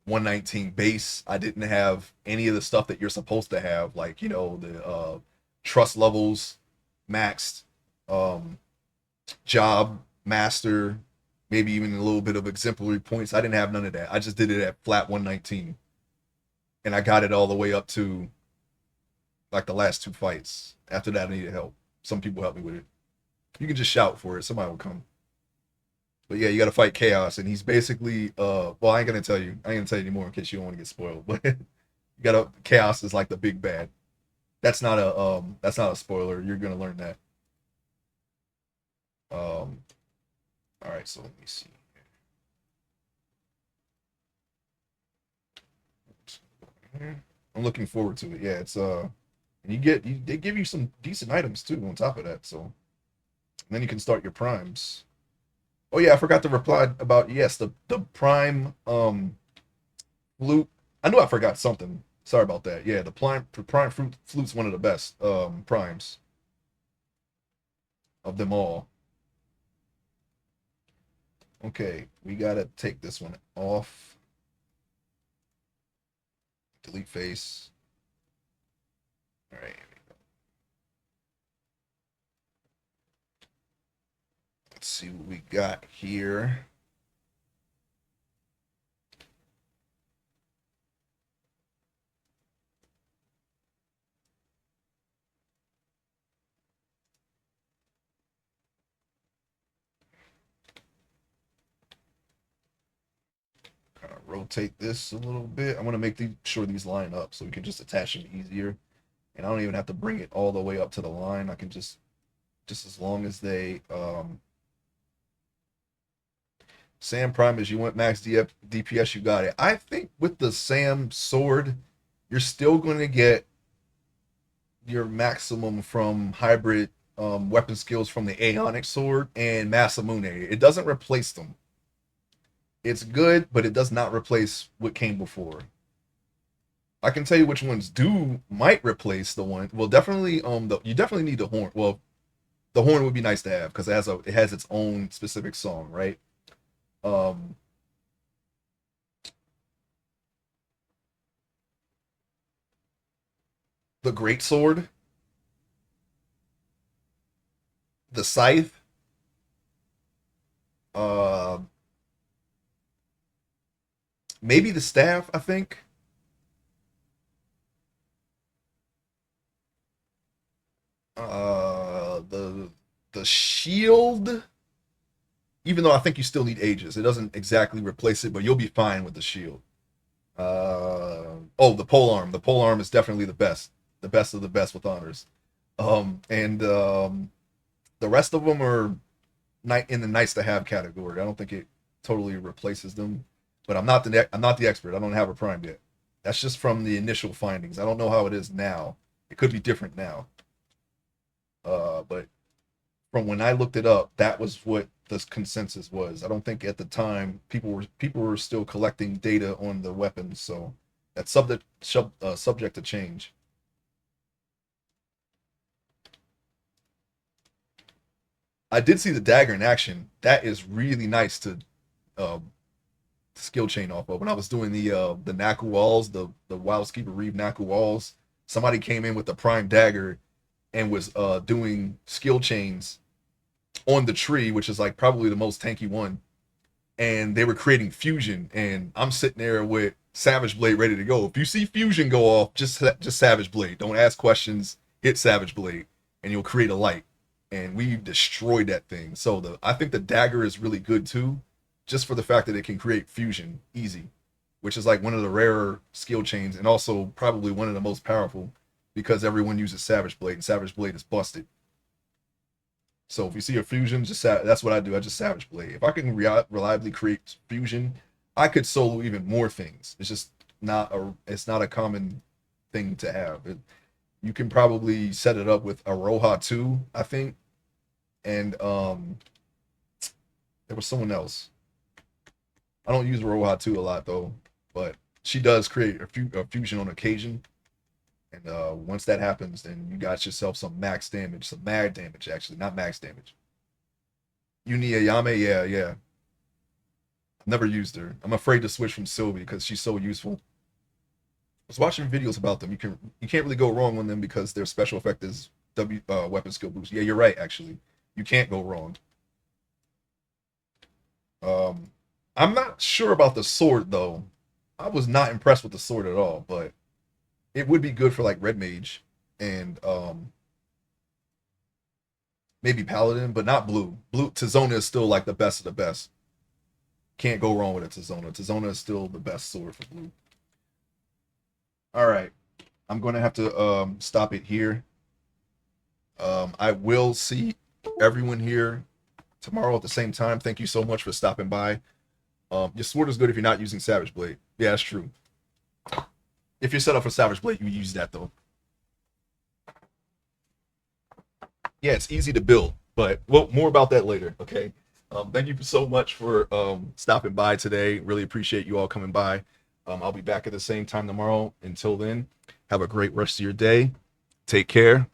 119 base. I didn't have any of the stuff that you're supposed to have, like the trust levels maxed, um, job master, maybe even a little bit of exemplary points. I didn't have none of that. I just did it at flat 119, and I got it all the way up to like the last two fights. After that, I needed help. Some people helped me with it. You can just shout for it. Somebody will come. But yeah, you got to fight Chaos, and he's basically well, I ain't gonna tell you. I ain't gonna tell you anymore in case you don't want to get spoiled. But you got to Chaos is like the big bad. That's not a spoiler. You're gonna learn that. All right, so let me see. I'm looking forward to it. Yeah, it's and they give you some decent items too on top of that. So and then you can start your primes. Oh yeah, I forgot to reply about yes, the prime flute. I knew I forgot something. Sorry about that. Yeah, the prime flute's one of the best primes of them all. Okay, we gotta take this one off. Delete face. All right. Let's see what we got here. Kind of rotate this a little bit. I want to make sure these line up so we can just attach them easier. And I don't even have to bring it all the way up to the line. I can just as long as they Sam Prime as you went max DPS, you got it. I think with the Sam sword, you're still going to get your maximum from hybrid weapon skills from the Aeonic sword and Masamune. It doesn't replace them. It's good, but it does not replace what came before. I can tell you which ones do might replace the one. Well, definitely you definitely need the horn. Well, the horn would be nice to have because it has its own specific song, right? Um the great sword, the scythe, uh maybe the staff, I think. The shield, even though I think you still need ages. It doesn't exactly replace it, but you'll be fine with the shield. Oh, the pole arm. The pole arm is definitely the best of the best with honors. And the rest of them are in the nice to have category. I don't think it totally replaces them, but I'm not the expert. I don't have a prime yet. That's just from the initial findings. I don't know how it is now. It could be different now. But from when I looked it up, that was what the consensus was. I don't think at the time people were still collecting data on the weapons, so that's subject to change. I did see the dagger in action. That is really nice to uh, skill chain off of. When I was doing the Naku walls, the Wildskeeper Reeve Naku walls, somebody came in with the prime dagger and was doing skill chains on the tree, which is like probably the most tanky one. And they were creating fusion, and I'm sitting there with Savage Blade ready to go. If you see fusion go off, just Savage Blade. Don't ask questions. Hit Savage Blade, and you'll create a light. And we destroyed that thing. So I think the dagger is really good too, just for the fact that it can create fusion easy, which is like one of the rarer skill chains, and also probably one of the most powerful because everyone uses Savage Blade, and Savage Blade is busted. So if you see a fusion, that's what I do. I just Savage Blade. If I can reliably create fusion, I could solo even more things. It's not a common thing to have. You can probably set it up with Aroha too, I think, and There was someone else. I don't use Roha 2 a lot though, but she does create a fusion on occasion. And once that happens, then you got yourself some max damage, some mad damage actually, not max damage. Uni Ayame, yeah, yeah. I've never used her. I'm afraid to switch from Sylvie because she's so useful. I was watching videos about them. You can't really go wrong on them because their special effect is weapon skill boost. Yeah, you're right. Actually, you can't go wrong. Um, I'm not sure about the sword though. I was not impressed with the sword at all, but it would be good for like red mage and maybe paladin, but not blue. Blue Tizona is still like the best of the best. Can't go wrong with a Tizona. Tizona is still the best sword for blue. All right, I'm going to have to stop it here. I will see everyone here tomorrow at the same time. Thank you so much for stopping by. Your sword is good if you're not using Savage Blade. Yeah, that's true. If you're set up for Savage Blade, you use that though. Yeah, it's easy to build, but well, more about that later. Okay. Thank you so much for stopping by today. Really appreciate you all coming by. I'll be back at the same time tomorrow. Until then, have a great rest of your day. Take care.